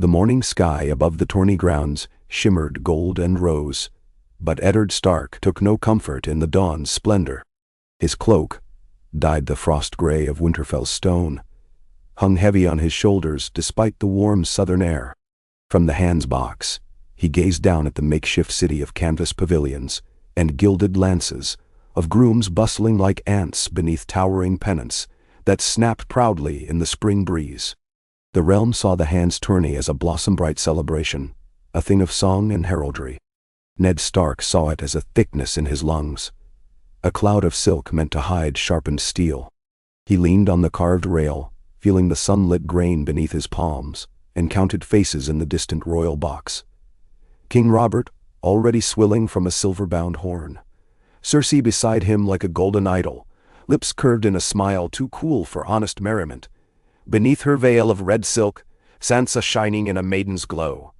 The morning sky above the Tourney grounds shimmered gold and rose, but Eddard Stark took no comfort in the dawn's splendor. His cloak, dyed the frost gray of Winterfell's stone, hung heavy on his shoulders despite the warm southern air. From the hand's box, he gazed down at the makeshift city of canvas pavilions and gilded lances, of grooms bustling like ants beneath towering pennants that snapped proudly in the spring breeze. The realm saw the hand's tourney as a blossom-bright celebration, a thing of song and heraldry. Ned Stark saw it as a thickness in his lungs, a cloud of silk meant to hide sharpened steel. He leaned on the carved rail, feeling the sunlit grain beneath his palms, and counted faces in the distant royal box. King Robert, already swilling from a silver-bound horn. Cersei beside him like a golden idol, lips curved in a smile too cool for honest merriment. Beneath her veil of red silk, Sansa shining in a maiden's glow.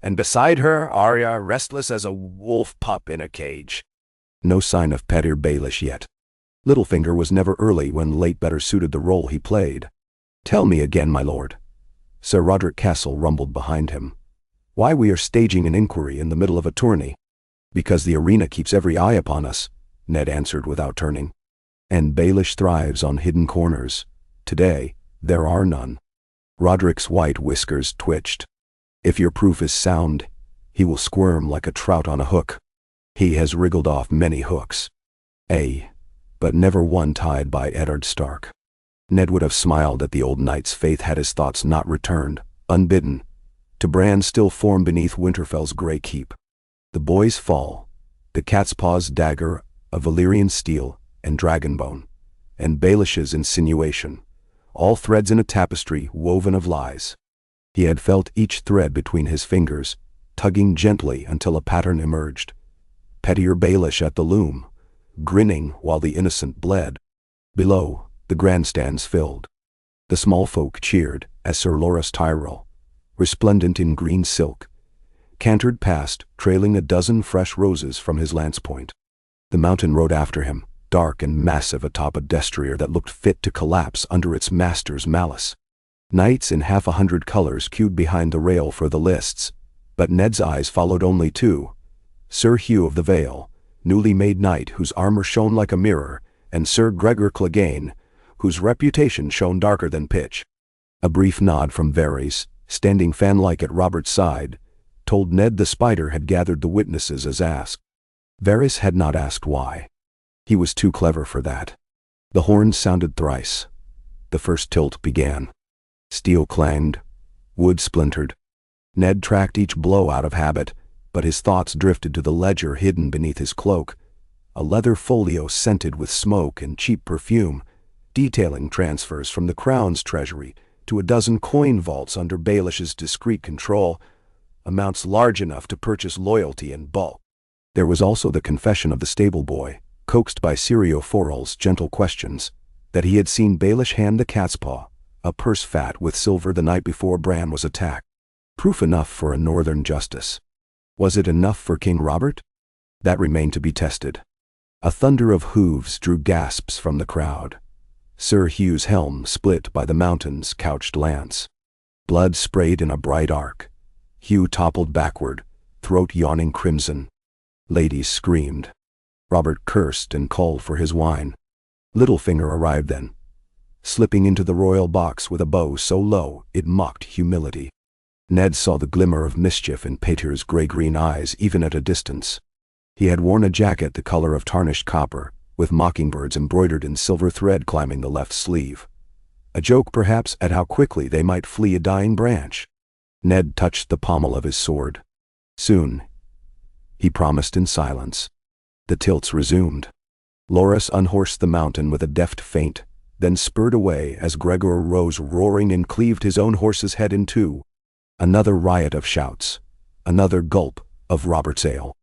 And beside her, Arya restless as a wolf pup in a cage. No sign of Petyr Baelish yet. Littlefinger was never early when late better suited the role he played. "Tell me again, my lord." Sir Roderick Castle rumbled behind him. "Why we are staging an inquiry in the middle of a tourney?" "Because the arena keeps every eye upon us," Ned answered without turning. "And Baelish thrives on hidden corners. Today, there are none." Roderick's white whiskers twitched. "If your proof is sound, he will squirm like a trout on a hook. He has wriggled off many hooks. But never one tied by Eddard Stark." Ned would have smiled at the old knight's faith had his thoughts not returned, unbidden, to Bran's still form beneath Winterfell's grey keep. The boy's fall, the cat's paw's dagger of Valyrian steel and dragonbone, and Baelish's insinuation, all threads in a tapestry woven of lies. He had felt each thread between his fingers, tugging gently until a pattern emerged. Petyr Baelish at the loom, grinning while the innocent bled. Below, the grandstands filled. The small folk cheered as Sir Loras Tyrell, resplendent in green silk, cantered past, trailing a dozen fresh roses from his lance point. The mountain rode after him, dark and massive atop a destrier that looked fit to collapse under its master's malice. Knights in 100 colors queued behind the rail for the lists, but Ned's eyes followed only two: Sir Hugh of the Vale, newly made knight whose armor shone like a mirror, and Sir Gregor Clegane, whose reputation shone darker than pitch. A brief nod from Varys, standing fan-like at Robert's side, told Ned the spider had gathered the witnesses as asked. Varys had not asked why. He was too clever for that. The horns sounded thrice. The first tilt began. Steel clanged. Wood splintered. Ned tracked each blow out of habit, but his thoughts drifted to the ledger hidden beneath his cloak, a leather folio scented with smoke and cheap perfume, detailing transfers from the crown's treasury to a dozen coin vaults under Baelish's discreet control, amounts large enough to purchase loyalty in bulk. There was also the confession of the stable boy, coaxed by Syrio Forel's gentle questions, that he had seen Baelish hand the cat's paw, a purse fat with silver, the night before Bran was attacked. Proof enough for a northern justice. Was it enough for King Robert? That remained to be tested. A thunder of hooves drew gasps from the crowd. Sir Hugh's helm split by the mountain's couched lance. Blood sprayed in a bright arc. Hugh toppled backward, throat yawning crimson. Ladies screamed. Robert cursed and called for his wine. Littlefinger arrived then, slipping into the royal box with a bow so low it mocked humility. Ned saw the glimmer of mischief in Petyr's gray-green eyes even at a distance. He had worn a jacket the color of tarnished copper, with mockingbirds embroidered in silver thread climbing the left sleeve. A joke, perhaps, at how quickly they might flee a dying branch. Ned touched the pommel of his sword. Soon, he promised in silence. The tilts resumed. Loras unhorsed the mountain with a deft feint, then spurred away as Gregor rose roaring and cleaved his own horse's head in two. Another riot of shouts. Another gulp of Robert's ale.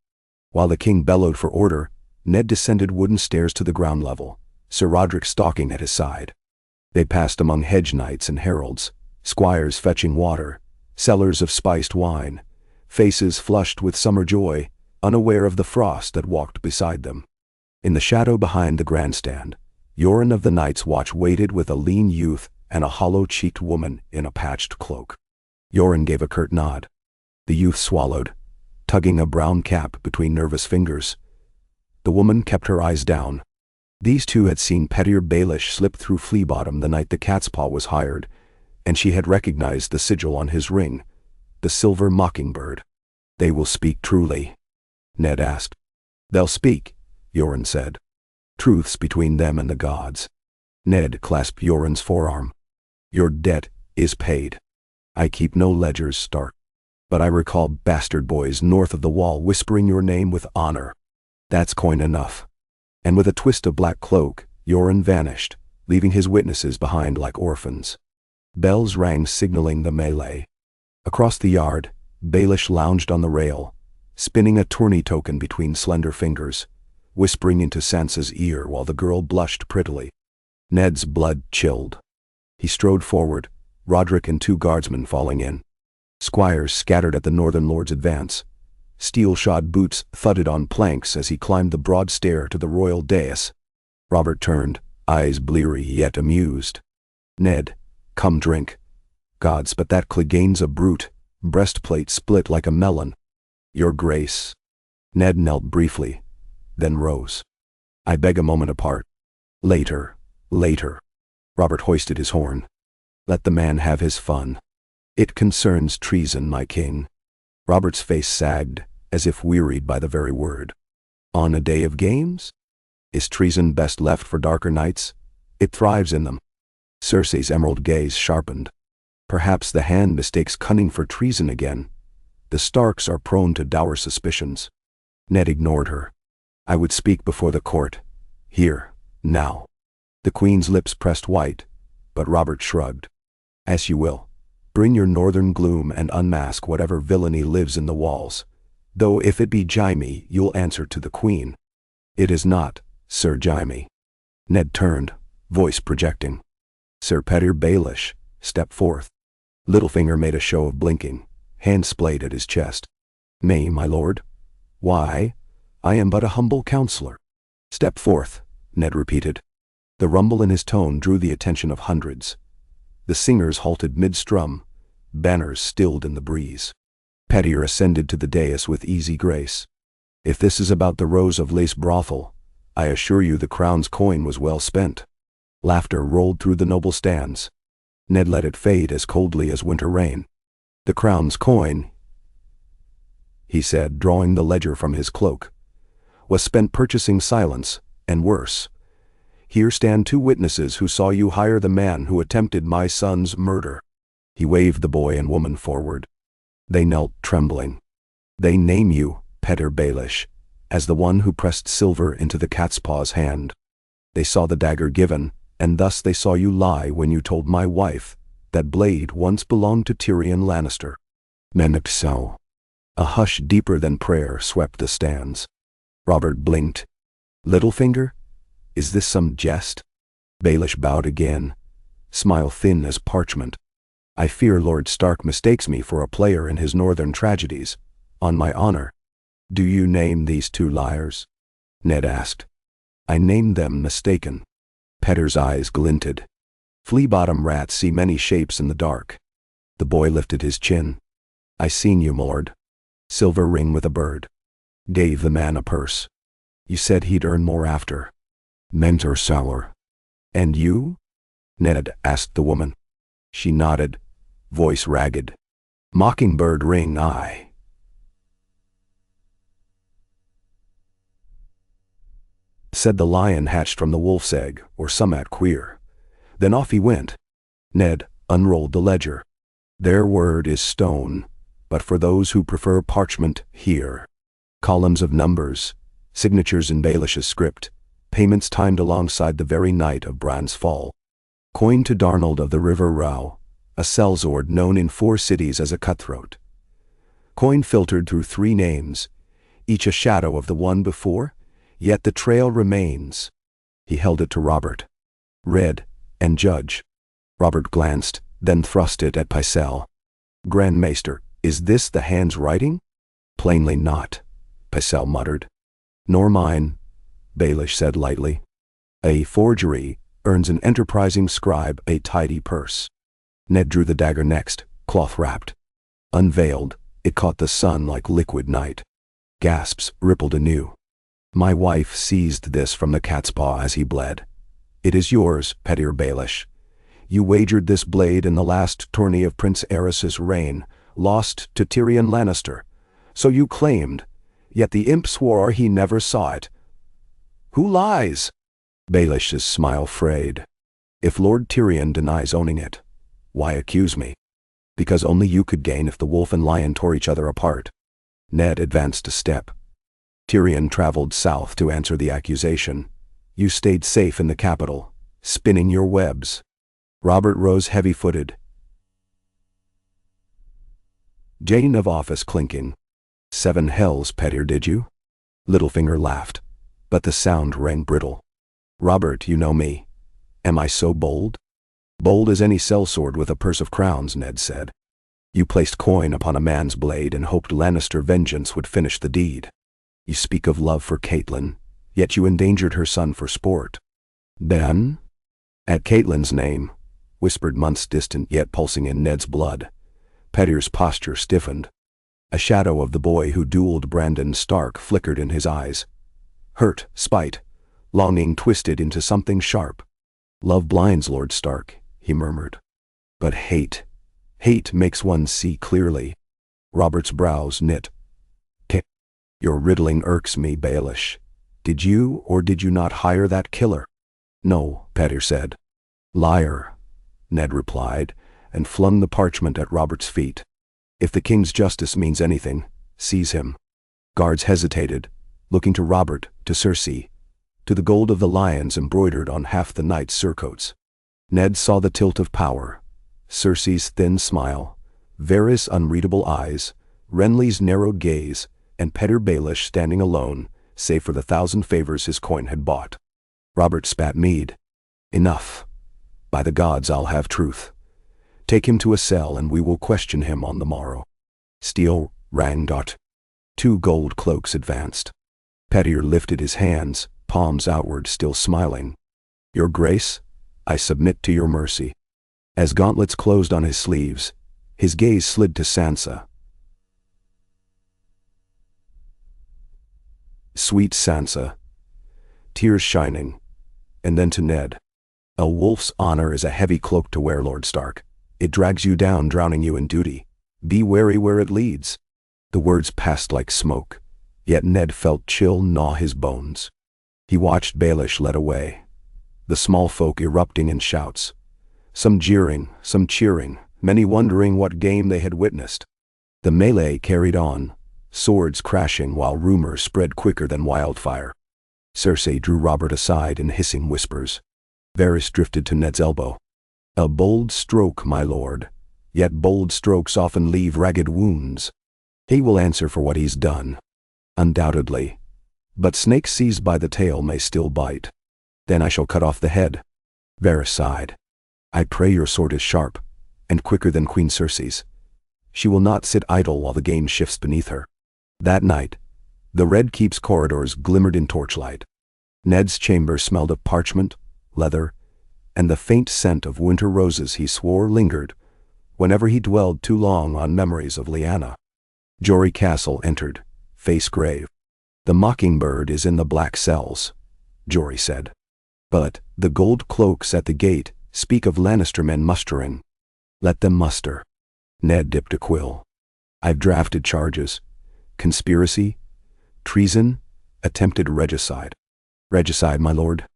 While the king bellowed for order, Ned descended wooden stairs to the ground level, Sir Roderick stalking at his side. They passed among hedge knights and heralds, squires fetching water, sellers of spiced wine, faces flushed with summer joy, unaware of the frost that walked beside them. In the shadow behind the grandstand, Yoren of the Night's Watch waited with a lean youth and a hollow-cheeked woman in a patched cloak. Yoren gave a curt nod. The youth swallowed, tugging a brown cap between nervous fingers. The woman kept her eyes down. These two had seen Petyr Baelish slip through Flea Bottom the night the cat's paw was hired, and she had recognized the sigil on his ring, the silver mockingbird. "They will speak truly?" Ned asked. "They'll speak," Yoren said. "Truths between them and the gods." Ned clasped Yoren's forearm. "Your debt is paid. I keep no ledgers, Stark. But I recall bastard boys north of the wall whispering your name with honor. That's coin enough." And with a twist of black cloak, Yoren vanished, leaving his witnesses behind like orphans. Bells rang signaling the melee. Across the yard, Baelish lounged on the rail, spinning a tourney token between slender fingers, whispering into Sansa's ear while the girl blushed prettily. Ned's blood chilled. He strode forward, Roderick and 2 guardsmen falling in. Squires scattered at the Northern Lord's advance. Steel-shod boots thudded on planks as he climbed the broad stair to the royal dais. Robert turned, eyes bleary yet amused. "Ned, come drink." "Gods, but that Clegane's a brute. Breastplate split like a melon." "Your grace." Ned knelt briefly, then rose. "I beg a moment apart." "Later, later." Robert hoisted his horn. "Let the man have his fun. It concerns treason, my king." Robert's face sagged, as if wearied by the very word. "On a day of games? Is treason best left for darker nights? It thrives in them." Cersei's emerald gaze sharpened. "Perhaps the hand mistakes cunning for treason again. The Starks are prone to dour suspicions." Ned ignored her. "I would speak before the court. Here, now." The Queen's lips pressed white, but Robert shrugged. "As you will. Bring your northern gloom and unmask whatever villainy lives in the walls. Though if it be Jaime, you'll answer to the Queen." "It is not, Sir Jaime." Ned turned, voice projecting. "Sir Petyr Baelish, step forth." Littlefinger made a show of blinking, hand splayed at his chest. "Me, my lord? Why, I am but a humble counselor." "Step forth," Ned repeated. The rumble in his tone drew the attention of hundreds. The singers halted mid-strum, banners stilled in the breeze. Petyr ascended to the dais with easy grace. "If this is about the Rose of Lace brothel, I assure you the crown's coin was well spent." Laughter rolled through the noble stands. Ned let it fade as coldly as winter rain. "The crown's coin," he said, drawing the ledger from his cloak, "was spent purchasing silence, and worse. Here stand 2 witnesses who saw you hire the man who attempted my son's murder." He waved the boy and woman forward. They knelt trembling. "They name you, Petyr Baelish, as the one who pressed silver into the cat's paw's hand. They saw the dagger given, and thus they saw you lie when you told my wife that blade once belonged to Tyrion Lannister." Menexo. A hush deeper than prayer swept the stands. Robert blinked. "Littlefinger? Is this some jest?" Baelish bowed again, smile thin as parchment. "I fear Lord Stark mistakes me for a player in his northern tragedies, on my honor." "Do you name these 2 liars?" Ned asked. "I named them mistaken." Petyr's eyes glinted. "Flea-bottom rats see many shapes in the dark." The boy lifted his chin. "I seen you, milord. Silver ring with a bird." Gave the man a purse. "You said he'd earn more after." "Mentor sour." "And you?" Ned asked the woman. She nodded, voice ragged. "Mockingbird ring, I." Said the lion hatched from the wolf's egg, or summat queer. Then off he went. Ned unrolled the ledger. "Their word is stone, but for those who prefer parchment, here." Columns of numbers, signatures in Baelish's script, payments timed alongside the very night of Bran's fall. Coin to Darnold of the River Rau, a sellsword known in 4 cities as a cutthroat. Coin filtered through 3 names, each a shadow of the one before, yet the trail remains. He held it to Robert. "Read and judge." Robert glanced, then thrust it at Pycelle. "Grand Maester, is this the hand's writing?" "Plainly not," Pycelle muttered. "Nor mine," Baelish said lightly. "A forgery earns an enterprising scribe a tidy purse." Ned drew the dagger next, cloth-wrapped. Unveiled, it caught the sun like liquid night. Gasps rippled anew. My wife seized this from the cat's paw as he bled. It is yours, Petyr Baelish. You wagered this blade in the last tourney of Prince Aerys's reign, lost to Tyrion Lannister. So you claimed, yet the imp swore he never saw it. Who lies? Baelish's smile frayed. If Lord Tyrion denies owning it, why accuse me? Because only you could gain if the wolf and lion tore each other apart. Ned advanced a step. Tyrion traveled south to answer the accusation. You stayed safe in the capital, spinning your webs. Robert rose heavy-footed. Jane of office clinking. 7 hells, Petyr, did you? Littlefinger laughed, but the sound rang brittle. Robert, you know me. Am I so bold? Bold as any sellsword with a purse of crowns, Ned said. You placed coin upon a man's blade and hoped Lannister vengeance would finish the deed. You speak of love for Catelyn, yet you endangered her son for sport. Then? At Catelyn's name, whispered months distant yet pulsing in Ned's blood. Petyr's posture stiffened. A shadow of the boy who dueled Brandon Stark flickered in his eyes. Hurt, spite, longing twisted into something sharp. Love blinds, Lord Stark, he murmured. But hate makes one see clearly. Robert's brows knit. Your riddling irks me, Baelish. Did you or did you not hire that killer? No, Petyr said. Liar, Ned replied, and flung the parchment at Robert's feet. If the king's justice means anything, seize him. Guards hesitated, looking to Robert, to Cersei, to the gold of the lions embroidered on half the knight's surcoats. Ned saw the tilt of power, Cersei's thin smile, Varys' unreadable eyes, Renly's narrowed gaze, and Petyr Baelish standing alone, save for the 1,000 favors his coin had bought. Robert spat mead. Enough. By the gods, I'll have truth. Take him to a cell and we will question him on the morrow. Steel rang. 2 gold cloaks advanced. Petyr lifted his hands, palms outward, still smiling. Your grace, I submit to your mercy. As gauntlets closed on his sleeves, his gaze slid to Sansa. Sweet Sansa, tears shining, and then to Ned. A wolf's honor is a heavy cloak to wear, Lord Stark. It drags you down, drowning you in duty. Be wary where it leads. The words passed like smoke, yet Ned felt chill gnaw his bones. He watched Baelish led away, the small folk erupting in shouts. Some jeering, some cheering, many wondering what game they had witnessed. The melee carried on, swords crashing while rumors spread quicker than wildfire. Cersei drew Robert aside in hissing whispers. Varys drifted to Ned's elbow. A bold stroke, my lord, yet bold strokes often leave ragged wounds. He will answer for what he's done. Undoubtedly. But snake seized by the tail may still bite. Then I shall cut off the head. Varys sighed. I pray your sword is sharp, and quicker than Queen Cersei's. She will not sit idle while the game shifts beneath her. That night, the Red Keep's corridors glimmered in torchlight. Ned's chamber smelled of parchment, leather, and the faint scent of winter roses he swore lingered whenever he dwelled too long on memories of Lyanna. Jory Castle entered, face grave. The mockingbird is in the black cells, Jory said. But the gold cloaks at the gate speak of Lannister men mustering. Let them muster. Ned dipped a quill. I've drafted charges. Conspiracy, treason, attempted regicide. Regicide, my lord.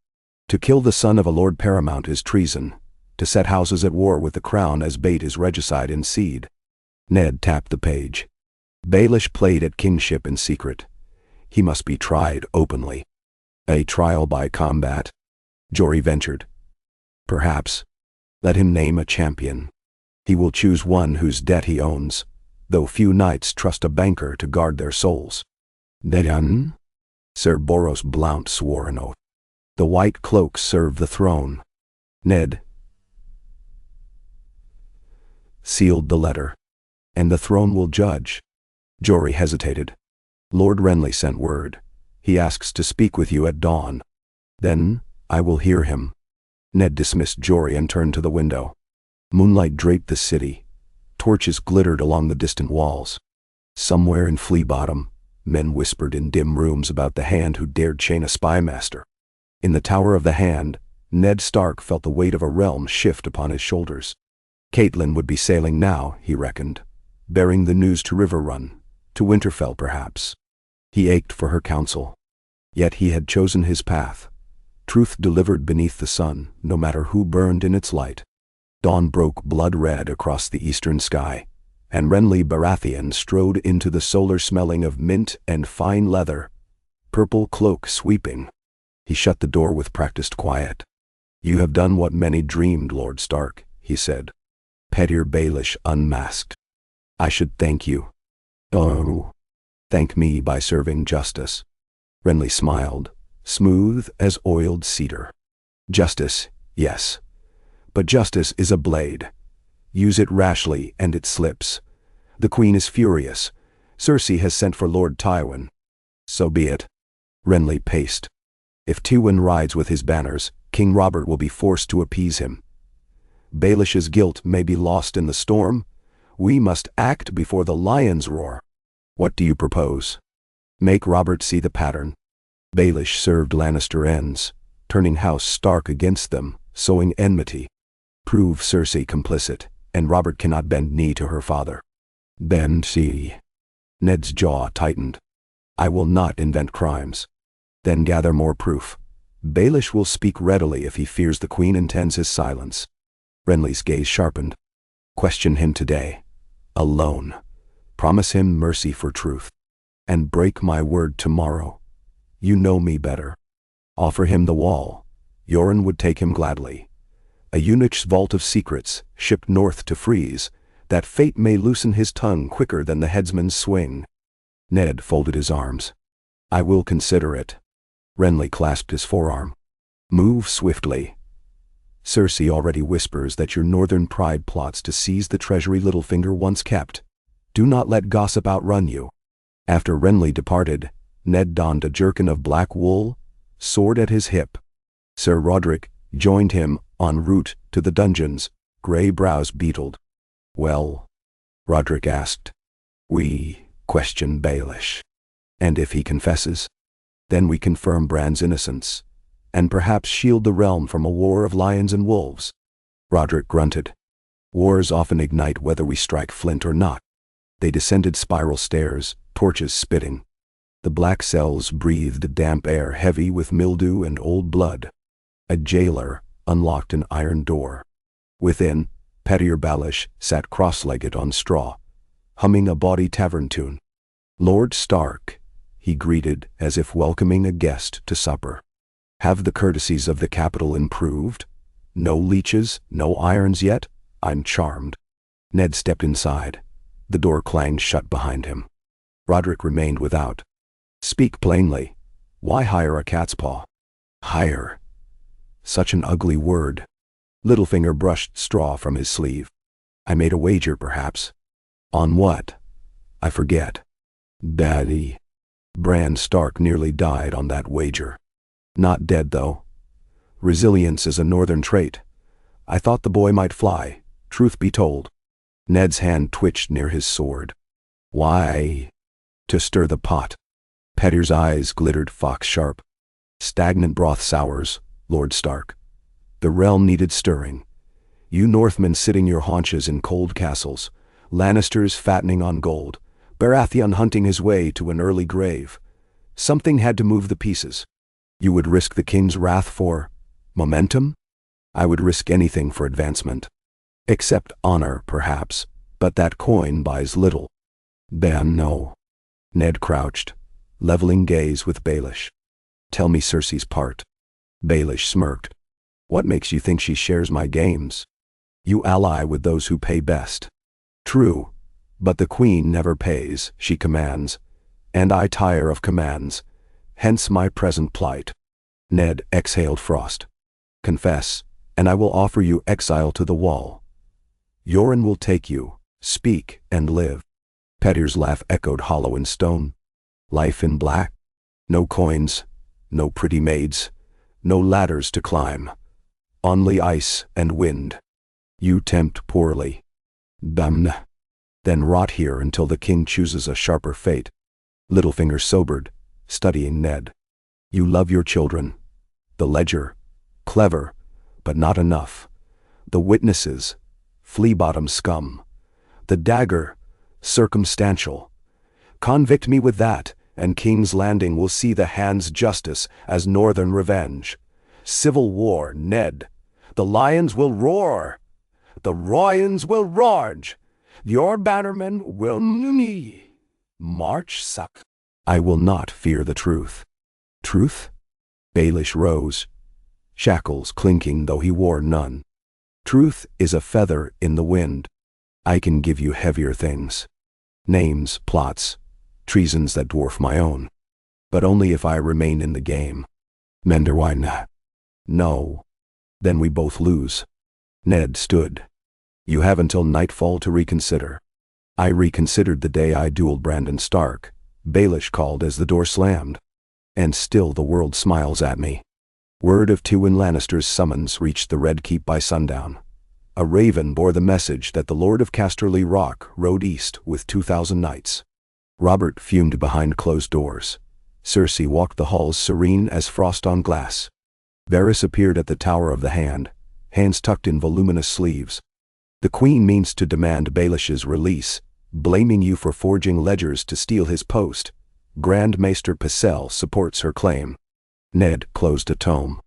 To kill the son of a lord paramount is treason. To set houses at war with the crown as bait is regicide in seed. Ned tapped the page. Baelish played at kingship in secret. He must be tried openly. A trial by combat? Jory ventured. Perhaps. Let him name a champion. He will choose one whose debt he owns, though few knights trust a banker to guard their souls. Then? Sir Boros Blount swore an oath. The white cloaks serve the throne. Ned sealed the letter. And the throne will judge. Jory hesitated. Lord Renly sent word. He asks to speak with you at dawn. Then I will hear him. Ned dismissed Jory and turned to the window. Moonlight draped the city, Torches glittered along the distant walls. Somewhere in Flea Bottom, men whispered in dim rooms about the hand who dared chain a spy master. In the Tower of the Hand, Ned Stark felt the weight of a realm shift upon his shoulders. Catelyn would be sailing now, he reckoned, bearing the news to Riverrun, to Winterfell perhaps. He ached for her counsel. Yet he had chosen his path. Truth delivered beneath the sun, no matter who burned in its light. Dawn broke blood-red across the eastern sky, and Renly Baratheon strode into the solar smelling of mint and fine leather, purple cloak sweeping. He shut the door with practiced quiet. "You have done what many dreamed, Lord Stark," he said. "Petyr Baelish unmasked. I should thank you." "Oh, thank me by serving justice." Renly smiled, smooth as oiled cedar. "Justice, yes. But justice is a blade. Use it rashly and it slips. The Queen is furious. Cersei has sent for Lord Tywin." "So be it." Renly paced. "If Tywin rides with his banners, King Robert will be forced to appease him. Baelish's guilt may be lost in the storm. We must act before the lions roar." "What do you propose?" "Make Robert see the pattern. Baelish served Lannister ends, turning House Stark against them, sowing enmity. Prove Cersei complicit, and Robert cannot bend knee to her father." "Then see." Ned's jaw tightened. "I will not invent crimes." "Then gather more proof. Baelish will speak readily if he fears the Queen intends his silence." Renly's gaze sharpened. "Question him today. Alone. Promise him mercy for truth. And break my word tomorrow. You know me better. Offer him the wall. Yoren would take him gladly. A eunuch's vault of secrets, shipped north to freeze, that fate may loosen his tongue quicker than the headsman's swing." Ned folded his arms. "I will consider it." Renly clasped his forearm. "Move swiftly. Cersei already whispers that your northern pride plots to seize the treasury Littlefinger once kept. Do not let gossip outrun you." After Renly departed, Ned donned a jerkin of black wool, sword at his hip. Sir Roderick joined him en route to the dungeons, gray brows beetled. "Well?" Roderick asked. "We question Baelish. And if he confesses, then we confirm Bran's innocence, and perhaps shield the realm from a war of lions and wolves." Roderick grunted. "Wars often ignite whether we strike flint or not." They descended spiral stairs, torches spitting. The black cells breathed damp air heavy with mildew and old blood. A jailer unlocked an iron door. Within, Petyr Baelish sat cross-legged on straw, humming a bawdy tavern tune. "Lord Stark," he greeted as if welcoming a guest to supper. "Have the courtesies of the capital improved? No leeches, no irons yet? I'm charmed." Ned stepped inside. The door clanged shut behind him. Roderick remained without. "Speak plainly. Why hire a cat's paw?" "Hire? Such an ugly word." Littlefinger brushed straw from his sleeve. "I made a wager, perhaps." "On what?" "I forget." "Daddy." Bran Stark nearly died on that wager. Not dead, though. Resilience is a northern trait. I thought the boy might fly, truth be told. Ned's hand twitched near his sword. "Why?" "To stir the pot." Petyr's eyes glittered fox-sharp. "Stagnant broth sours, Lord Stark. The realm needed stirring. You Northmen sitting your haunches in cold castles, Lannisters fattening on gold, Baratheon hunting his way to an early grave. Something had to move the pieces. You would risk the king's wrath for momentum? I would risk anything for advancement. Except honor, perhaps, but that coin buys little." "Ben, no." Ned crouched, leveling gaze with Baelish. "Tell me Cersei's part." Baelish smirked. "What makes you think she shares my games? You ally with those who pay best." "True, but the Queen never pays, she commands, and I tire of commands, hence my present plight." Ned exhaled frost. "Confess, and I will offer you exile to the wall. Yoren will take you, speak and live." Petyr's laugh echoed hollow in stone. "Life in black? No coins, no pretty maids, no ladders to climb. Only ice and wind. You tempt poorly." "Damn." Then rot here until the king chooses a sharper fate. Littlefinger sobered, studying Ned. You love your children. The ledger, clever, but not enough. The witnesses, flea-bottom scum. The dagger, circumstantial. Convict me with that, and King's Landing will see the hand's justice as northern revenge. Civil war, Ned. The lions will roar. The lions will rage. Your bannermen will march suck. I will not fear the truth. Truth? Baelish rose, shackles clinking though he wore none. Truth is a feather in the wind. I can give you heavier things. Names, plots, treasons that dwarf my own. But only if I remain in the game. Menderwine. No. Then we both lose. Ned stood. You have until nightfall to reconsider. I reconsidered the day I dueled Brandon Stark. Baelish called as the door slammed. And still the world smiles at me. Word of Tywin Lannister's summons reached the Red Keep by sundown. A raven bore the message that the Lord of Casterly Rock rode east with 2,000 knights. Robert fumed behind closed doors. Cersei walked the halls serene as frost on glass. Varys appeared at the Tower of the Hand, hands tucked in voluminous sleeves. The Queen means to demand Baelish's release, blaming you for forging ledgers to steal his post. Grand Maester Pycelle supports her claim. Ned closed a tome.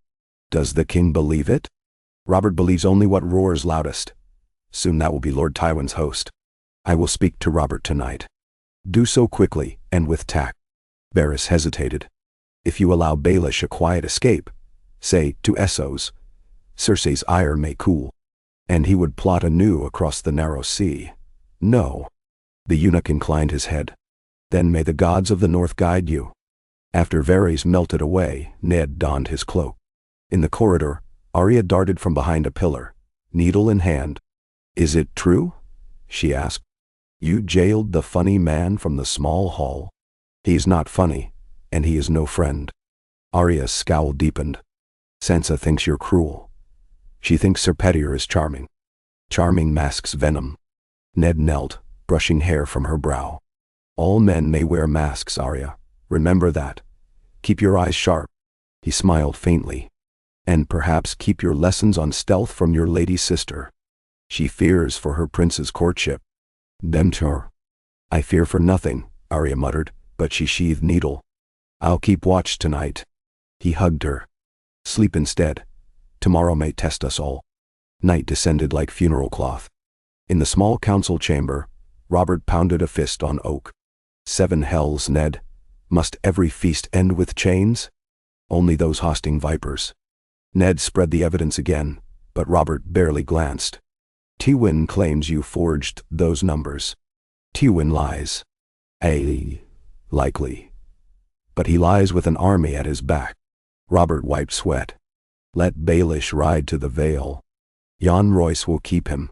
Does the king believe it? Robert believes only what roars loudest. Soon that will be Lord Tywin's host. I will speak to Robert tonight. Do so quickly and with tact. Varys hesitated. If you allow Baelish a quiet escape, say to Essos, Cersei's ire may cool, and he would plot anew across the narrow sea. No. The eunuch inclined his head. Then may the gods of the north guide you. After Varys melted away, Ned donned his cloak. In the corridor, Arya darted from behind a pillar, needle in hand. Is it true? She asked. You jailed the funny man from the small hall. He's not funny, and he is no friend. Arya's scowl deepened. Sansa thinks you're cruel. She thinks Sir Pettier is charming. Charming masks venom. Ned knelt, brushing hair from her brow. All men may wear masks, Arya. Remember that. Keep your eyes sharp. He smiled faintly. And perhaps keep your lessons on stealth from your lady sister. She fears for her prince's courtship. Demtur. I fear for nothing, Arya muttered, but she sheathed needle. I'll keep watch tonight. He hugged her. Sleep instead. Tomorrow may test us all. Night descended like funeral cloth. In the small council chamber, Robert pounded a fist on oak. 7 hells, Ned. Must every feast end with chains? Only those hosting vipers. Ned spread the evidence again, but Robert barely glanced. Tywin claims you forged those numbers. Tywin lies. Likely. But he lies with an army at his back. Robert wiped sweat. Let Baelish ride to the Vale. Jon Royce will keep him.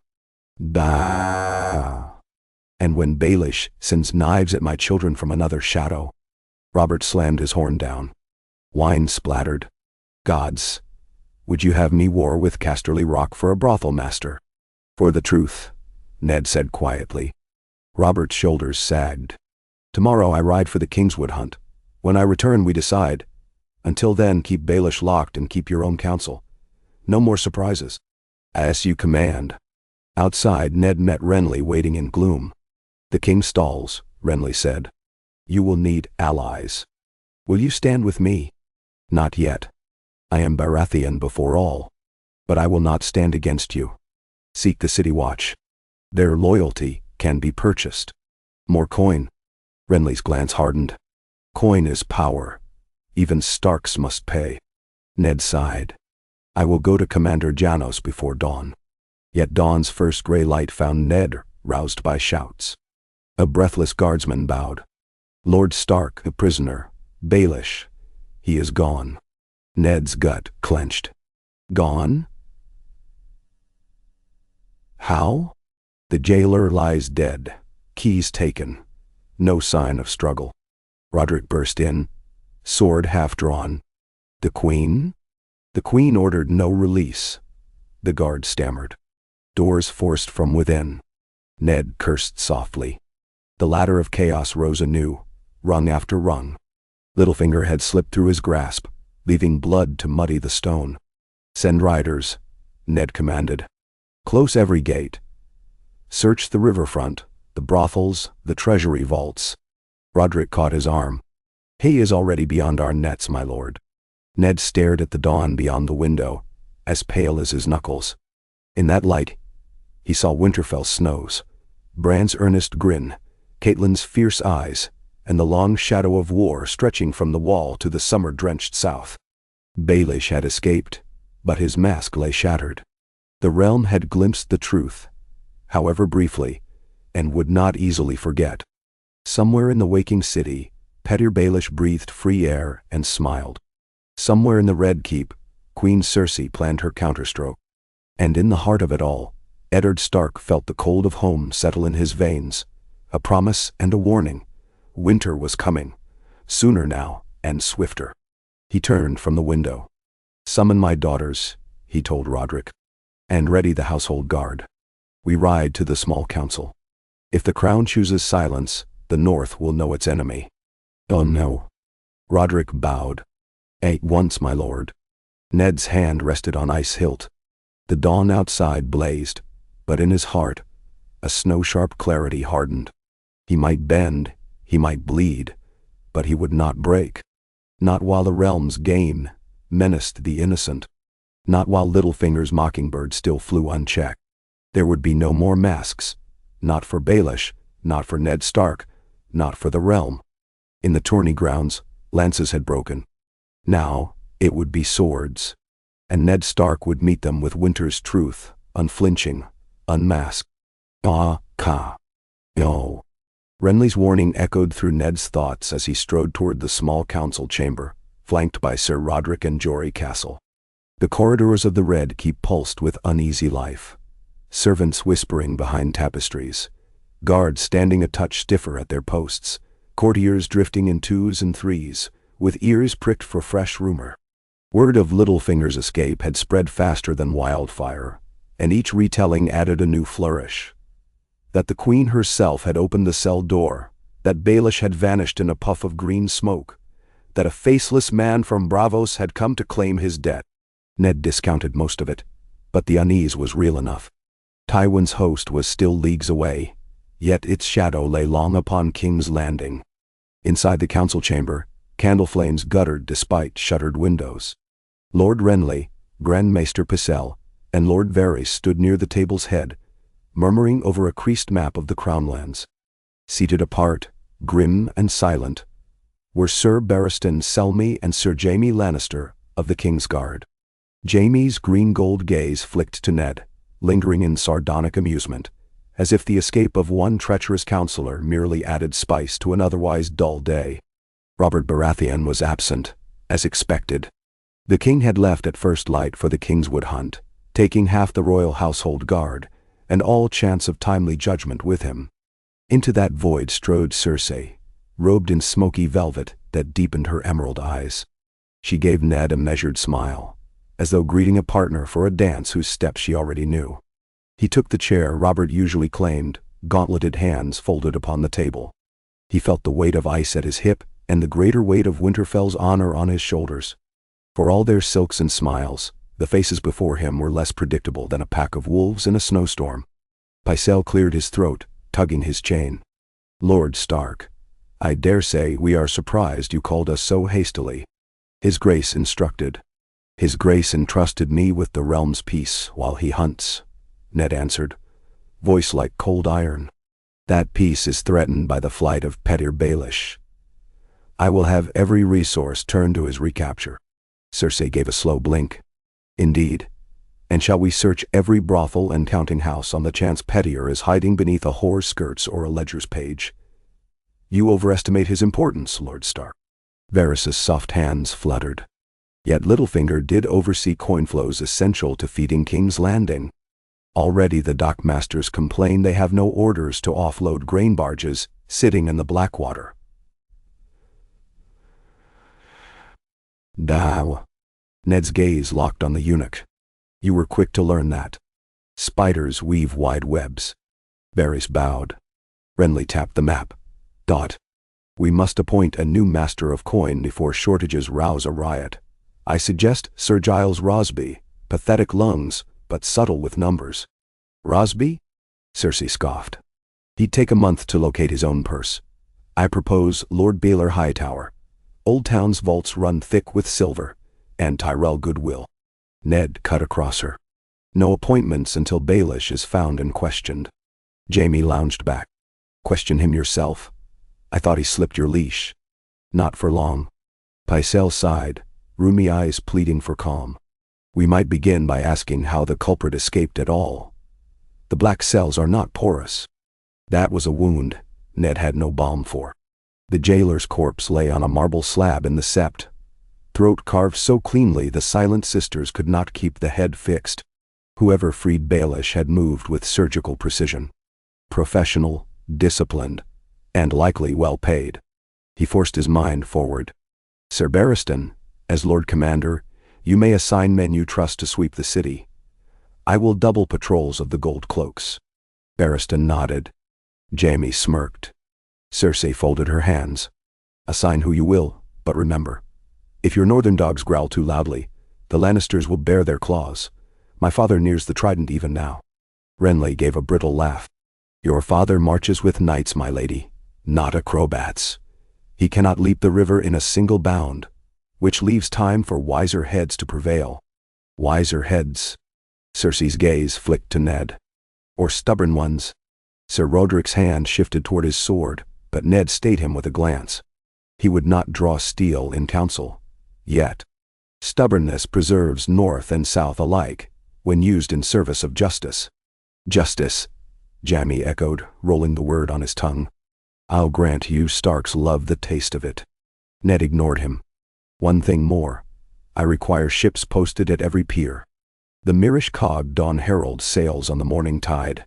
Bah. And when Baelish sends knives at my children from another shadow. Robert slammed his horn down. Wine splattered. Gods. Would you have me war with Casterly Rock for a brothel master? For the truth, Ned said quietly. Robert's shoulders sagged. Tomorrow I ride for the Kingswood hunt. When I return we decide. Until then keep Baelish locked and keep your own counsel. No more surprises. As you command. Outside Ned met Renly waiting in gloom. The king stalls, Renly said. You will need allies. Will you stand with me? Not yet. I am Baratheon before all. But I will not stand against you. Seek the city watch. Their loyalty can be purchased. More coin. Renly's glance hardened. Coin is power. Even Starks must pay. Ned sighed. I will go to Commander Janos before dawn. Yet dawn's first gray light found Ned roused by shouts. A breathless guardsman bowed. Lord Stark, a prisoner. Baelish. He is gone. Ned's gut clenched. Gone? How? The jailer lies dead. Keys taken. No sign of struggle. Roderick burst in, sword half drawn. The Queen? The Queen ordered no release. The guard stammered. Doors forced from within. Ned cursed softly. The ladder of chaos rose anew, rung after rung. Littlefinger had slipped through his grasp, leaving blood to muddy the stone. "Send riders," Ned commanded. "Close every gate. Search the riverfront, the brothels, the treasury vaults." Roderick caught his arm. "He is already beyond our nets, my lord." Ned stared at the dawn beyond the window, as pale as his knuckles. In that light, he saw Winterfell snows, Bran's earnest grin, Catelyn's fierce eyes, and the long shadow of war stretching from the wall to the summer-drenched south. Baelish had escaped, but his mask lay shattered. The realm had glimpsed the truth, however briefly, and would not easily forget. Somewhere in the waking city, Petyr Baelish breathed free air and smiled. Somewhere in the Red Keep, Queen Cersei planned her counterstroke. And in the heart of it all, Eddard Stark felt the cold of home settle in his veins, a promise and a warning. Winter was coming, sooner now and swifter. He turned from the window. "Summon my daughters," he told Roderick, "and ready the household guard. We ride to the small council. If the crown chooses silence, the North will know its enemy." "Oh no." Roderick bowed. "At once, my lord." Ned's hand rested on ice hilt. The dawn outside blazed, but in his heart, a snow-sharp clarity hardened. He might bend, he might bleed, but he would not break. Not while the realm's game menaced the innocent. Not while Littlefinger's mockingbird still flew unchecked. There would be no more masks. Not for Baelish, not for Ned Stark, not for the realm. In the tourney grounds, lances had broken. Now, it would be swords. And Ned Stark would meet them with winter's truth, unflinching, unmasked. "Ah-ka. No." Renly's warning echoed through Ned's thoughts as he strode toward the small council chamber, flanked by Sir Roderick and Jory Castle. The corridors of the Red Keep pulsed with uneasy life. Servants whispering behind tapestries, guards standing a touch stiffer at their posts, courtiers drifting in twos and threes, with ears pricked for fresh rumor. Word of Littlefinger's escape had spread faster than wildfire, and each retelling added a new flourish. That the Queen herself had opened the cell door, that Baelish had vanished in a puff of green smoke, that a faceless man from Bravos had come to claim his debt. Ned discounted most of it, but the unease was real enough. Tywin's host was still leagues away, yet its shadow lay long upon King's Landing. Inside the council chamber, candle flames guttered despite shuttered windows. Lord Renly, Grand Maester Pycelle, and Lord Varys stood near the table's head, murmuring over a creased map of the Crownlands. Seated apart, grim and silent, were Sir Barristan Selmy and Sir Jaime Lannister of the Kingsguard. Jaime's green-gold gaze flicked to Ned, lingering in sardonic amusement, as if the escape of one treacherous counselor merely added spice to an otherwise dull day. Robert Baratheon was absent, as expected. The king had left at first light for the Kingswood hunt, taking half the royal household guard, and all chance of timely judgment with him. Into that void strode Cersei, robed in smoky velvet that deepened her emerald eyes. She gave Ned a measured smile, as though greeting a partner for a dance whose steps she already knew. He took the chair Robert usually claimed, gauntleted hands folded upon the table. He felt the weight of ice at his hip and the greater weight of Winterfell's honor on his shoulders. For all their silks and smiles, the faces before him were less predictable than a pack of wolves in a snowstorm. Pycelle cleared his throat, tugging his chain. "Lord Stark, I dare say we are surprised you called us so hastily." His Grace instructed. "His Grace entrusted me with the realm's peace while he hunts," Ned answered, voice like cold iron. "That peace is threatened by the flight of Petyr Baelish. I will have every resource turned to his recapture." Cersei gave a slow blink. "Indeed. And shall we search every brothel and counting house on the chance Petyr is hiding beneath a whore's skirts or a ledger's page?" "You overestimate his importance, Lord Stark." Varys's soft hands fluttered. Yet Littlefinger did oversee coin flows essential to feeding King's Landing. Already the dockmasters complain they have no orders to offload grain barges sitting in the Blackwater. "Thou." Ned's gaze locked on the eunuch. "You were quick to learn that. Spiders weave wide webs." Varys bowed. Renly tapped the map. We must appoint a new master of coin before shortages rouse a riot. I suggest Sir Giles Rosby, pathetic lungs, but subtle with numbers. Rosby? Cersei scoffed. He'd take a month to locate his own purse. I propose Lord Baelor Hightower. Old Town's vaults run thick with silver, and Tyrell goodwill. Ned cut across her. No appointments until Baelish is found and questioned. Jaime lounged back. Question him yourself. I thought he slipped your leash. Not for long. Pycelle sighed, rheumy eyes pleading for calm. We might begin by asking how the culprit escaped at all. The black cells are not porous. That was a wound Ned had no balm for. The jailer's corpse lay on a marble slab in the sept, throat carved so cleanly the silent sisters could not keep the head fixed. Whoever freed Baelish had moved with surgical precision. Professional, disciplined, and likely well paid. He forced his mind forward. Sir Barristan, as Lord Commander, you may assign men you trust to sweep the city. I will double patrols of the gold cloaks. Barristan nodded. Jaime smirked. Cersei folded her hands. Assign who you will, but remember, if your northern dogs growl too loudly, the Lannisters will bare their claws. My father nears the trident even now. Renly gave a brittle laugh. Your father marches with knights, my lady, not acrobats. He cannot leap the river in a single bound, which leaves time for wiser heads to prevail. Wiser heads. Cersei's gaze flicked to Ned. Or stubborn ones. Sir Roderick's hand shifted toward his sword, but Ned stayed him with a glance. He would not draw steel in council. Yet. Stubbornness preserves North and South alike, when used in service of justice. Justice, Jaime echoed, rolling the word on his tongue. I'll grant you Starks love the taste of it. Ned ignored him. One thing more. I require ships posted at every pier. The Mirish cog Dawn Herald sails on the morning tide.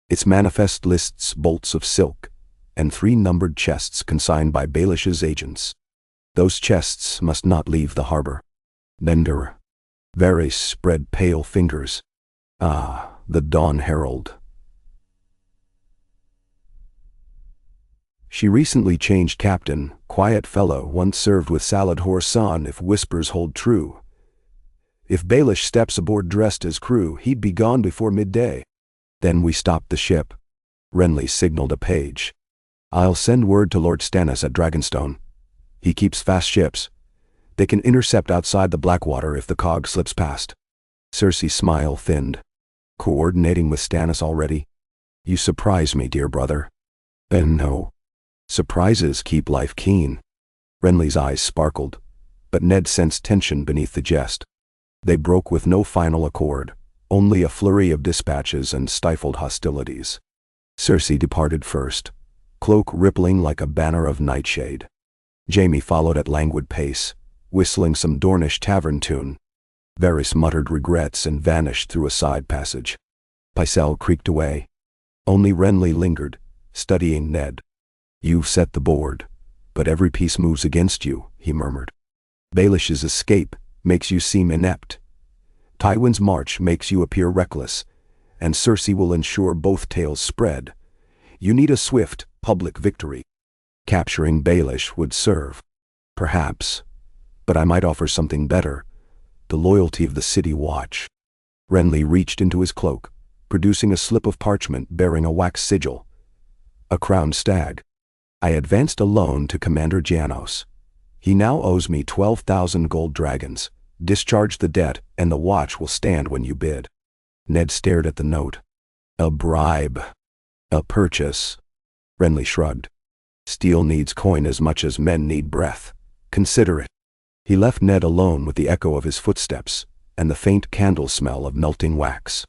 Its manifest lists bolts of silk, and 3 numbered chests consigned by Baelish's agents. Those chests must not leave the harbor. Bender. Varys spread pale fingers. Ah, the Dawn Herald. She recently changed captain, quiet fellow, once served with Saladhor Saan if whispers hold true. If Baelish steps aboard dressed as crew, he'd be gone before midday. Then we stopped the ship. Renly signaled a page. I'll send word to Lord Stannis at Dragonstone. He keeps fast ships. They can intercept outside the Blackwater if the cog slips past. Cersei's smile thinned. Coordinating with Stannis already? You surprise me, dear brother. Then no. Surprises keep life keen. Renly's eyes sparkled, but Ned sensed tension beneath the jest. They broke with no final accord, only a flurry of dispatches and stifled hostilities. Cersei departed first, cloak rippling like a banner of nightshade. Jaime followed at languid pace, whistling some Dornish tavern tune. Varys muttered regrets and vanished through a side passage. Pycelle creaked away. Only Renly lingered, studying Ned. You've set the board, but every piece moves against you, he murmured. Baelish's escape makes you seem inept. Tywin's march makes you appear reckless, and Cersei will ensure both tales spread. You need a swift, public victory. Capturing Baelish would serve. Perhaps, but I might offer something better. The loyalty of the City Watch. Renly reached into his cloak, producing a slip of parchment bearing a wax sigil. A crowned stag. I advanced a loan to Commander Janos. He now owes me 12,000 gold dragons. Discharge the debt, and the watch will stand when you bid. Ned stared at the note. A bribe. A purchase. Renly shrugged. Steel needs coin as much as men need breath. Consider it. He left Ned alone with the echo of his footsteps, and the faint candle smell of melting wax.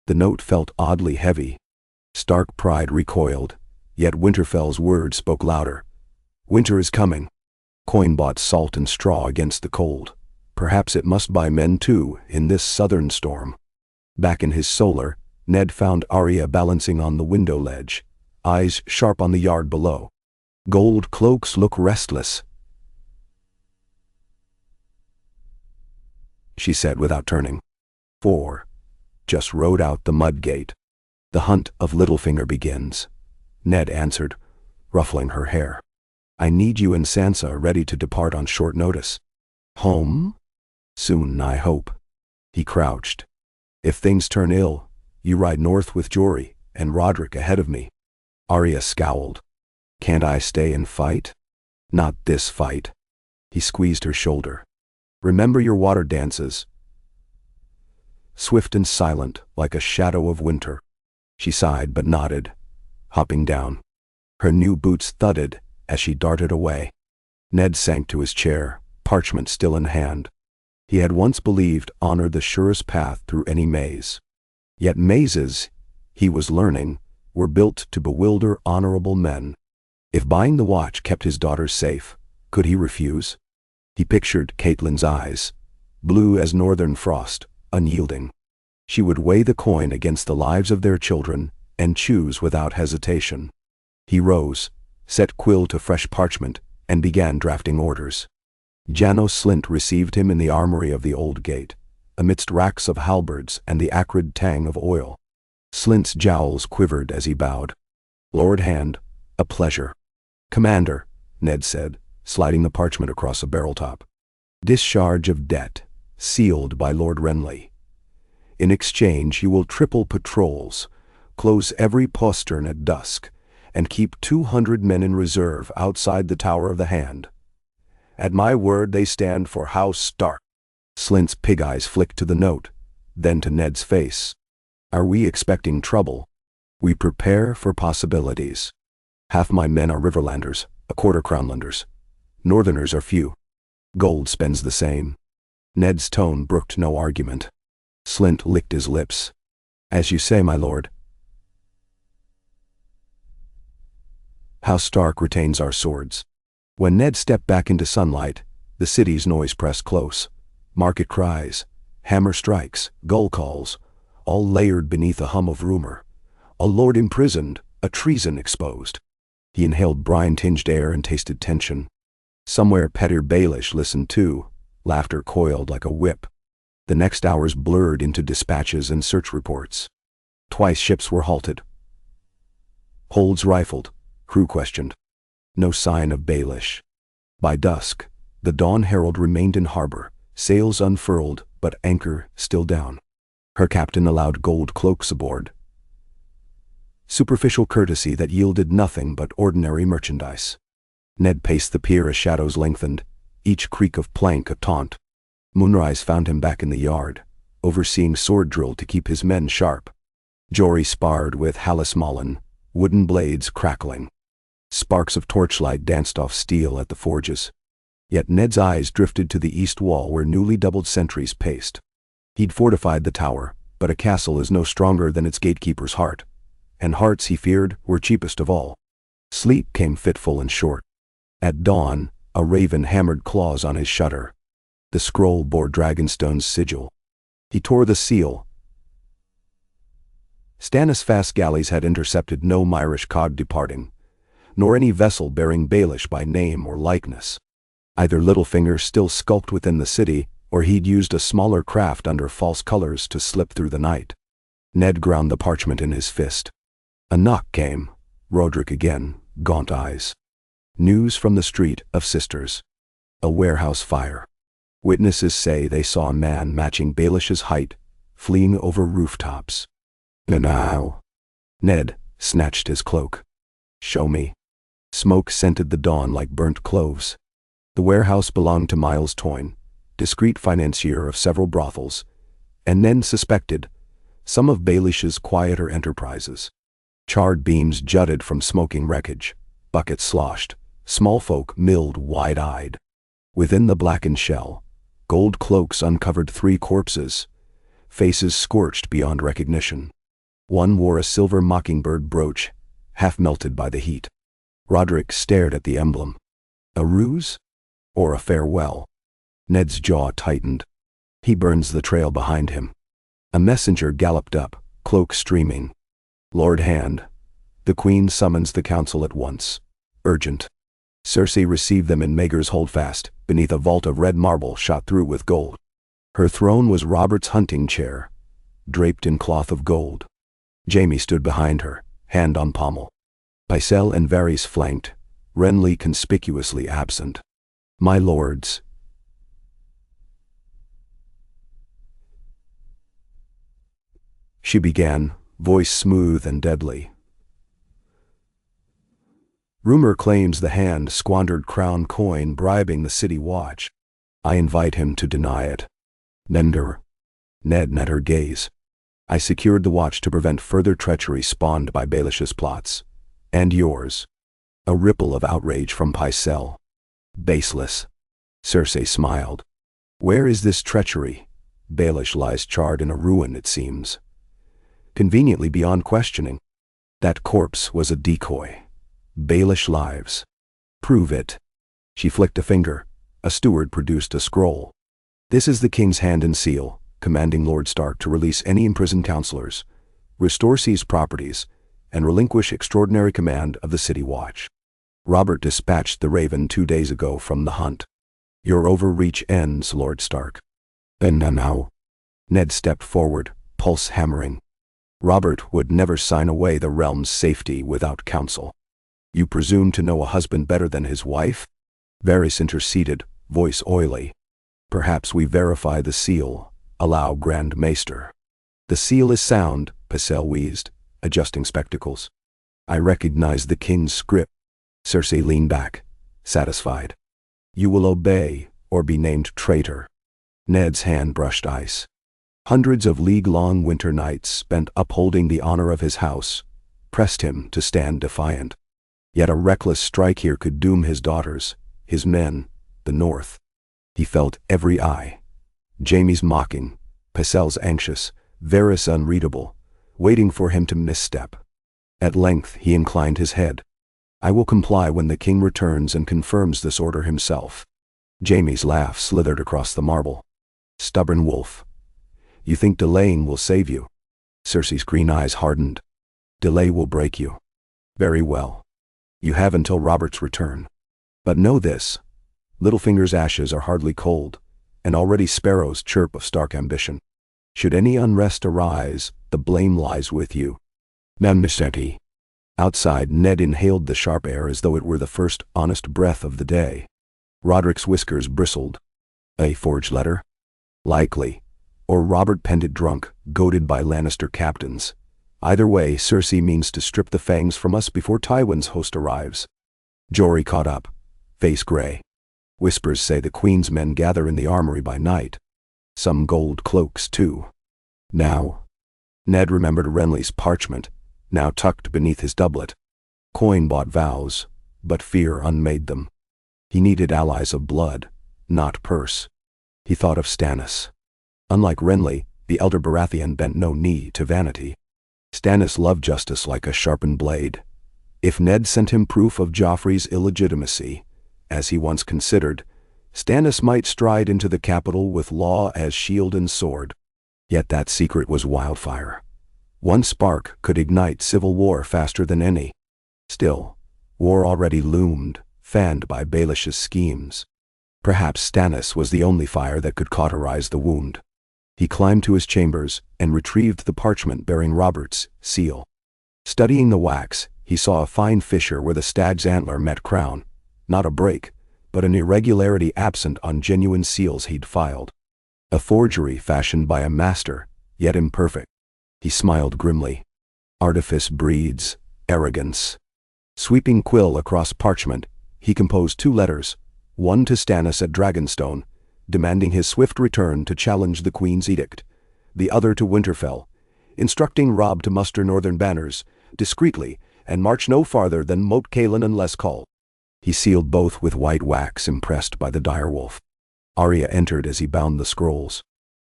The note felt oddly heavy. Stark pride recoiled, yet Winterfell's words spoke louder. Winter is coming. Coin bought salt and straw against the cold. Perhaps it must buy men too, in this southern storm. Back in his solar, Ned found Arya balancing on the window ledge, eyes sharp on the yard below. Gold cloaks look restless, she said without turning. 4. Just rode out the mud gate. The hunt of Littlefinger begins, Ned answered, ruffling her hair. I need you and Sansa ready to depart on short notice. Home? Soon, I hope. He crouched. If things turn ill, you ride north with Jory and Roderick ahead of me. Arya scowled. Can't I stay and fight? Not this fight. He squeezed her shoulder. Remember your water dances. Swift and silent, like a shadow of winter. She sighed but nodded, hopping down. Her new boots thudded as she darted away. Ned sank to his chair, parchment still in hand. He had once believed honored the surest path through any maze. Yet mazes, he was learning, were built to bewilder honorable men. If buying the watch kept his daughters safe, could he refuse? He pictured Catelyn's eyes, blue as northern frost, unyielding. She would weigh the coin against the lives of their children and choose without hesitation. He rose, set quill to fresh parchment, and began drafting orders. Janos Slynt received him in the armory of the old gate, amidst racks of halberds and the acrid tang of oil. Slynt's jowls quivered as he bowed. Lord Hand, a pleasure. Commander, Ned said, sliding the parchment across a barrel top. Discharge of debt, sealed by Lord Renly. In exchange you will triple patrols, close every postern at dusk, and keep 200 men in reserve outside the Tower of the Hand. At my word they stand for House Stark. Slynt's pig eyes flicked to the note, then to Ned's face. Are we expecting trouble? We prepare for possibilities. Half my men are Riverlanders, a quarter Crownlanders. Northerners are few. Gold spends the same. Ned's tone brooked no argument. Slynt licked his lips. As you say, my lord. House Stark retains our swords. When Ned stepped back into sunlight, the city's noise pressed close. Market cries, hammer strikes, gull calls, all layered beneath a hum of rumor. A lord imprisoned, a treason exposed. He inhaled brine-tinged air and tasted tension. Somewhere Petyr Baelish listened too, laughter coiled like a whip. The next hours blurred into dispatches and search reports. Twice ships were halted. Holds rifled, crew questioned. No sign of Baelish. By dusk, the Dawn Herald remained in harbor, sails unfurled but anchor still down. Her captain allowed gold cloaks aboard. Superficial courtesy that yielded nothing but ordinary merchandise. Ned paced the pier as shadows lengthened, each creak of plank a taunt. Moonrise found him back in the yard, overseeing sword drill to keep his men sharp. Jory sparred with Hallis Mullen, wooden blades crackling. Sparks of torchlight danced off steel at the forges. Yet Ned's eyes drifted to the east wall where newly doubled sentries paced. He'd fortified the tower, but a castle is no stronger than its gatekeeper's heart. And hearts, he feared, were cheapest of all. Sleep came fitful and short. At dawn, a raven hammered claws on his shutter. The scroll bore Dragonstone's sigil. He tore the seal. Stannis' fast galleys had intercepted no Myrish cod departing, nor any vessel bearing Baelish by name or likeness. Either Littlefinger still skulked within the city, or he'd used a smaller craft under false colors to slip through the night. Ned ground the parchment in his fist. A knock came. Roderick again, gaunt eyes. News from the Street of Sisters. A warehouse fire. Witnesses say they saw a man matching Baelish's height, fleeing over rooftops. Now. Ned snatched his cloak. Show me. Smoke scented the dawn like burnt cloves. The warehouse belonged to Miles Toyne, discreet financier of several brothels, and Ned suspected some of Baelish's quieter enterprises. Charred beams jutted from smoking wreckage, buckets sloshed, small folk milled wide-eyed. Within the blackened shell, gold cloaks uncovered 3 corpses, faces scorched beyond recognition. One wore a silver mockingbird brooch, half melted by the heat. Roderick stared at the emblem. A ruse? Or a farewell? Ned's jaw tightened. He burns the trail behind him. A messenger galloped up, cloak streaming. Lord Hand, the Queen summons the council at once. Urgent. Cersei received them in Maegor's holdfast, beneath a vault of red marble shot through with gold. Her throne was Robert's hunting chair, draped in cloth of gold. Jaime stood behind her, hand on pommel. Pycelle and Varys flanked, Renly conspicuously absent. "My lords," she began, voice smooth and deadly. "Rumor claims the Hand squandered crown coin bribing the city watch. I invite him to deny it." Ned met her gaze. "I secured the watch to prevent further treachery spawned by Baelish's plots. And yours." A ripple of outrage from Pycelle. "Baseless." Cersei smiled. "Where is this treachery? Baelish lies charred in a ruin, it seems. Conveniently beyond questioning. That corpse was a decoy. Baelish lives. Prove it." She flicked a finger. A steward produced a scroll. "This is the king's hand and seal, commanding Lord Stark to release any imprisoned counselors, restore seized properties, and relinquish extraordinary command of the city watch. Robert dispatched the Raven 2 days ago from the hunt. Your overreach ends, Lord Stark." "And now?" Ned stepped forward, pulse hammering. "Robert would never sign away the realm's safety without counsel." "You presume to know a husband better than his wife?" Varys interceded, voice oily. "Perhaps we verify the seal, allow Grand Maester." "The seal is sound," Pycelle wheezed, adjusting spectacles. "I recognize the king's script." Cersei leaned back, satisfied. "You will obey, or be named traitor." Ned's hand brushed ice. Hundreds of league-long winter nights spent upholding the honor of his house pressed him to stand defiant. Yet a reckless strike here could doom his daughters, his men, the North. He felt every eye. Jaime's mocking, Pycelle's anxious, Varys unreadable, waiting for him to misstep. At length he inclined his head. "I will comply when the king returns and confirms this order himself." Jaime's laugh slithered across the marble. "Stubborn wolf. You think delaying will save you?" Cersei's green eyes hardened. "Delay will break you." "Very well. You have until Robert's return. But know this, Littlefinger's ashes are hardly cold, and already sparrows chirp of Stark ambition. Should any unrest arise, the blame lies with you." "Mammiseti." Outside, Ned inhaled the sharp air as though it were the first honest breath of the day. Roderick's whiskers bristled. "A forged letter?" "Likely. Or Robert penned it drunk, goaded by Lannister captains. Either way, Cersei means to strip the fangs from us before Tywin's host arrives." Jory caught up, face gray. "Whispers say the Queen's men gather in the armory by night. Some gold cloaks, too." "Now?" Ned remembered Renly's parchment, now tucked beneath his doublet. Coin bought vows, but fear unmade them. He needed allies of blood, not purse. He thought of Stannis. Unlike Renly, the elder Baratheon bent no knee to vanity. Stannis loved justice like a sharpened blade. If Ned sent him proof of Joffrey's illegitimacy, as he once considered, Stannis might stride into the capital with law as shield and sword. Yet that secret was wildfire. One spark could ignite civil war faster than any. Still, war already loomed, fanned by Baelish's schemes. Perhaps Stannis was the only fire that could cauterize the wound. He climbed to his chambers and retrieved the parchment bearing Robert's seal. Studying the wax, he saw a fine fissure where the stag's antler met crown, not a break, but an irregularity absent on genuine seals he'd filed. A forgery fashioned by a master, yet imperfect. He smiled grimly. Artifice breeds arrogance. Sweeping quill across parchment, he composed 2 letters, one to Stannis at Dragonstone, demanding his swift return to challenge the Queen's edict, the other to Winterfell, instructing Robb to muster northern banners, discreetly, and march no farther than Moat Cailin unless called. He sealed both with white wax impressed by the direwolf. Arya entered as he bound the scrolls.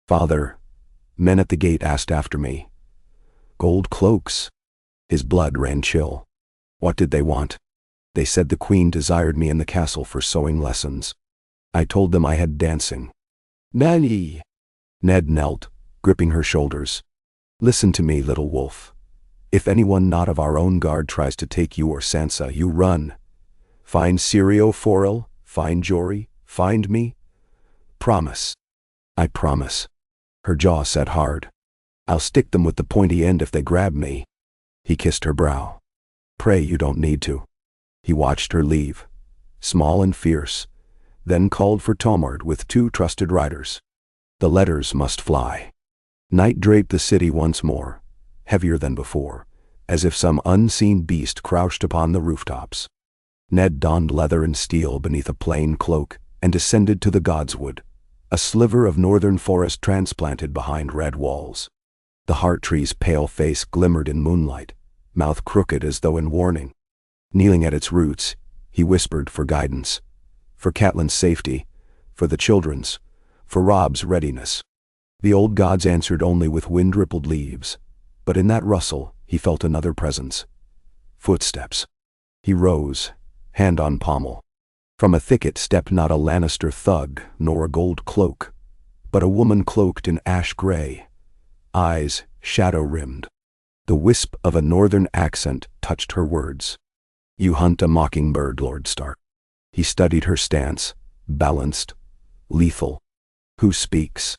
"Father," men at the gate asked after me. "Gold cloaks." His blood ran chill. "What did they want?" "They said the Queen desired me in the castle for sewing lessons. I told them I had dancing." "Nanny!" Ned knelt, gripping her shoulders. "Listen to me, little wolf. If anyone not of our own guard tries to take you or Sansa, you run. Find Syrio Forel, find Jory, find me. Promise." "I promise." Her jaw set hard. I'll stick them with the pointy end if they grab me. He kissed her brow. Pray you don't need to. He watched her leave, small and fierce, then called for Tomard with 2 trusted riders. The letters must fly. Night draped the city once more, heavier than before, as if some unseen beast crouched upon the rooftops. Ned donned leather and steel beneath a plain cloak and descended to the Godswood, a sliver of northern forest transplanted behind red walls. The heart tree's pale face glimmered in moonlight, mouth crooked as though in warning. Kneeling at its roots, he whispered for guidance, for Catelyn's safety, for the children's, for Rob's readiness. The old gods answered only with wind-rippled leaves, but in that rustle he felt another presence. Footsteps. He rose, hand on pommel. From a thicket stepped not a Lannister thug nor a gold cloak, but a woman cloaked in ash gray, eyes shadow-rimmed. The wisp of a northern accent touched her words. You hunt a mockingbird, Lord Stark. He studied her stance, balanced, lethal. Who speaks?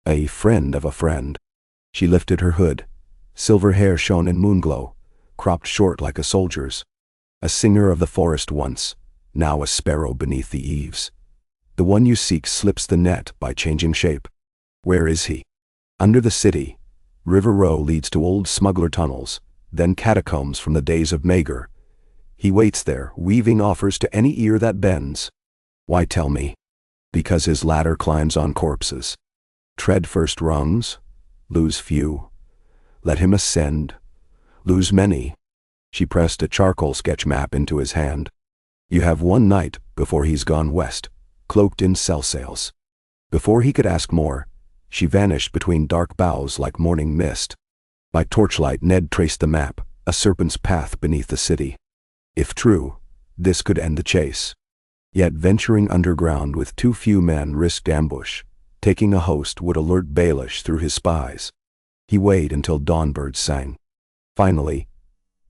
A friend of a friend. She lifted her hood. Silver hair shone in moonglow, cropped short like a soldier's. A singer of the forest once, now a sparrow beneath the eaves. The one you seek slips the net by changing shape. Where is he? Under the city. River Row leads to old smuggler tunnels, then catacombs from the days of Maegor. He waits there, weaving offers to any ear that bends. Why tell me? Because his ladder climbs on corpses. Tread first rungs, lose few. Let him ascend, lose many. She pressed a charcoal sketch map into his hand. You have 1 night before he's gone west, cloaked in cell sails. Before he could ask more, she vanished between dark boughs like morning mist. By torchlight Ned traced the map, a serpent's path beneath the city. If true, this could end the chase. Yet venturing underground with too few men risked ambush. Taking a host would alert Baelish through his spies. He waited until dawnbirds sang. Finally,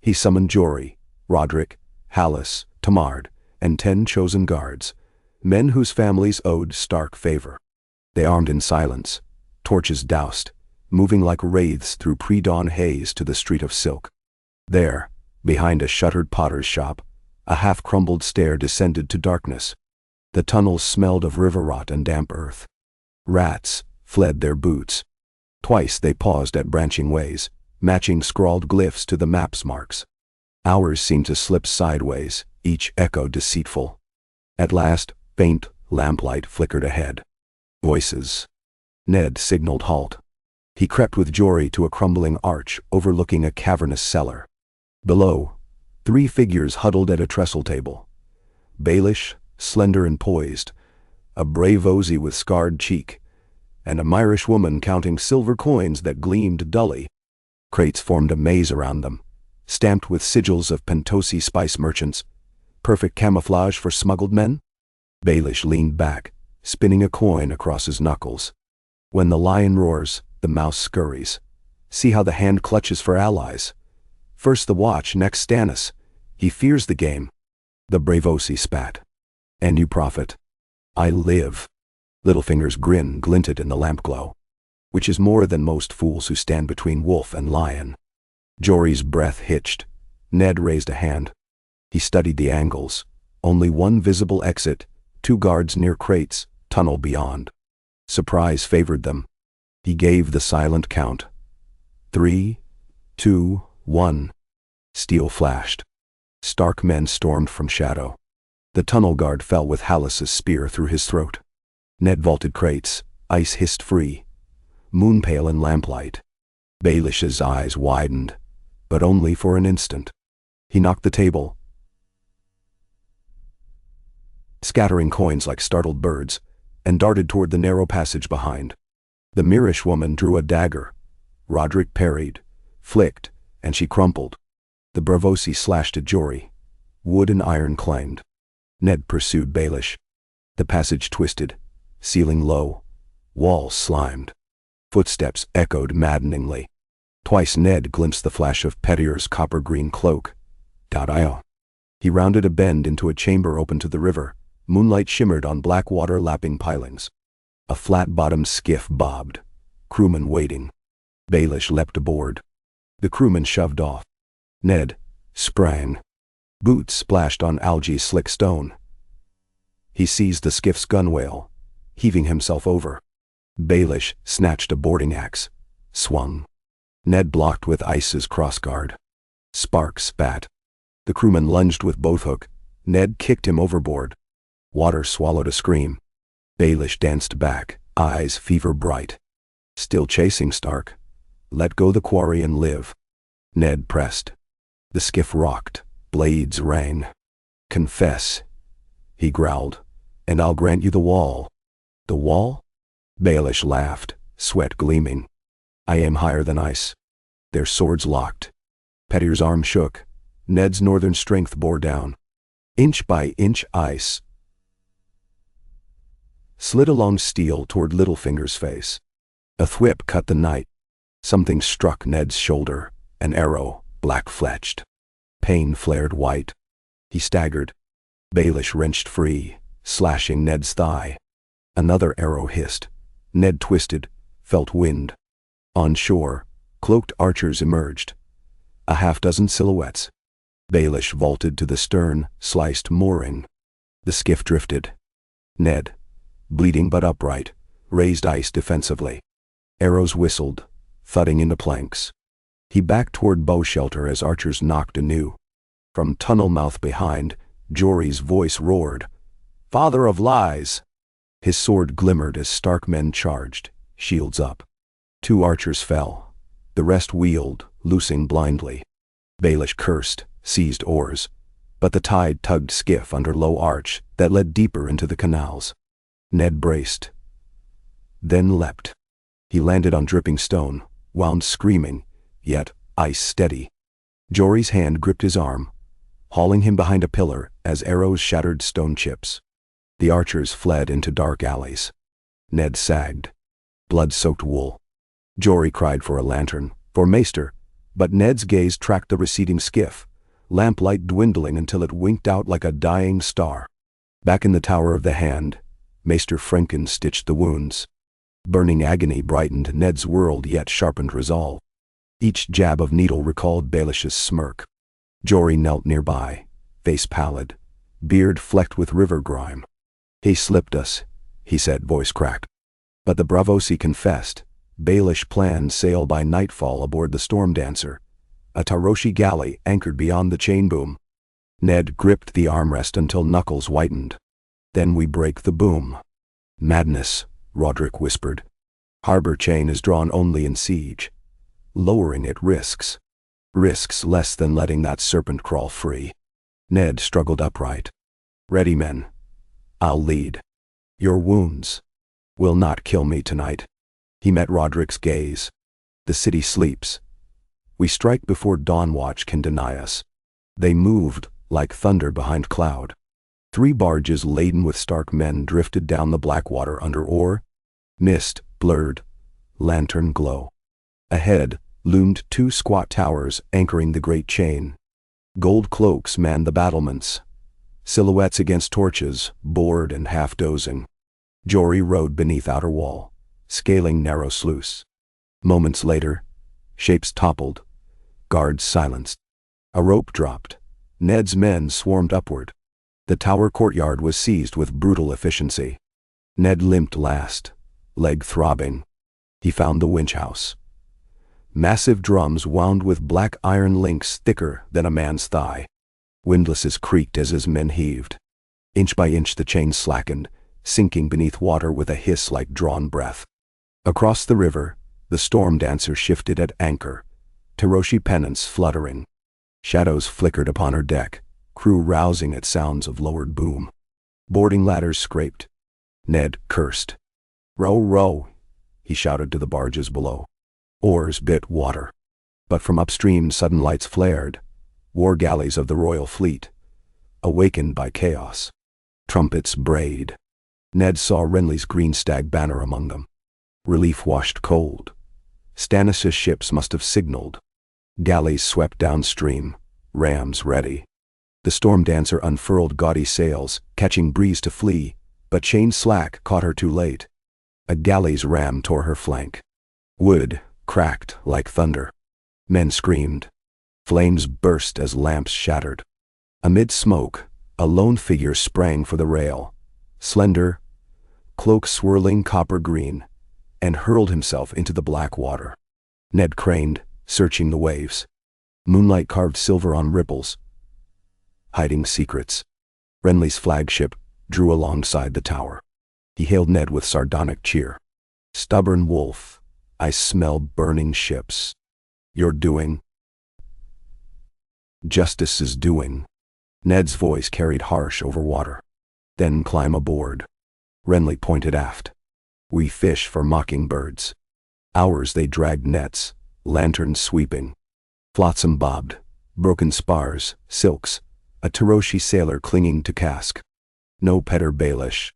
he summoned Jory, Roderick, Hallis, Tomard, and 10 chosen guards, men whose families owed Stark favor. They armed in silence, torches doused, moving like wraiths through pre-dawn haze to the street of silk. There, behind a shuttered potter's shop, a half-crumbled stair descended to darkness. The tunnels smelled of river rot and damp earth. Rats fled their boots. Twice they paused at branching ways, matching scrawled glyphs to the map's marks. Hours seemed to slip sideways, each echo deceitful. At last, faint lamplight flickered ahead. Voices. Ned signaled halt. He crept with Jory to a crumbling arch overlooking a cavernous cellar. Below, 3 figures huddled at a trestle table. Baelish, slender and poised, a brave Ozzy with scarred cheek, and a Myrish woman counting silver coins that gleamed dully. Crates formed a maze around them, stamped with sigils of Pentosi spice merchants, perfect camouflage for smuggled men. Baelish leaned back, spinning a coin across his knuckles. When the lion roars, the mouse scurries. See how the hand clutches for allies. First the watch, next Stannis. He fears the game. The Braavosi spat. And you profit. I live. Littlefinger's grin glinted in the lampglow. Which is more than most fools who stand between wolf and lion. Jory's breath hitched. Ned raised a hand. He studied the angles. Only one visible exit, 2 guards near crates, tunnel beyond. Surprise favored them. He gave the silent count. 3, 2, 1. Steel flashed. Stark men stormed from shadow. The tunnel guard fell with Hallis's spear through his throat. Ned vaulted crates, ice hissed free. Moonpale in lamplight. Baelish's eyes widened, but only for an instant. He knocked the table, scattering coins like startled birds, and darted toward the narrow passage behind. The Myrish woman drew a dagger. Roderick parried, flicked, and she crumpled. The Braavosi slashed at Jory. Wood and iron clanged. Ned pursued Baelish. The passage twisted, ceiling low, walls slimed. Footsteps echoed maddeningly. Twice Ned glimpsed the flash of Pettir's copper-green cloak. He rounded a bend into a chamber open to the river. Moonlight shimmered on black water lapping pilings. A flat-bottomed skiff bobbed, crewmen waiting. Baelish leapt aboard. The crewman shoved off. Ned sprang. Boots splashed on algae slick stone. He seized the skiff's gunwale, heaving himself over. Baelish snatched a boarding axe, swung. Ned blocked with ice's crossguard. Sparks spat. The crewman lunged with both hook. Ned kicked him overboard. Water swallowed a scream. Baelish danced back, eyes fever bright. Still chasing Stark. Let go the quarry and live. Ned pressed. The skiff rocked, blades rang. Confess, he growled, and I'll grant you the wall. The wall? Baelish laughed, sweat gleaming. I am higher than ice. Their swords locked. Pettir's arm shook. Ned's northern strength bore down. Inch by inch ice slid along steel toward Littlefinger's face. A thwip cut the night. Something struck Ned's shoulder, an arrow, black-fletched. Pain flared white. He staggered. Baelish wrenched free, slashing Ned's thigh. Another arrow hissed. Ned twisted, felt wind. On shore, cloaked archers emerged. A half-dozen silhouettes. Baelish vaulted to the stern, sliced mooring. The skiff drifted. Ned, bleeding but upright, raised ice defensively. Arrows whistled, thudding into planks. He backed toward bow shelter as archers knocked anew. From tunnel mouth behind, Jory's voice roared, "Father of lies!" His sword glimmered as Stark men charged, shields up. 2 archers fell. The rest wheeled, loosing blindly. Baelish cursed, seized oars. But the tide tugged skiff under low arch that led deeper into the canals. Ned braced, then leapt. He landed on dripping stone, wound screaming, yet ice steady. Jory's hand gripped his arm, hauling him behind a pillar as arrows shattered stone chips. The archers fled into dark alleys. Ned sagged. Blood-soaked wool. Jory cried for a lantern, for Maester, but Ned's gaze tracked the receding skiff, lamplight dwindling until it winked out like a dying star. Back in the Tower of the Hand, Maester Franken stitched the wounds. Burning agony brightened Ned's world yet sharpened resolve. Each jab of needle recalled Baelish's smirk. Jory knelt nearby, face pallid, beard flecked with river grime. "He slipped us," he said, voice cracked. But the Bravosi confessed. Baelish planned sail by nightfall aboard the Storm Dancer, a Taroshi galley anchored beyond the chain boom. Ned gripped the armrest until knuckles whitened. "Then we break the boom." "Madness," Roderick whispered. "Harbor chain is drawn only in siege. Lowering it risks less than letting that serpent crawl free." Ned struggled upright. "Ready, men. I'll lead. Your wounds will not kill me tonight." He met Roderick's gaze. "The city sleeps. We strike before Dawnwatch can deny us." They moved like thunder behind cloud. 3 barges laden with Stark men drifted down the black water under oar. Mist blurred, lantern glow. Ahead loomed 2 squat towers anchoring the great chain. Gold cloaks manned the battlements. Silhouettes against torches, bored and half-dozing. Jory rode beneath outer wall, scaling narrow sluice. Moments later, shapes toppled, guards silenced. A rope dropped. Ned's men swarmed upward. The tower courtyard was seized with brutal efficiency. Ned limped last, leg throbbing. He found the winch house. Massive drums wound with black iron links thicker than a man's thigh. Windlasses creaked as his men heaved. Inch by inch the chain slackened, sinking beneath water with a hiss like drawn breath. Across the river, the Storm Dancer shifted at anchor, Taroshi pennants fluttering. Shadows flickered upon her deck, crew rousing at sounds of lowered boom. Boarding ladders scraped. Ned cursed. "Row, row," he shouted to the barges below. Oars bit water. But from upstream sudden lights flared. War galleys of the Royal Fleet, awakened by chaos. Trumpets brayed. Ned saw Renly's green stag banner among them. Relief washed cold. Stannis' ships must have signaled. Galleys swept downstream, rams ready. The Storm Dancer unfurled gaudy sails, catching breeze to flee, but chain slack caught her too late. A galley's ram tore her flank. Wood, cracked like thunder. Men screamed. Flames burst as lamps shattered. Amid smoke, a lone figure sprang for the rail, slender, cloak swirling copper green, and hurled himself into the black water. Ned craned, searching the waves. Moonlight carved silver on ripples, hiding secrets. Renly's flagship drew alongside the tower. He hailed Ned with sardonic cheer. "Stubborn wolf, I smell burning ships. You're doing. Justice is doing." Ned's voice carried harsh over water. "Then climb aboard." Renly pointed aft. "We fish for mockingbirds." Hours they dragged nets, lanterns sweeping. Flotsam bobbed, broken spars, silks, a Taroshi sailor clinging to cask. No Petter Baelish.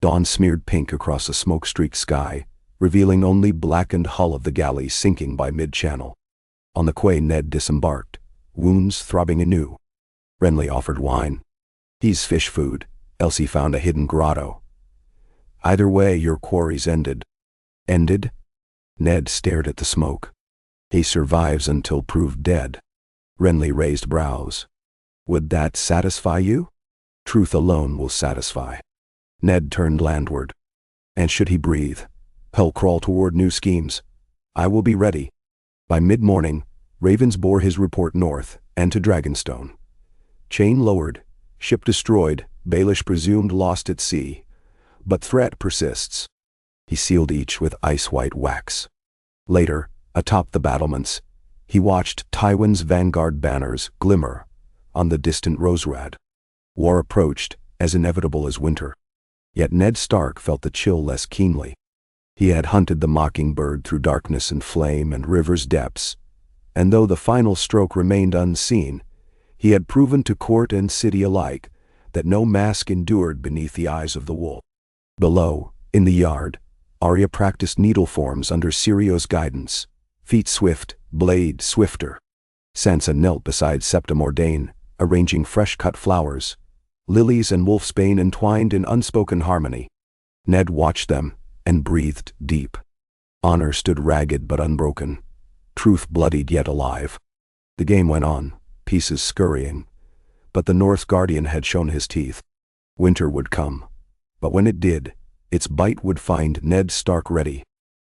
Dawn smeared pink across a smoke-streaked sky, revealing only blackened hull of the galley sinking by mid-channel. On the quay Ned disembarked, wounds throbbing anew. Renly offered wine. "He's fish food," Elsie found a hidden grotto. "Either way, your quarry's ended." "Ended?" Ned stared at the smoke. "He survives until proved dead." Renly raised brows. "Would that satisfy you?" "Truth alone will satisfy." Ned turned landward. "And should he breathe, hell crawl toward new schemes, I will be ready." By mid-morning, Ravens bore his report north and to Dragonstone. Chain lowered, ship destroyed, Baelish presumed lost at sea. But threat persists. He sealed each with ice-white wax. Later, atop the battlements, he watched Tywin's vanguard banners glimmer on the distant Roserad. War approached, as inevitable as winter. Yet Ned Stark felt the chill less keenly. He had hunted the mockingbird through darkness and flame and river's depths, and though the final stroke remained unseen, he had proven to court and city alike that no mask endured beneath the eyes of the wolf. Below, in the yard, Arya practiced needle forms under Sirio's guidance, feet swift, blade swifter. Sansa knelt beside Septim Ordain, arranging fresh-cut flowers, lilies and wolfsbane entwined in unspoken harmony. Ned watched them and breathed deep. Honor stood ragged but unbroken, truth bloodied yet alive. The game went on, pieces scurrying, but the North Guardian had shown his teeth. Winter would come, but when it did, its bite would find Ned Stark ready.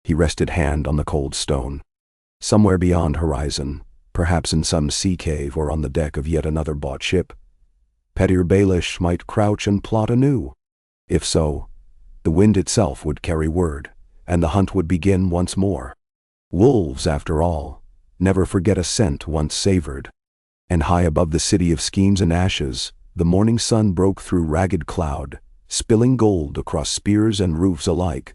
He rested hand on the cold stone. Somewhere beyond horizon, perhaps in some sea cave or on the deck of yet another bought ship, Petter Baelish might crouch and plot anew. If so, the wind itself would carry word, and the hunt would begin once more. Wolves, after all, never forget a scent once savored. And high above the city of schemes and ashes, the morning sun broke through ragged cloud, spilling gold across spears and roofs alike.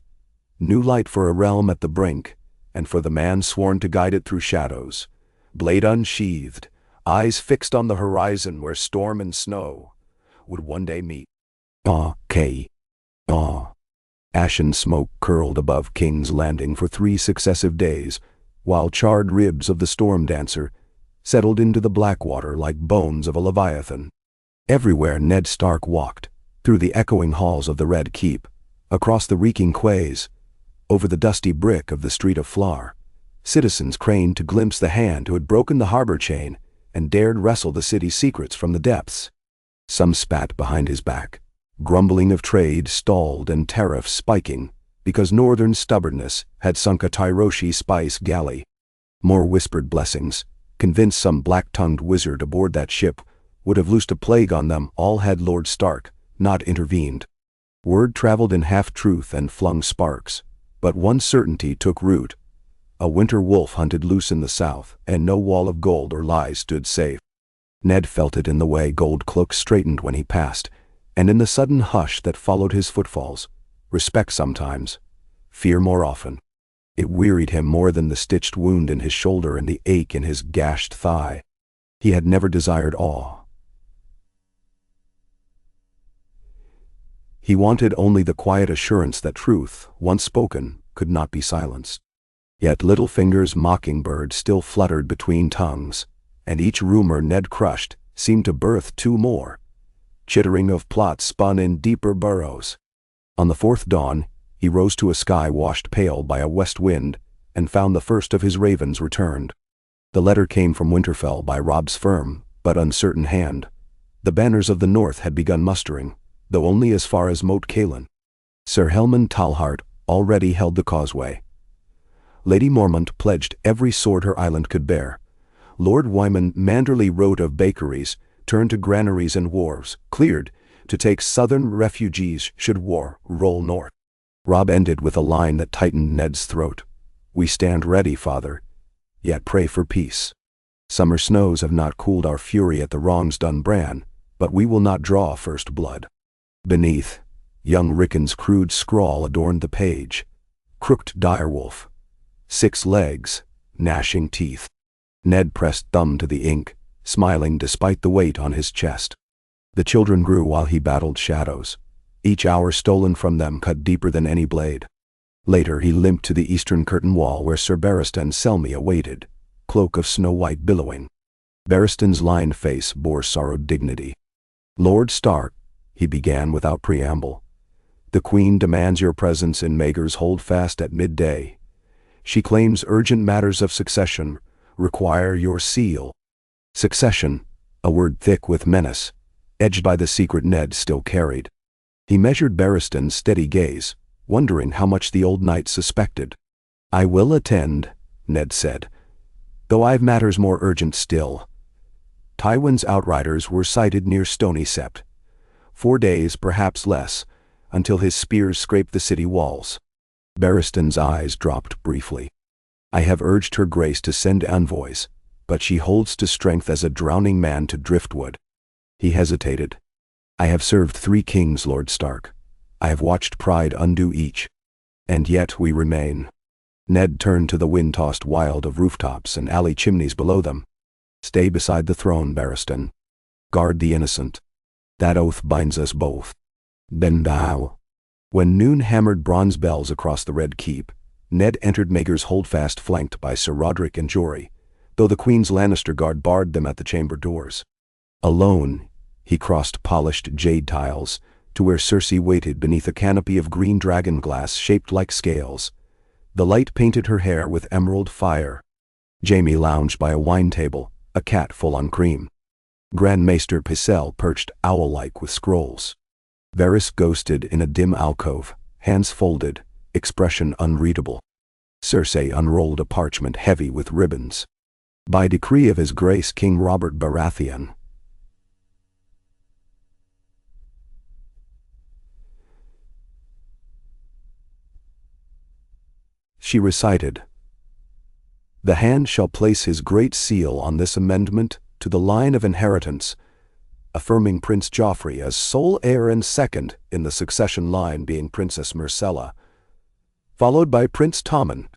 New light for a realm at the brink, and for the man sworn to guide it through shadows. Blade unsheathed, eyes fixed on the horizon where storm and snow would one day meet. Ashen smoke curled above King's Landing for 3 successive days, while charred ribs of the storm dancer settled into the black water like bones of a leviathan. Everywhere Ned Stark walked, through the echoing halls of the Red Keep, across the reeking quays, over the dusty brick of the Street of Flar, citizens craned to glimpse the hand who had broken the harbor chain and dared wrestle the city's secrets from the depths. Some spat behind his back, grumbling of trade stalled and tariffs spiking, because northern stubbornness had sunk a Tyroshi spice galley. More whispered blessings, convinced some black-tongued wizard aboard that ship would have loosed a plague on them all had Lord Stark not intervened. Word traveled in half-truth and flung sparks, but one certainty took root. A winter wolf hunted loose in the south, and no wall of gold or lies stood safe. Ned felt it in the way gold cloaks straightened when he passed, and in the sudden hush that followed his footfalls. Respect sometimes, fear more often. It wearied him more than the stitched wound in his shoulder and the ache in his gashed thigh. He had never desired awe. He wanted only the quiet assurance that truth, once spoken, could not be silenced. Yet Littlefinger's mockingbird still fluttered between tongues, and each rumor Ned crushed seemed to birth 2 more. Chittering of plots spun in deeper burrows. On the 4th dawn, he rose to a sky washed pale by a west wind and found the first of his ravens returned. The letter came from Winterfell by Robb's firm, but uncertain hand. The banners of the north had begun mustering, though only as far as Moat Cailin. Sir Helman Talhart already held the causeway. Lady Mormont pledged every sword her island could bear. Lord Wyman Manderley wrote of bakeries, turned to granaries and wharves, cleared, to take southern refugees should war roll north. Robb ended with a line that tightened Ned's throat. "We stand ready, father, yet pray for peace. Summer snows have not cooled our fury at the wrongs done Bran, but we will not draw first blood." Beneath, young Rickon's crude scrawl adorned the page. Crooked direwolf. 6 legs, gnashing teeth. Ned pressed thumb to the ink, smiling despite the weight on his chest. The children grew while he battled shadows. Each hour stolen from them cut deeper than any blade. Later he limped to the eastern curtain wall where Sir Barristan Selmy awaited, cloak of snow-white billowing. Barristan's lined face bore sorrowed dignity. "Lord Stark," he began without preamble, "the Queen demands your presence in Maegor's Holdfast at midday. She claims urgent matters of succession require your seal." Succession, a word thick with menace, edged by the secret Ned still carried. He measured Barristan's steady gaze, wondering how much the old knight suspected. "I will attend," Ned said, "though I've matters more urgent still." Tywin's outriders were sighted near Stony Sept. 4 days, perhaps less, until his spears scraped the city walls. Barristan's eyes dropped briefly. "I have urged her grace to send envoys, but she holds to strength as a drowning man to driftwood." He hesitated. "I have served 3 kings, Lord Stark. I have watched pride undo each. And yet we remain." Ned turned to the wind-tossed wild of rooftops and alley chimneys below them. "Stay beside the throne, Barristan. Guard the innocent. That oath binds us both." "Then thou." When noon hammered bronze bells across the Red Keep, Ned entered Maegor's Holdfast flanked by Sir Roderick and Jory, though the Queen's Lannister guard barred them at the chamber doors. Alone, he crossed polished jade tiles to where Cersei waited beneath a canopy of green dragon glass shaped like scales. The light painted her hair with emerald fire. Jaime lounged by a wine table, a cat full on cream. Grand Maester Pycelle perched owl-like with scrolls. Varys ghosted in a dim alcove, hands folded, expression unreadable. Cersei unrolled a parchment heavy with ribbons. "By decree of His Grace King Robert Baratheon." She recited, "The hand shall place his great seal on this amendment to the line of inheritance, affirming Prince Joffrey as sole heir and second in the succession line being Princess Myrcella, followed by Prince Tommen."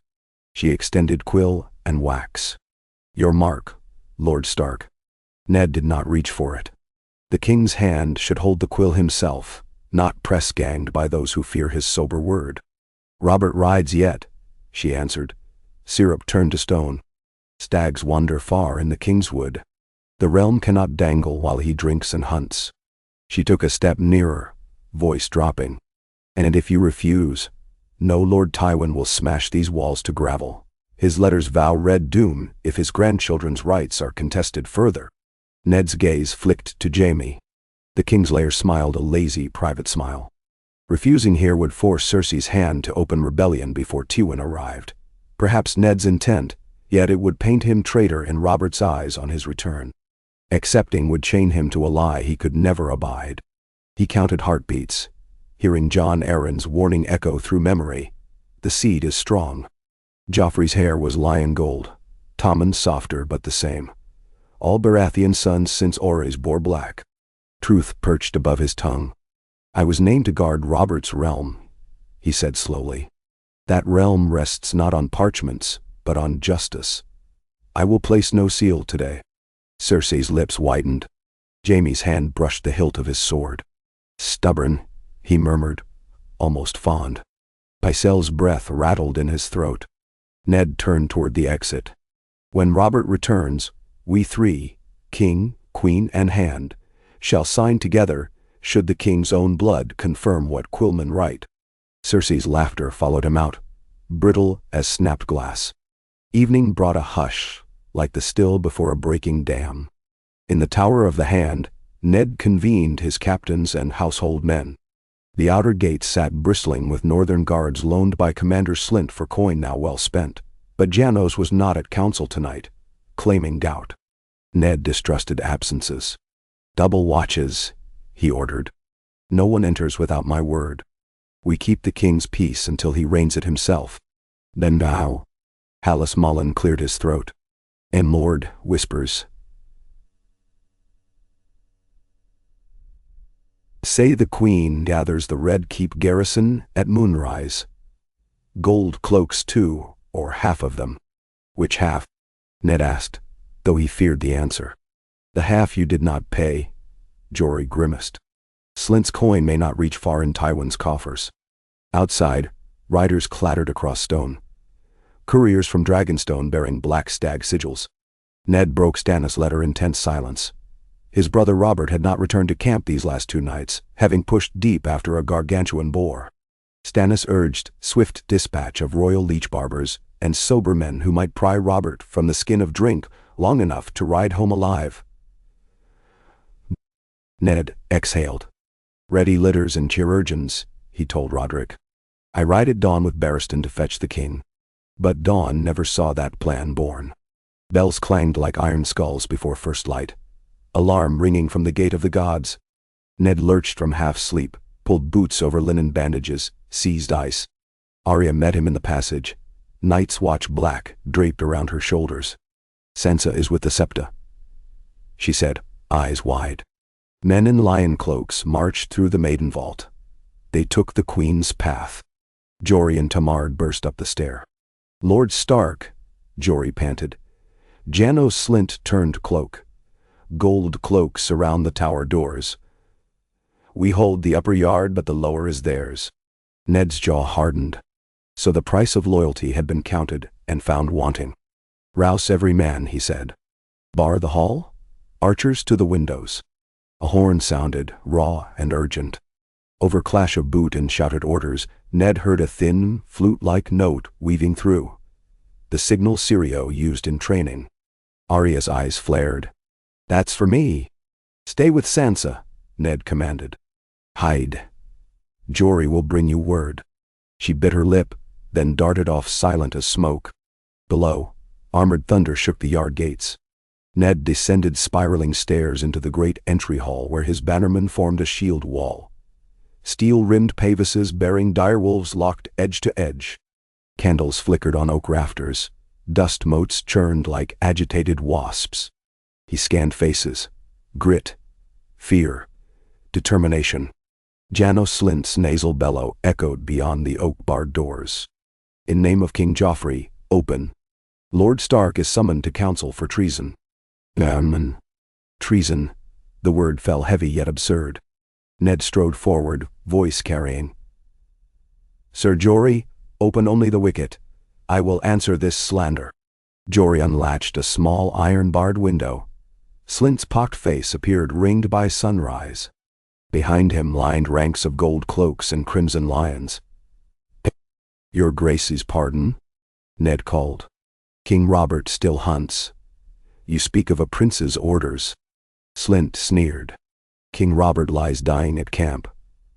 She extended quill and wax. "Your mark, Lord Stark." Ned did not reach for it. The king's hand should hold the quill himself, not press-ganged by those who fear his sober word. "Robert rides yet," she answered. Syrup turned to stone. "Stags wander far in the Kingswood. The realm cannot dangle while he drinks and hunts." She took a step nearer, voice dropping. "And if you refuse, no Lord Tywin will smash these walls to gravel. His letters vow red doom if his grandchildren's rights are contested further." Ned's gaze flicked to Jaime. The Kingslayer smiled a lazy, private smile. Refusing here would force Cersei's hand to open rebellion before Tywin arrived. Perhaps Ned's intent, yet it would paint him traitor in Robert's eyes on his return. Accepting would chain him to a lie he could never abide. He counted heartbeats, hearing Jon Arryn's warning echo through memory. The seed is strong. Joffrey's hair was lion gold, Tommen's softer but the same. All Baratheon sons since Orys bore black. Truth perched above his tongue. "I was named to guard Robert's realm," he said slowly. "That realm rests not on parchments, but on justice. I will place no seal today." Cersei's lips widened. Jaime's hand brushed the hilt of his sword. "Stubborn," he murmured, almost fond. Pycelle's breath rattled in his throat. Ned turned toward the exit. "When Robert returns, we 3, king, queen, and hand, shall sign together, should the king's own blood confirm what Quilman write." Cersei's laughter followed him out. brittle as snapped glass. Evening brought a hush, like the still before a breaking dam. In the Tower of the Hand, Ned convened his captains and household men. The outer gates sat bristling with northern guards loaned by Commander Slint for coin now well spent. But Janos was not at council tonight, claiming gout. Ned distrusted absences. "Double watches," he ordered. "No one enters without my word. We keep the king's peace until he reigns it himself. Then now." Hallis Mullen cleared his throat. "And Lord," whispers. "Say the Queen gathers the Red Keep garrison at moonrise. Gold cloaks too, or half of them." "Which half?" Ned asked, though he feared the answer. "The half you did not pay," Jory grimaced. "Slint's coin may not reach far in Tywin's coffers." Outside, riders clattered across stone. Couriers from Dragonstone bearing black stag sigils. Ned broke Stannis' letter in tense silence. His brother Robert had not returned to camp these last 2 nights, having pushed deep after a gargantuan boar. Stannis urged swift dispatch of royal leech barbers and sober men who might pry Robert from the skin of drink long enough to ride home alive. Ned exhaled. "Ready litters and chirurgeons," he told Roderick. "I ride at dawn with Barristan to fetch the king." But dawn never saw that plan born. Bells clanged like iron skulls before first light. Alarm ringing from the gate of the gods. Ned lurched from half-sleep, pulled boots over linen bandages, seized ice. Arya met him in the passage, Night's Watch black draped around her shoulders. "Sansa is with the Septa," she said, eyes wide. Men in lion cloaks marched through the maiden vault. They took the Queen's path. Jory and Tamard burst up the stair. "Lord Stark," Jory panted. Janos Slint turned cloak. "Gold cloaks surround the tower doors. We hold the upper yard, but the lower is theirs." Ned's jaw hardened. So the price of loyalty had been counted and found wanting. "Rouse every man," he said. "Bar the hall? Archers to the windows." A horn sounded, raw and urgent. Over clash of boot and shouted orders, Ned heard a thin, flute-like note weaving through. The signal Sirio used in training. Arya's eyes flared. "That's for me." "Stay with Sansa," Ned commanded. "Hide. Jory will bring you word." She bit her lip, then darted off silent as smoke. Below, armored thunder shook the yard gates. Ned descended spiraling stairs into the great entry hall where his bannermen formed a shield wall. Steel-rimmed pavises bearing direwolves locked edge to edge. Candles flickered on oak rafters. Dust motes churned like agitated wasps. He scanned faces. Grit. Fear. Determination. Janos Slint's nasal bellow echoed beyond the oak-barred doors. "In name of King Joffrey, open. Lord Stark is summoned to council for treason." Treason. The word fell heavy yet absurd. Ned strode forward, voice carrying. "Sir Jory, open only the wicket. I will answer this slander." Jory unlatched a small iron-barred window. Slint's pocked face appeared ringed by sunrise. Behind him lined ranks of gold cloaks and crimson lions. "Your Grace's pardon?" Ned called. "King Robert still hunts. You speak of a prince's orders." Slint sneered. "King Robert lies dying at camp.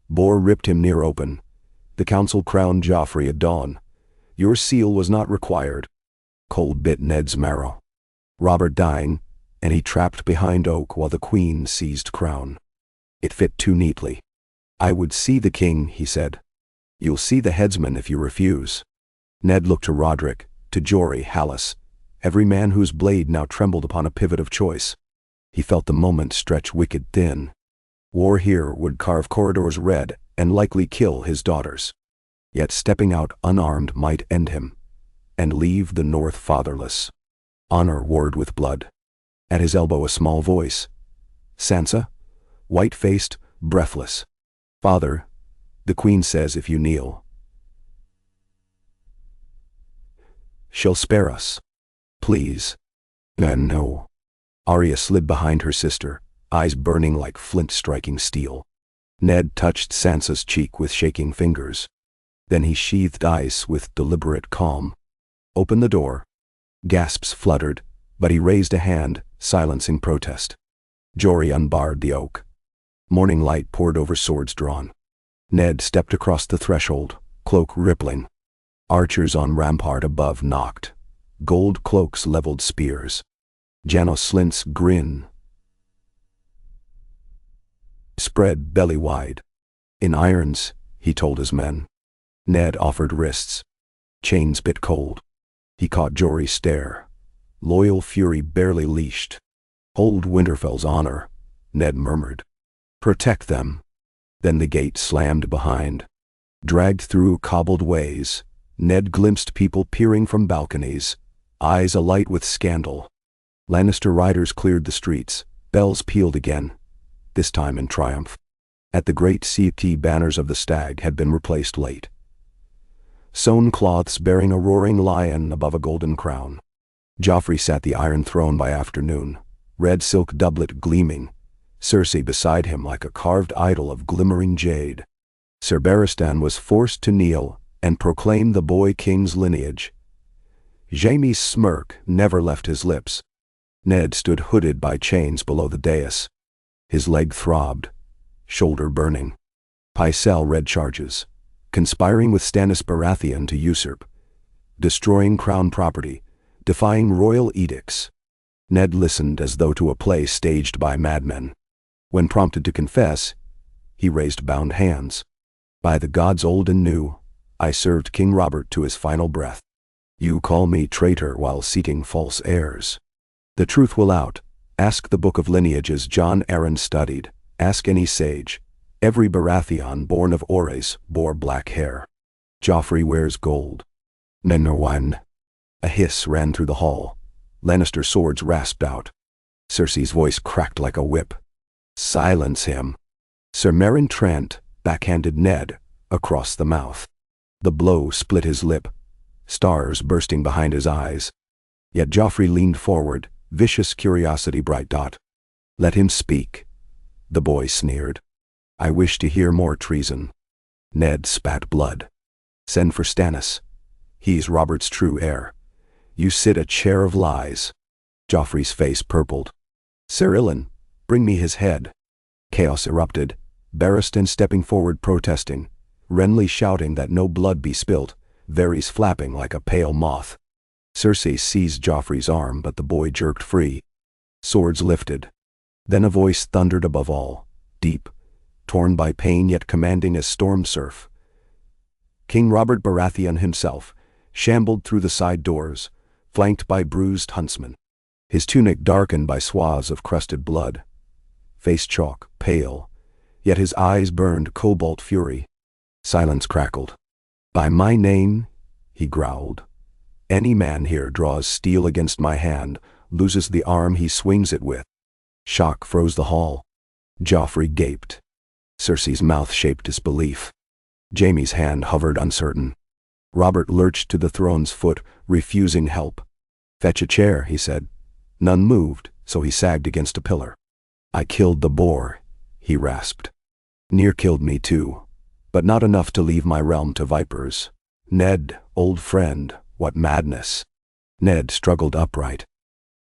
Boar ripped him near open. The council crowned Joffrey at dawn. Your seal was not required." Cold bit Ned's marrow. Robert dying, and he trapped behind oak while the Queen seized crown. It fit too neatly. "I would see the king," he said. "You'll see the headsman if you refuse." Ned looked to Roderick, to Jory, Hallis, every man whose blade now trembled upon a pivot of choice. He felt the moment stretch wicked thin. War here would carve corridors red and likely kill his daughters. Yet stepping out unarmed might end him, and leave the North fatherless. Honor warred with blood. At his elbow a small voice. "Sansa?" White-faced, breathless. "Father, the Queen says if you kneel, she'll spare us. Please." "No." Arya slid behind her sister, eyes burning like flint striking steel. Ned touched Sansa's cheek with shaking fingers. Then he sheathed ice with deliberate calm. Open the door. Gasps fluttered, but he raised a hand, silencing protest. Jory unbarred the oak. Morning light poured over swords drawn. Ned stepped across the threshold, cloak rippling. Archers on rampart above knocked. Gold cloaks leveled spears. Janos Slint's grin spread belly wide. In irons, he told his men. Ned offered wrists. Chains bit cold. He caught Jory's stare. Loyal fury barely leashed. Hold Winterfell's honor, Ned murmured. Protect them. Then the gate slammed behind. Dragged through cobbled ways, Ned glimpsed people peering from balconies, eyes alight with scandal. Lannister riders cleared the streets, bells pealed again, this time in triumph. At the great CT banners of the stag had been replaced late. Sewn cloths bearing a roaring lion above a golden crown. Joffrey sat the Iron Throne by afternoon, red silk doublet gleaming, Cersei beside him like a carved idol of glimmering jade. Ser Barristan was forced to kneel and proclaim the boy king's lineage. Jaime's smirk never left his lips. Ned stood hooded by chains below the dais. His leg throbbed, shoulder burning. Pycelle read charges, conspiring with Stannis Baratheon to usurp, destroying crown property, defying royal edicts. Ned listened as though to a play staged by madmen. When prompted to confess, he raised bound hands. By the gods old and new, I served King Robert to his final breath. You call me traitor while seeking false heirs. The truth will out. Ask the book of lineages Jon Arryn studied. Ask any sage. Every Baratheon born of Ores bore black hair. Joffrey wears gold. Menorwan. A hiss ran through the hall. Lannister swords rasped out. Cersei's voice cracked like a whip. Silence him. Ser Meryn Trant backhanded Ned across the mouth. The blow split his lip, stars bursting behind his eyes. Yet Joffrey leaned forward, vicious curiosity bright dot. Let him speak. The boy sneered. I wish to hear more treason. Ned spat blood. Send for Stannis. He's Robert's true heir. You sit a chair of lies. Joffrey's face purpled. Ser Ilyn, bring me his head. Chaos erupted, Barristan stepping forward protesting, Renly shouting that no blood be spilt, Varys flapping like a pale moth. Cersei seized Joffrey's arm, but the boy jerked free. Swords lifted. Then a voice thundered above all, deep, torn by pain yet commanding as storm surf. King Robert Baratheon himself shambled through the side doors, flanked by bruised huntsmen. His tunic darkened by swaths of crusted blood. Face chalk, pale, yet his eyes burned cobalt fury. Silence crackled. By my name, he growled. Any man here draws steel against my hand, loses the arm he swings it with. Shock froze the hall. Joffrey gaped. Cersei's mouth shaped disbelief. Jaime's hand hovered uncertain. Robert lurched to the throne's foot, refusing help. Fetch a chair, he said. None moved, so he sagged against a pillar. I killed the boar, he rasped. Near killed me too, but not enough to leave my realm to vipers. Ned, old friend, what madness. Ned struggled upright.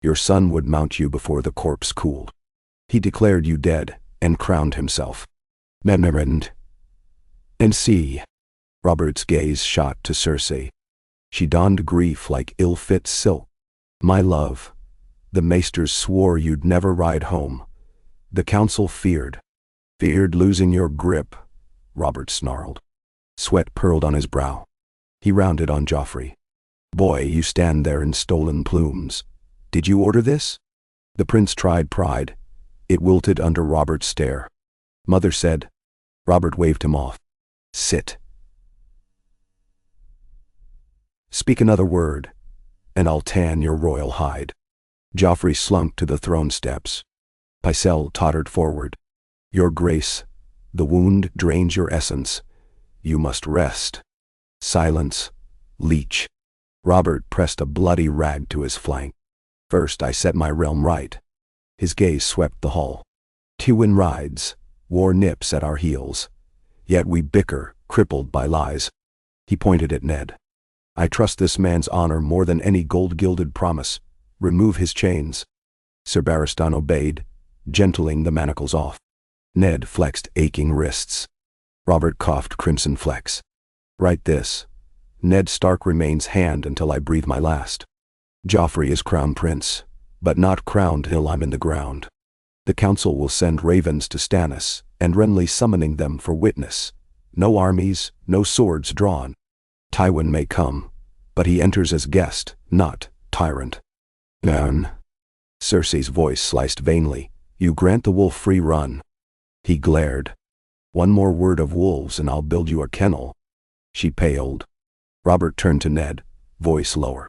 Your son would mount you before the corpse cooled. He declared you dead, and crowned himself. Memerend. And see. Robert's gaze shot to Cersei. She donned grief like ill-fit silk. My love, the maesters swore you'd never ride home. The council feared losing your grip, Robert snarled. Sweat purled on his brow. He rounded on Joffrey. Boy, you stand there in stolen plumes. Did you order this? The prince tried pride. It wilted under Robert's stare. Mother said. Robert waved him off. Sit. Speak another word, and I'll tan your royal hide. Joffrey slunk to the throne steps. Pycelle tottered forward. Your grace, the wound drains your essence. You must rest. Silence. Leech. Robert pressed a bloody rag to his flank. First I set my realm right. His gaze swept the hall. Tywin rides, war nips at our heels. Yet we bicker, crippled by lies. He pointed at Ned. I trust this man's honor more than any gold-gilded promise. Remove his chains. Sir Barristan obeyed, gentling the manacles off. Ned flexed aching wrists. Robert coughed crimson flecks. Write this. Ned Stark remains hand until I breathe my last. Joffrey is crown prince, but not crowned till I'm in the ground. The council will send ravens to Stannis, and Renly summoning them for witness. No armies, no swords drawn. Tywin may come, but he enters as guest, not tyrant. Cersei's voice sliced vainly. You grant the wolf free run. He glared. One more word of wolves and I'll build you a kennel. She paled. Robert turned to Ned, voice lower.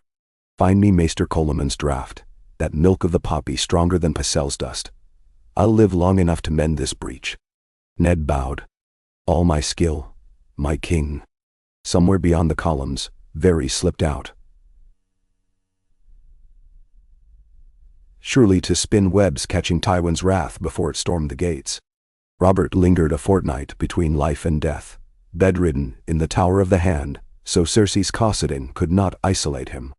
Find me Maester Coleman's draft, that milk of the poppy stronger than Pacel's dust. I'll live long enough to mend this breach. Ned bowed. All my skill, my king. Somewhere beyond the columns, Very slipped out. Surely to spin webs catching Tywin's wrath before it stormed the gates. Robert lingered a fortnight between life and death, bedridden in the Tower of the Hand, so Cersei's cosseting could not isolate him.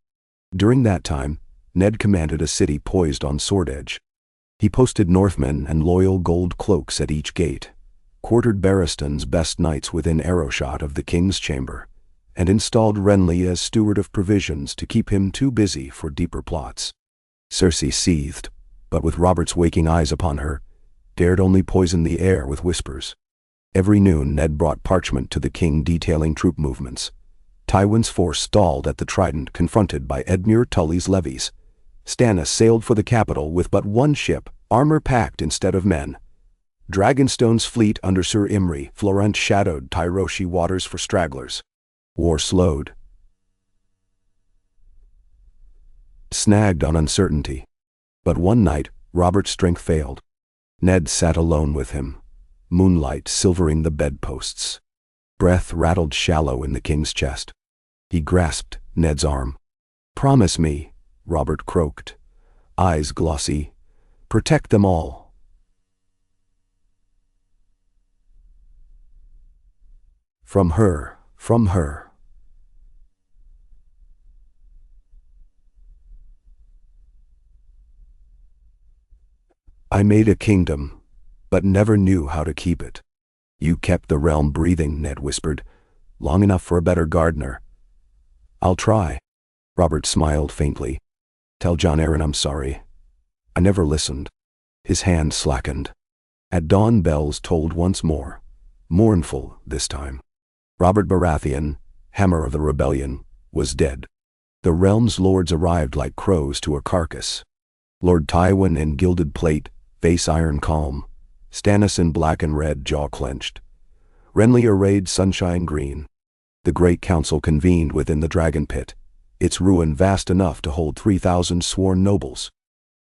During that time, Ned commanded a city poised on sword edge. He posted Northmen and loyal gold cloaks at each gate, quartered Barristan's best knights within arrowshot of the king's chamber, and installed Renly as steward of provisions to keep him too busy for deeper plots. Cersei seethed, but with Robert's waking eyes upon her, dared only poison the air with whispers. Every noon Ned brought parchment to the king detailing troop movements. Tywin's force stalled at the Trident, confronted by Edmure Tully's levies. Stannis sailed for the capital with but one ship, armor-packed instead of men. Dragonstone's fleet under Sir Imry Florent shadowed Tyroshi waters for stragglers. War slowed. Snagged on uncertainty. But one night, Robert's strength failed. Ned sat alone with him, moonlight silvering the bedposts. Breath rattled shallow in the king's chest. He grasped Ned's arm. Promise me, Robert croaked, eyes glossy. Protect them all. From her, from her. I made a kingdom, but never knew how to keep it. You kept the realm breathing, Ned whispered, long enough for a better gardener. I'll try. Robert smiled faintly. Tell Jon Arryn I'm sorry. I never listened. His hand slackened. At dawn bells tolled once more, mournful this time. Robert Baratheon, Hammer of the Rebellion, was dead. The realm's lords arrived like crows to a carcass. Lord Tywin in gilded plate, face iron calm. Stannis in black and red, jaw clenched. Renly arrayed sunshine green. The great council convened within the dragon pit, its ruin vast enough to hold 3,000 sworn nobles.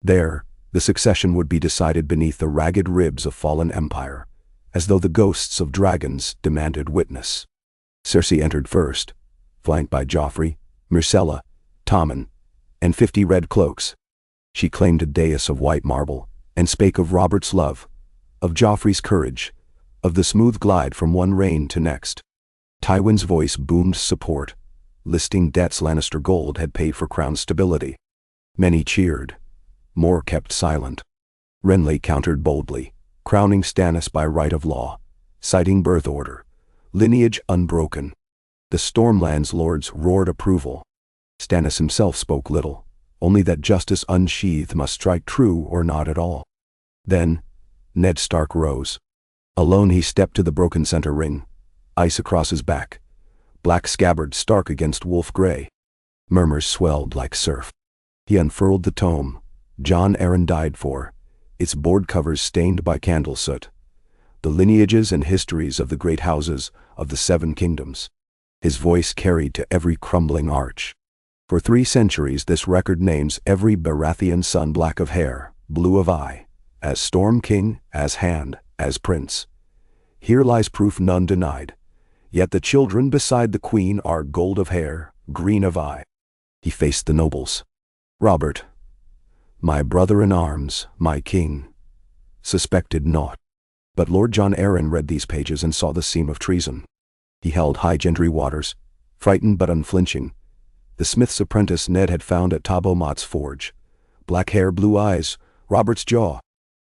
There, the succession would be decided beneath the ragged ribs of fallen empire, as though the ghosts of dragons demanded witness. Cersei entered first, flanked by Joffrey, Myrcella, Tommen, and 50 red cloaks. She claimed a dais of white marble, and spake of Robert's love, of Joffrey's courage, of the smooth glide from one reign to next. Tywin's voice boomed support, listing debts Lannister gold had paid for crown stability. Many cheered. More kept silent. Renly countered boldly, crowning Stannis by right of law, citing birth order, lineage unbroken. The Stormlands lords roared approval. Stannis himself spoke little, only that justice unsheathed must strike true or not at all. Then, Ned Stark rose. Alone he stepped to the broken center ring, ice across his back, black scabbard stark against wolf gray. Murmurs swelled like surf. He unfurled the tome, Jon Arryn died for, its board covers stained by candle soot. The lineages and histories of the great houses of the 7 kingdoms. His voice carried to every crumbling arch. For 3 centuries this record names every Baratheon son black of hair, blue of eye, as Storm King, as Hand, as Prince. Here lies proof none denied. Yet the children beside the queen are gold of hair, green of eye. He faced the nobles. Robert, my brother in arms, my king, suspected naught. But Lord Jon Arryn read these pages and saw the seam of treason. He held high Gendry waters, Frightened but unflinching, the smith's apprentice Ned had found at Tabomot's forge. Black hair, blue eyes, Robert's jaw.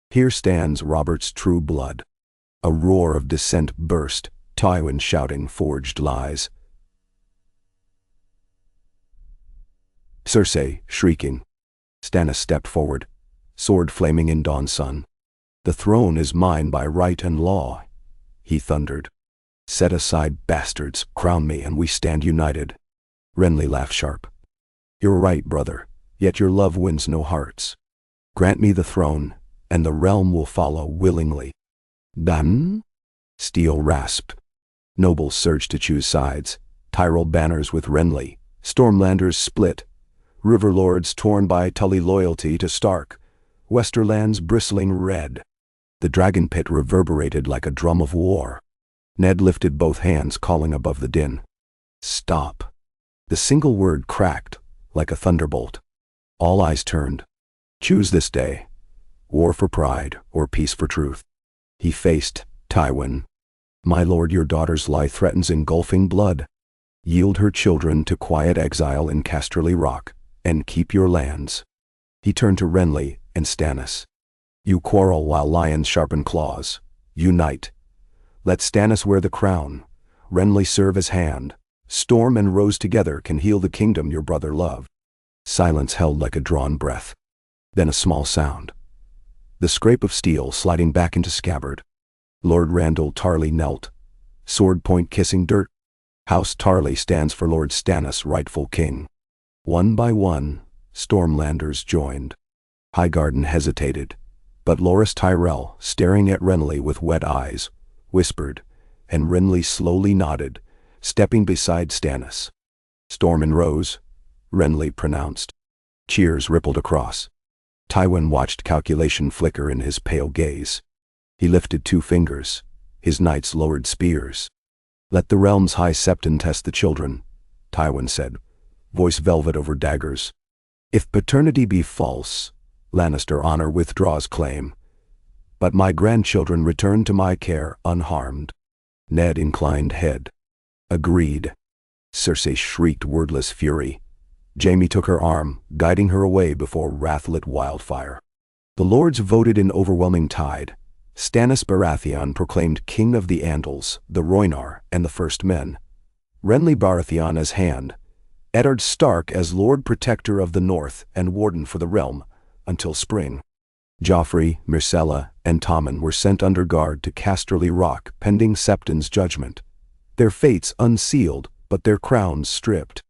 Here stands Robert's true blood. A roar of dissent burst, Tywin shouting forged lies. Cersei, shrieking. Stannis stepped forward, sword flaming in dawn sun. The throne is mine by right and law, he thundered. Set aside, bastards, crown me and we stand united. Renly laughed sharp. You're right, brother, yet your love wins no hearts. Grant me the throne, and the realm will follow willingly. Done? Steel rasped. Nobles surged to choose sides. Tyrell banners with Renly, Stormlanders split. River lords torn by Tully loyalty to Stark. Westerlands bristling red. The dragon pit reverberated like a drum of war. Ned lifted both hands, calling above the din. Stop. The single word cracked like a thunderbolt. All eyes turned. Choose this day. War for pride or peace for truth. He faced Tywin. My lord, your daughter's lie threatens engulfing blood. Yield her children to quiet exile in Casterly Rock, and keep your lands. He turned to Renly and Stannis. You quarrel while lions sharpen claws. Unite. Let Stannis wear the crown. Renly serve as hand. Storm and Rose together can heal the kingdom your brother loved. Silence held like a drawn breath. Then a small sound. The scrape of steel sliding back into scabbard. Lord Randall Tarly knelt, sword point kissing dirt. House Tarly stands for Lord Stannis, rightful king. One by one, Stormlanders joined. Highgarden hesitated, but Loras Tyrell, staring at Renly with wet eyes, whispered, and Renly slowly nodded, stepping beside Stannis. Storm and Rose, Renly pronounced. Cheers rippled across. Tywin watched calculation flicker in his pale gaze. He lifted 2 fingers, his knights lowered spears. Let the realm's high septon test the children, Tywin said, voice velvet over daggers. If paternity be false, Lannister honor withdraws claim. But my grandchildren return to my care unharmed. Ned inclined head. Agreed. Cersei shrieked wordless fury. Jaime took her arm, guiding her away before wrath lit wildfire. The lords voted in overwhelming tide. Stannis Baratheon proclaimed King of the Andals, the Rhoynar, and the First Men. Renly Baratheon as Hand. Eddard Stark as Lord Protector of the North and Warden for the realm, until spring. Joffrey, Myrcella, and Tommen were sent under guard to Casterly Rock pending Septon's judgment. Their fates unsealed, but their crowns stripped.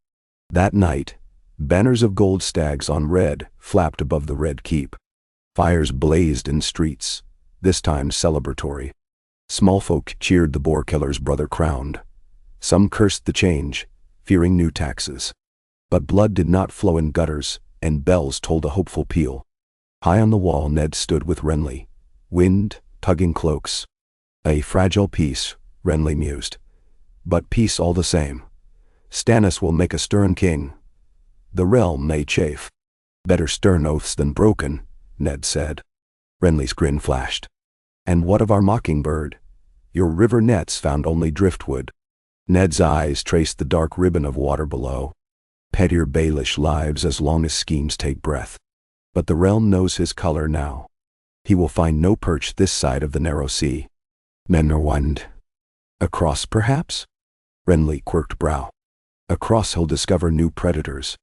That night, banners of gold stags on red flapped above the Red Keep. Fires blazed in streets, this time celebratory. Small folk cheered the boar killer's brother crowned. Some cursed the change, fearing new taxes. But blood did not flow in gutters, and bells told a hopeful peal. High on the wall Ned stood with Renly, wind tugging cloaks. A fragile peace, Renly mused. But peace all the same. Stannis will make a stern king. The realm may chafe. Better stern oaths than broken, Ned said. Renly's grin flashed. And what of our mockingbird? Your river nets found only driftwood. Ned's eyes traced the dark ribbon of water below. Pettier Baelish lives as long as schemes take breath. But the realm knows his color now. He will find no perch this side of the narrow sea. Mennorwand. Across, perhaps? Renly quirked brow. Across he'll discover new predators.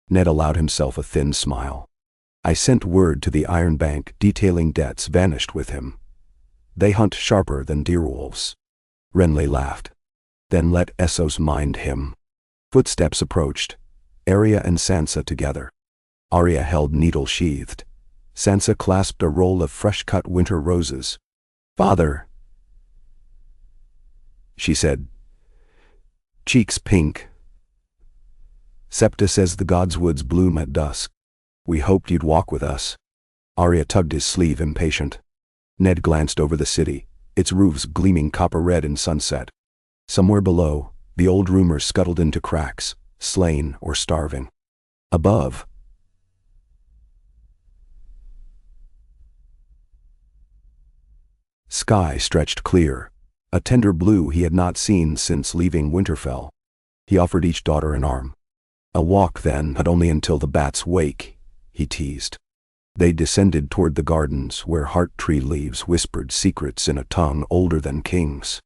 Ned allowed himself a thin smile. I sent word to the Iron Bank detailing debts vanished with him. They hunt sharper than deerwolves. Renly laughed. Then let Essos mind him. Footsteps approached, Arya and Sansa together. Arya held needle sheathed. Sansa clasped a roll of fresh-cut winter roses. Father, she said, cheeks pink. Septa says the godswoods bloom at dusk. We hoped you'd walk with us. Arya tugged his sleeve, impatient. Ned glanced over the city, its roofs gleaming copper red in sunset. Somewhere below, the old rumor scuttled into cracks, slain or starving. Above, sky stretched clear, a tender blue he had not seen since leaving Winterfell. He offered each daughter an arm. "A walk then, but only until the bats wake," he teased. They descended toward the gardens where heart-tree leaves whispered secrets in a tongue older than kings.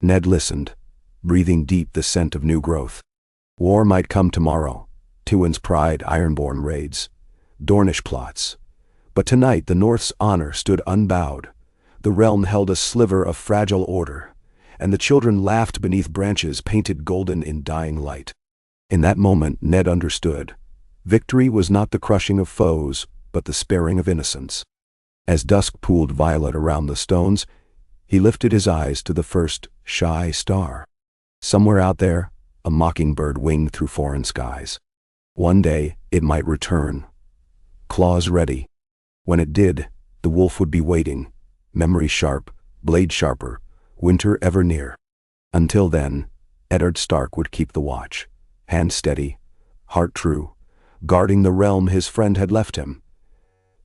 Ned listened, breathing deep the scent of new growth. War might come tomorrow, Tywin's pride, Ironborn raids, Dornish plots. But tonight the North's honor stood unbowed. The realm held a sliver of fragile order, and the children laughed beneath branches painted golden in dying light. In that moment Ned understood. Victory was not the crushing of foes, but the sparing of innocence. As dusk pooled violet around the stones, he lifted his eyes to the first shy star. Somewhere out there, a mockingbird winged through foreign skies. One day, it might return, claws ready. When it did, the wolf would be waiting, memory sharp, blade sharper, winter ever near. Until then, Eddard Stark would keep the watch, hand steady, heart true, guarding the realm his friend had left him.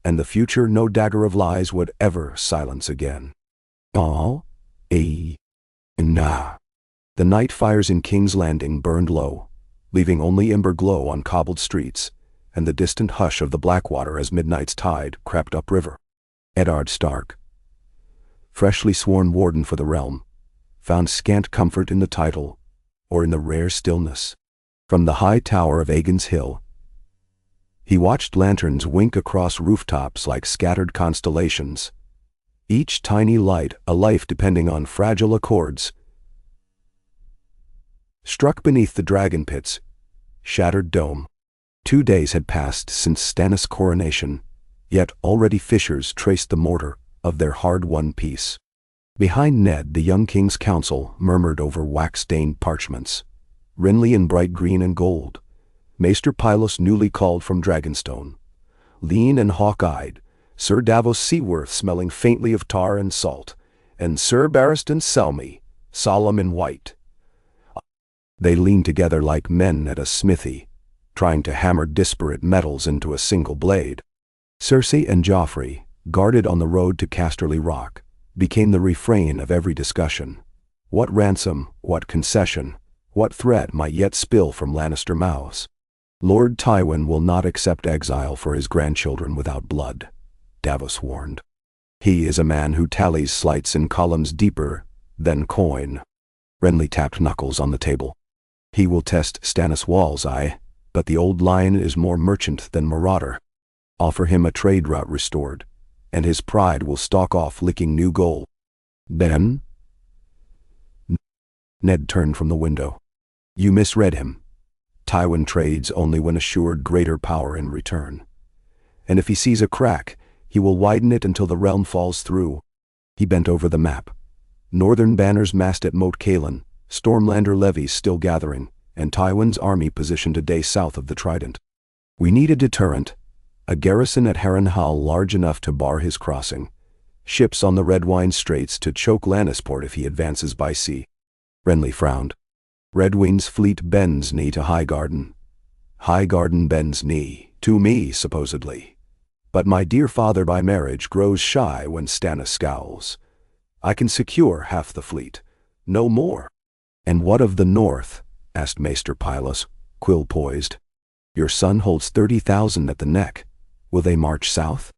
And the future no dagger of lies would ever silence again. Nah. The night fires in King's Landing burned low, leaving only ember glow on cobbled streets, and the distant hush of the Blackwater as midnight's tide crept upriver. Eddard Stark, freshly sworn warden for the realm, found scant comfort in the title or in the rare stillness. From the high tower of Aegon's Hill, he watched lanterns wink across rooftops like scattered constellations, each tiny light a life depending on fragile accords. Struck beneath the dragon pit's shattered dome. 2 days had passed since Stannis' coronation, yet already fissures traced the mortar of their hard-won peace. Behind Ned, the young king's council murmured over wax-stained parchments, Renly in bright green and gold, Maester Pylos newly called from Dragonstone, lean and hawk-eyed, Sir Davos Seaworth smelling faintly of tar and salt, and Sir Barristan Selmy, solemn in white. They leaned together like men at a smithy, trying to hammer disparate metals into a single blade. Cersei and Joffrey, guarded on the road to Casterly Rock, became the refrain of every discussion. What ransom, what concession, what threat might yet spill from Lannister mouths? Lord Tywin will not accept exile for his grandchildren without blood, Davos warned. He is a man who tallies slights in columns deeper than coin. Renly tapped knuckles on the table. He will test Stannis' walls, aye, but the old lion is more merchant than marauder. Offer him a trade route restored, and his pride will stalk off licking new gold. Then? Ned turned from the window. You misread him. Tywin trades only when assured greater power in return. And if he sees a crack, he will widen it until the realm falls through. He bent over the map. Northern banners massed at Moat Cailin, Stormlander levies still gathering, and Tywin's army positioned a day south of the Trident. We need a deterrent, a garrison at Harrenhal large enough to bar his crossing, ships on the Redwyne Straits to choke Lannisport if he advances by sea. Renly frowned. Redwyne's fleet bends knee to Highgarden. Highgarden bends knee to me, supposedly. But my dear father by marriage grows shy when Stannis scowls. I can secure half the fleet, no more. And what of the north? Asked Maester Pylos, quill poised. Your son holds 30,000 at the neck. Will they march south?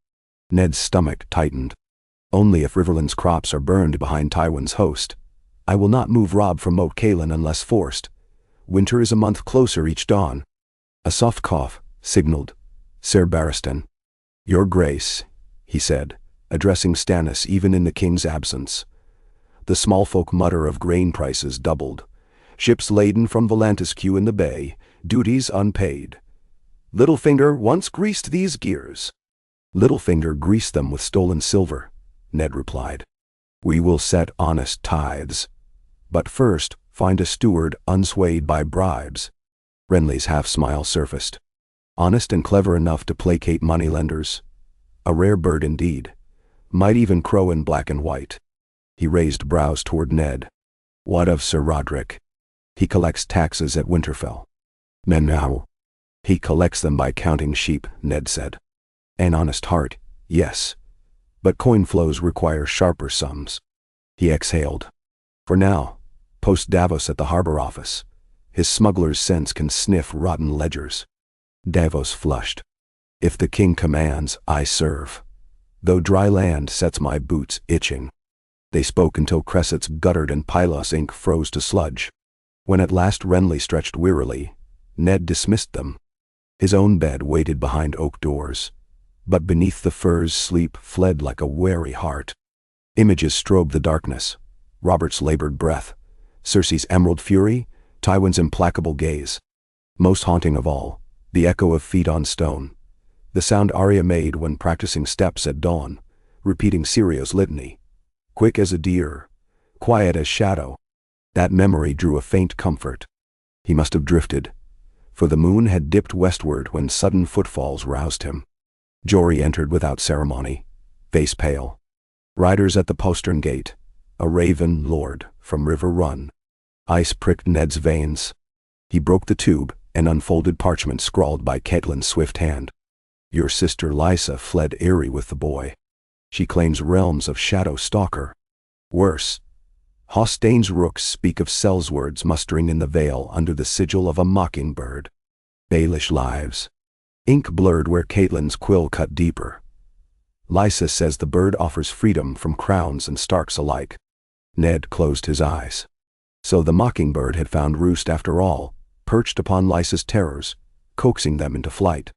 Ned's stomach tightened. Only if Riverland's crops are burned behind Tywin's host. I will not move Robb from Moat Cailin unless forced. Winter is a month closer each dawn. A soft cough signaled Sir Barristan. Your Grace, he said, addressing Stannis even in the king's absence. The small folk mutter of grain prices doubled. Ships laden from Volantisque in the bay, duties unpaid. Littlefinger once greased these gears. Littlefinger greased them with stolen silver, Ned replied. We will set honest tithes. But first, find a steward unswayed by bribes. Renly's half-smile surfaced. Honest and clever enough to placate moneylenders. A rare bird indeed. Might even crow in black and white. He raised brows toward Ned. What of Sir Roderick? He collects taxes at Winterfell. Now. He collects them by counting sheep, Ned said. An honest heart, yes. But coin flows require sharper sums. He exhaled. For now, post Davos at the harbor office, His smuggler's sense can sniff rotten ledgers. Davos flushed. If the king commands, I serve. Though dry land sets my boots itching. They spoke until cressets guttered and Pylos ink froze to sludge. When at last Renly stretched wearily, Ned dismissed them. His own bed waited behind oak doors. But beneath the furs sleep fled like a wary heart. Images strobed the darkness. Robert's labored breath. Cersei's emerald fury. Tywin's implacable gaze. Most haunting of all, the echo of feet on stone. The sound Arya made when practicing steps at dawn, repeating Sirio's litany. Quick as a deer, quiet as shadow. That memory drew a faint comfort. He must have drifted, for the moon had dipped westward when sudden footfalls roused him. Jory entered without ceremony, face pale. Riders at the postern gate, a raven lord from River Run. Ice pricked Ned's veins. He broke the tube and unfolded parchment scrawled by Catelyn's swift hand. Your sister Lysa fled Eyrie with the boy. She claims realms of Shadow Stalker. Worse, Hostane's rooks speak of Sellswords mustering in the Vale under the sigil of a mockingbird. Baelish lives. Ink blurred where Catelyn's quill cut deeper. Lysa says the bird offers freedom from crowns and Starks alike. Ned closed his eyes. So the mockingbird had found roost after all, perched upon Lysa's terrors, coaxing them into flight.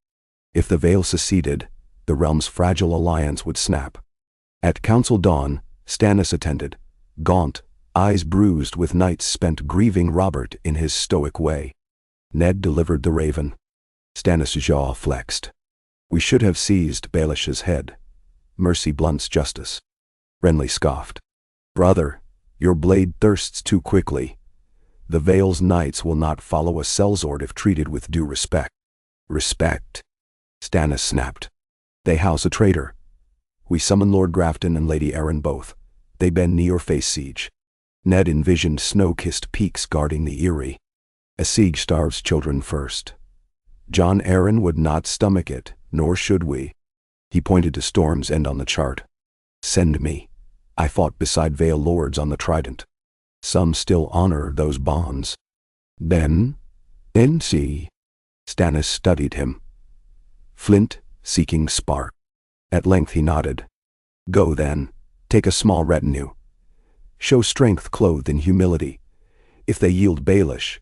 If the Vale seceded, the realm's fragile alliance would snap. At council dawn, Stannis attended, gaunt, eyes bruised with nights spent grieving Robert in his stoic way. Ned delivered the raven. Stannis' jaw flexed. We should have seized Baelish's head. Mercy blunts justice. Renly scoffed. Brother, your blade thirsts too quickly. The Vale's knights will not follow a sellsword if treated with due respect. Respect? Stannis snapped. They house a traitor. We summon Lord Grafton and Lady Arryn both. They bend knee or face siege. Ned envisioned snow-kissed peaks guarding the Eyrie. A siege starves children first. Jon Arryn would not stomach it, nor should we. He pointed to Storm's End on the chart. Send me. I fought beside Vale lords on the Trident. Some still honor those bonds. Then see. Stannis studied him. Flint, seeking spark. At length he nodded. Go then, take a small retinue. Show strength clothed in humility. If they yield Baelish,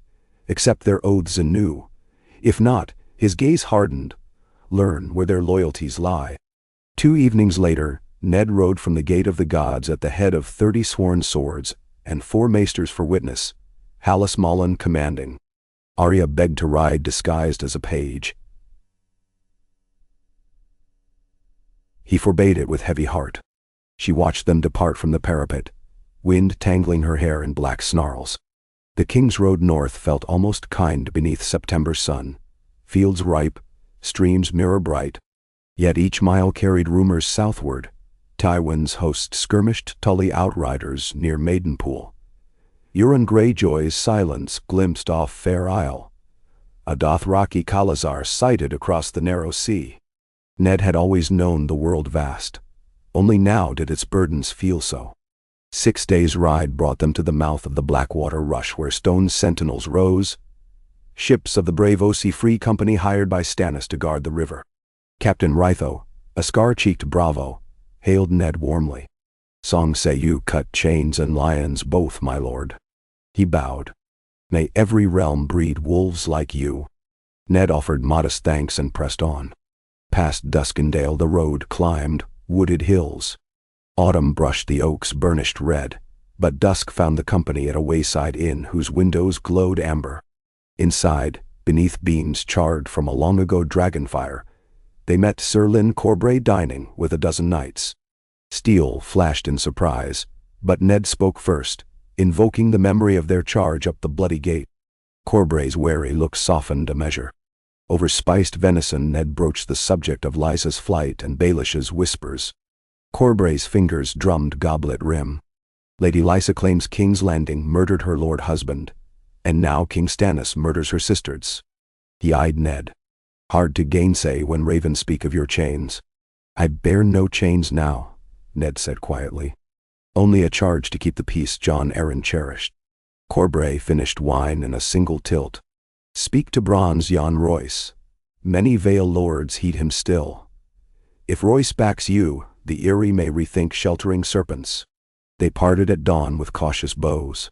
accept their oaths anew. If not, his gaze hardened. Learn where their loyalties lie. 2 evenings later, Ned rode from the Gate of the Gods at the head of 30 sworn swords and 4 maesters for witness, Hallis Mullen commanding. Arya begged to ride disguised as a page. He forbade it with heavy heart. She watched them depart from the parapet, wind tangling her hair in black snarls. The King's Road north felt almost kind beneath September's sun, fields ripe, streams mirror bright. Yet each mile carried rumors southward. Tywin's host skirmished Tully outriders near Maidenpool. Euron Greyjoy's silence glimpsed off Fair Isle. A Dothraki Khalazar sighted across the narrow sea. Ned had always known the world vast. Only now did its burdens feel so. 6 days' ride brought them to the mouth of the Blackwater Rush where stone sentinels rose. Ships of the brave Ossi Free Company hired by Stannis to guard the river. Captain Rytho, a scar-cheeked bravo, hailed Ned warmly. Song say you cut chains and lions both, my lord. He bowed. May every realm breed wolves like you. Ned offered modest thanks and pressed on. Past Duskendale the road climbed wooded hills. Autumn brushed the oaks burnished red, but dusk found the company at a wayside inn whose windows glowed amber. Inside, beneath beams charred from a long-ago dragonfire, they met Sir Lyn Corbray dining with a dozen knights. Steel flashed in surprise, but Ned spoke first, invoking the memory of their charge up the bloody gate. Corbray's wary look softened a measure. Over spiced venison Ned broached the subject of Lysa's flight and Baelish's whispers. Corbray's fingers drummed goblet rim. Lady Lysa claims King's Landing murdered her lord husband, and now King Stannis murders her sisters. He eyed Ned. Hard to gainsay when ravens speak of your chains. I bear no chains now, Ned said quietly. Only a charge to keep the peace Jon Arryn cherished. Corbray finished wine in a single tilt. Speak to Bronze Jan Royce. Many Vale lords heed him still. If Royce backs you, the Eyrie may rethink sheltering serpents. They parted at dawn with cautious bows.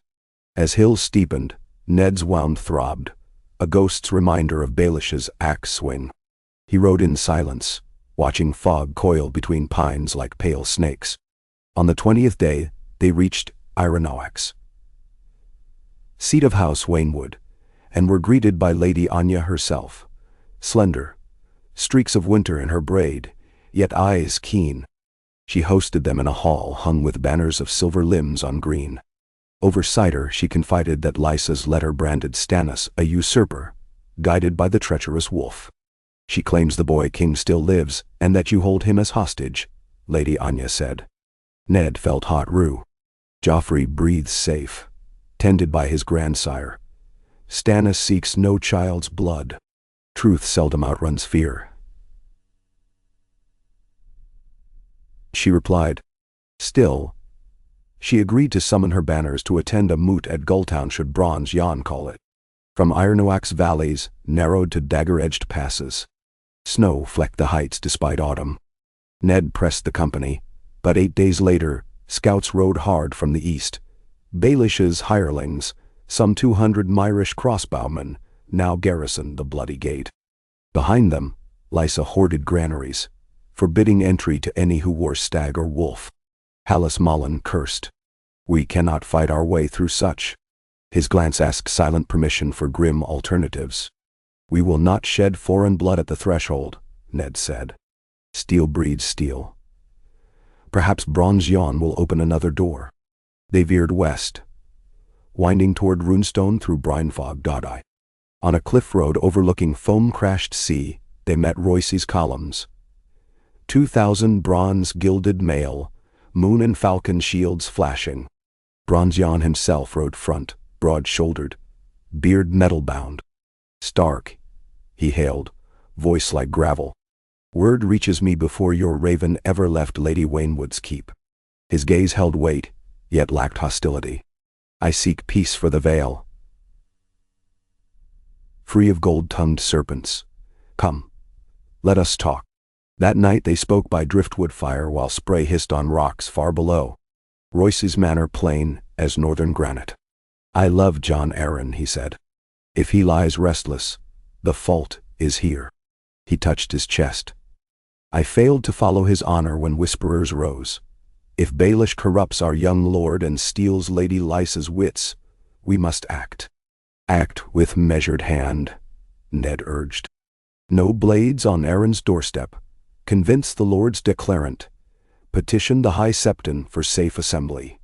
As hills steepened, Ned's wound throbbed, a ghost's reminder of Baelish's axe swing. He rode in silence, watching fog coil between pines like pale snakes. On the 20th day, they reached Ironawak's, seat of House Wainwood, and were greeted by Lady Anya herself, slender, streaks of winter in her braid, yet eyes keen. She hosted them in a hall hung with banners of silver limbs on green. Over cider she confided that Lysa's letter branded Stannis a usurper, guided by the treacherous wolf. She claims the boy king still lives, and that you hold him as hostage, Lady Anya said. Ned felt hot rue. Joffrey breathes safe, tended by his grandsire. Stannis seeks no child's blood. Truth seldom outruns fear. She replied. Still, she agreed to summon her banners to attend a moot at Gulltown should Bronze Jan call it. From Ironawak's valleys, narrowed to dagger-edged passes. Snow flecked the heights despite autumn. Ned pressed the company, but 8 days later, scouts rode hard from the east. Baelish's hirelings, some 200 Myrish crossbowmen, now garrisoned the bloody gate. Behind them, Lysa hoarded granaries, forbidding entry to any who wore stag or wolf. Hallis Mullen cursed. We cannot fight our way through such. His glance asked silent permission for grim alternatives. We will not shed foreign blood at the threshold, Ned said. Steel breeds steel. Perhaps Bronze Jan will open another door. They veered west, winding toward Runestone through brine-fogged Dodai. On a cliff road overlooking foam-crashed sea, they met Royce's columns. 2,000 bronze-gilded mail, moon and falcon shields flashing. Bronze Jan himself rode front, broad-shouldered, beard metal-bound. Stark, he hailed, voice like gravel. Word reaches me before your raven ever left Lady Wainwood's keep. His gaze held weight, yet lacked hostility. I seek peace for the Vale, free of gold-tongued serpents. Come, let us talk. That night they spoke by driftwood fire while spray hissed on rocks far below. Royce's manner plain as northern granite. I love John Arryn, he said. If he lies restless, the fault is here. He touched his chest. I failed to follow his honor when whisperers rose. If Baelish corrupts our young lord and steals Lady Lysa's wits, we must act. Act with measured hand, Ned urged. No blades on Arryn's doorstep. Convince the Lord's declarant. Petition the High Septon for safe assembly.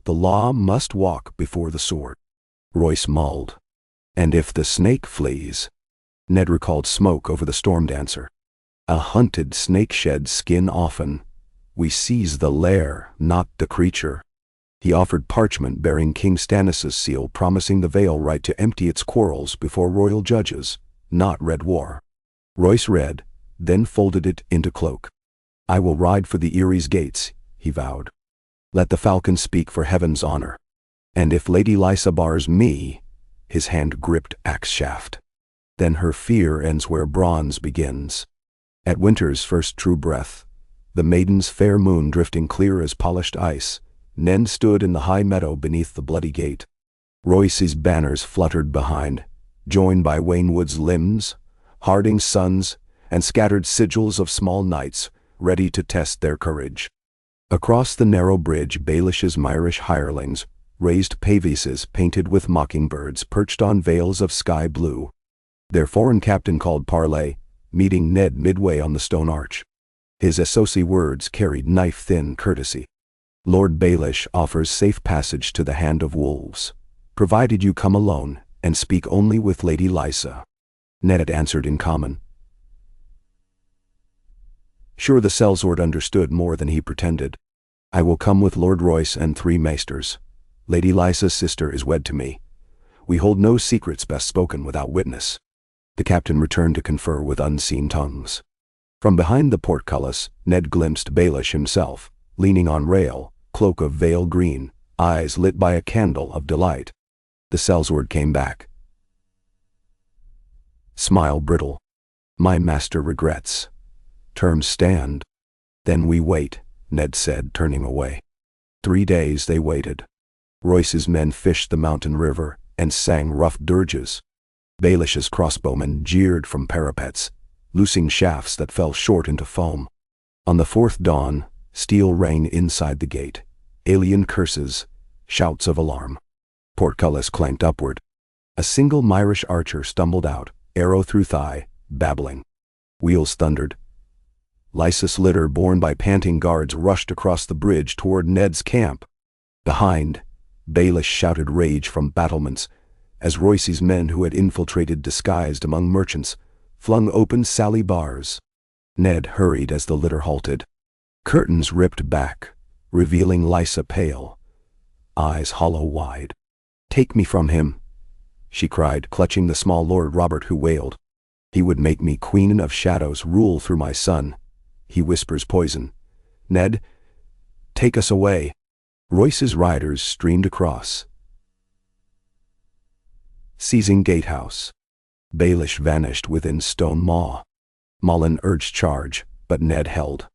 The law must walk before the sword. Royce mulled. And if the snake flees? Ned recalled smoke over the storm dancer. A hunted snake sheds skin often. We seize the lair, not the creature. He offered parchment bearing King Stannis' seal promising the Vale right to empty its quarrels before royal judges, not red war. Royce read, then folded it into cloak. I will ride for the Erie's gates, he vowed. Let the falcon speak for heaven's honor. And if Lady Lysa bars me, his hand gripped axe shaft. Then her fear ends where bronze begins. At winter's first true breath, the maiden's fair moon drifting clear as polished ice, Nen stood in the high meadow beneath the bloody gate. Royce's banners fluttered behind, joined by Wainwood's limbs, Harding's sons, and scattered sigils of small knights, ready to test their courage. Across the narrow bridge Baelish's Myrish hirelings raised pavises painted with mockingbirds perched on veils of sky blue. Their foreign captain called parley, meeting Ned midway on the stone arch. His associate words carried knife-thin courtesy. Lord Baelish offers safe passage to the Hand of Wolves, provided you come alone and speak only with Lady Lysa. Ned had answered in common. Sure, the sellsword understood more than he pretended. I will come with Lord Royce and 3 maesters. Lady Lysa's sister is wed to me. We hold no secrets best spoken without witness. The captain returned to confer with unseen tongues. From behind the portcullis, Ned glimpsed Baelish himself, leaning on rail, cloak of vale green, eyes lit by a candle of delight. The sellsword came back. Smile brittle. My master regrets. Terms stand. Then we wait, Ned said, turning away. 3 days they waited. Royce's men fished the mountain river and sang rough dirges. Baelish's crossbowmen jeered from parapets, loosing shafts that fell short into foam. On the 4th dawn, steel rang inside the gate. Alien curses, shouts of alarm. Portcullis clanked upward. A single Myrish archer stumbled out, arrow through thigh, babbling. Wheels thundered. Lysa's litter borne by panting guards rushed across the bridge toward Ned's camp. Behind, Baelish shouted rage from battlements as Royce's men who had infiltrated disguised among merchants flung open sally bars. Ned hurried as the litter halted. Curtains ripped back, revealing Lysa pale, eyes hollow-wide. "Take me from him," she cried, clutching the small Lord Robert who wailed. "He would make me Queen of Shadows, rule through my son. He whispers poison. Ned, take us away." Royce's riders streamed across, seizing gatehouse. Baelish vanished within stone maw. Mullen urged charge, but Ned held.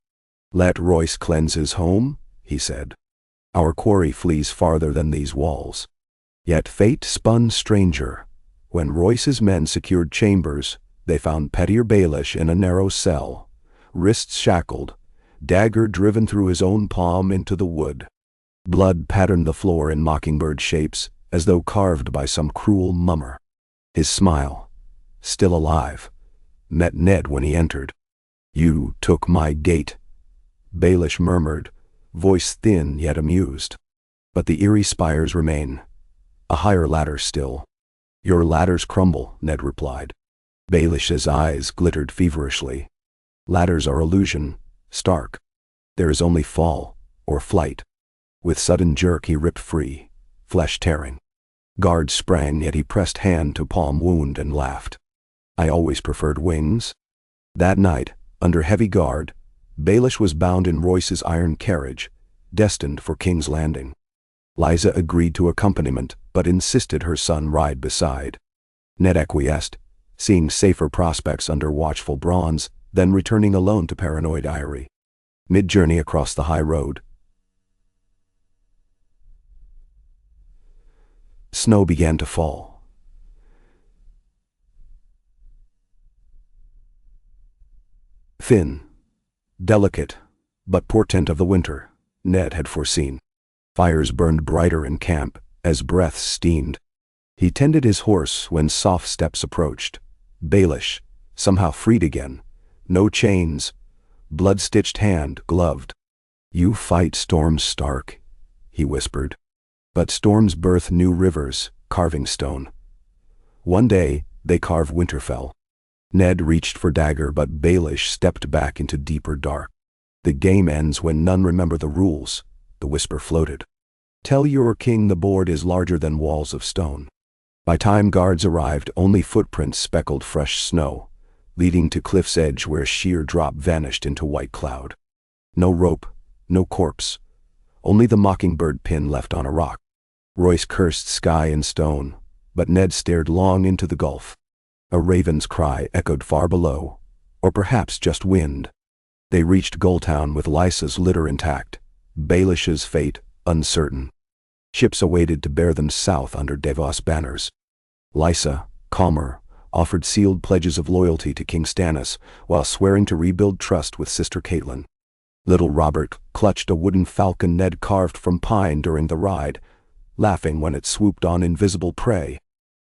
"Let Royce cleanse his home," he said. "Our quarry flees farther than these walls." Yet fate spun stranger. When Royce's men secured chambers, they found pettier Baelish in a narrow cell, wrists shackled, dagger driven through his own palm into the wood. Blood patterned the floor in mockingbird shapes, as though carved by some cruel mummer. His smile, still alive, met Ned when he entered. "You took my gate," Baelish murmured, voice thin yet amused. "But the eerie spires remain. A higher ladder still." "Your ladders crumble," Ned replied. Baelish's eyes glittered feverishly. "Ladders are illusion, stark. There is only fall, or flight." With sudden jerk he ripped free, flesh tearing. Guards sprang, yet he pressed hand to palm wound and laughed. "I always preferred wings." That night, under heavy guard, Baelish was bound in Royce's iron carriage, destined for King's Landing. Lysa agreed to accompaniment, but insisted her son ride beside. Ned acquiesced, seeing safer prospects under watchful bronze, then returning alone to paranoid Eyrie. Mid-journey across the high road, snow began to fall. Thin, delicate, but portent of the winter, Ned had foreseen. Fires burned brighter in camp as breaths steamed. He tended his horse when soft steps approached. Baelish, somehow freed again. No chains, blood-stitched hand gloved. "You fight storms, Stark," he whispered. But storms birth new rivers, carving stone. One day, they carve Winterfell. Ned reached for dagger, but Baelish stepped back into deeper dark. "The game ends when none remember the rules," the whisper floated. "Tell your king the board is larger than walls of stone." By time guards arrived, only footprints speckled fresh snow, leading to cliff's edge where sheer drop vanished into white cloud. No rope, no corpse, only the mockingbird pin left on a rock. Royce cursed sky and stone, but Ned stared long into the gulf. A raven's cry echoed far below, or perhaps just wind. They reached Gulltown with Lysa's litter intact, Baelish's fate uncertain. Ships awaited to bear them south under Davos banners. Lysa, calmer, offered sealed pledges of loyalty to King Stannis while swearing to rebuild trust with Sister Catelyn. Little Robert clutched a wooden falcon Ned carved from pine during the ride, laughing when it swooped on invisible prey.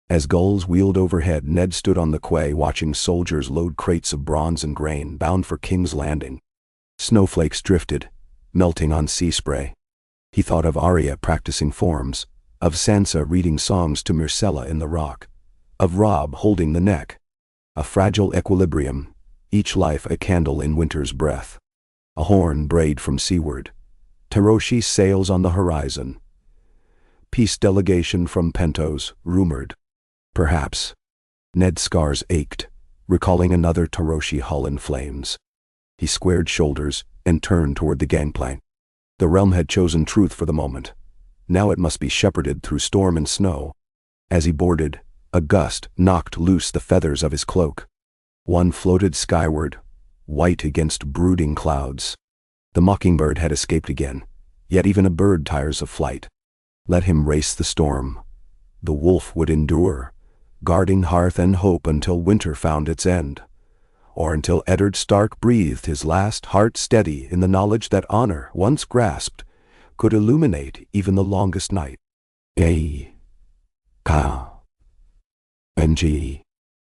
As gulls wheeled overhead, Ned stood on the quay watching soldiers load crates of bronze and grain bound for King's Landing. Snowflakes drifted, melting on sea spray. He thought of Arya practicing forms, of Sansa reading songs to Myrcella in the rock, of Robb holding the neck. A fragile equilibrium, each life a candle in winter's breath. A horn brayed from seaward. Taroshi sails on the horizon. Peace delegation from Pentos, rumored. Perhaps. Ned's scars ached, recalling another Taroshi hull in flames. He squared shoulders and turned toward the gangplank. The realm had chosen truth for the moment. Now it must be shepherded through storm and snow. As he boarded, a gust knocked loose the feathers of his cloak. One floated skyward, white against brooding clouds. The mockingbird had escaped again, yet even a bird tires of flight. Let him race the storm. The wolf would endure, guarding hearth and hope until winter found its end, or until Eddard Stark breathed his last, heart steady in the knowledge that honor, once grasped, could illuminate even the longest night. A-K-N-G.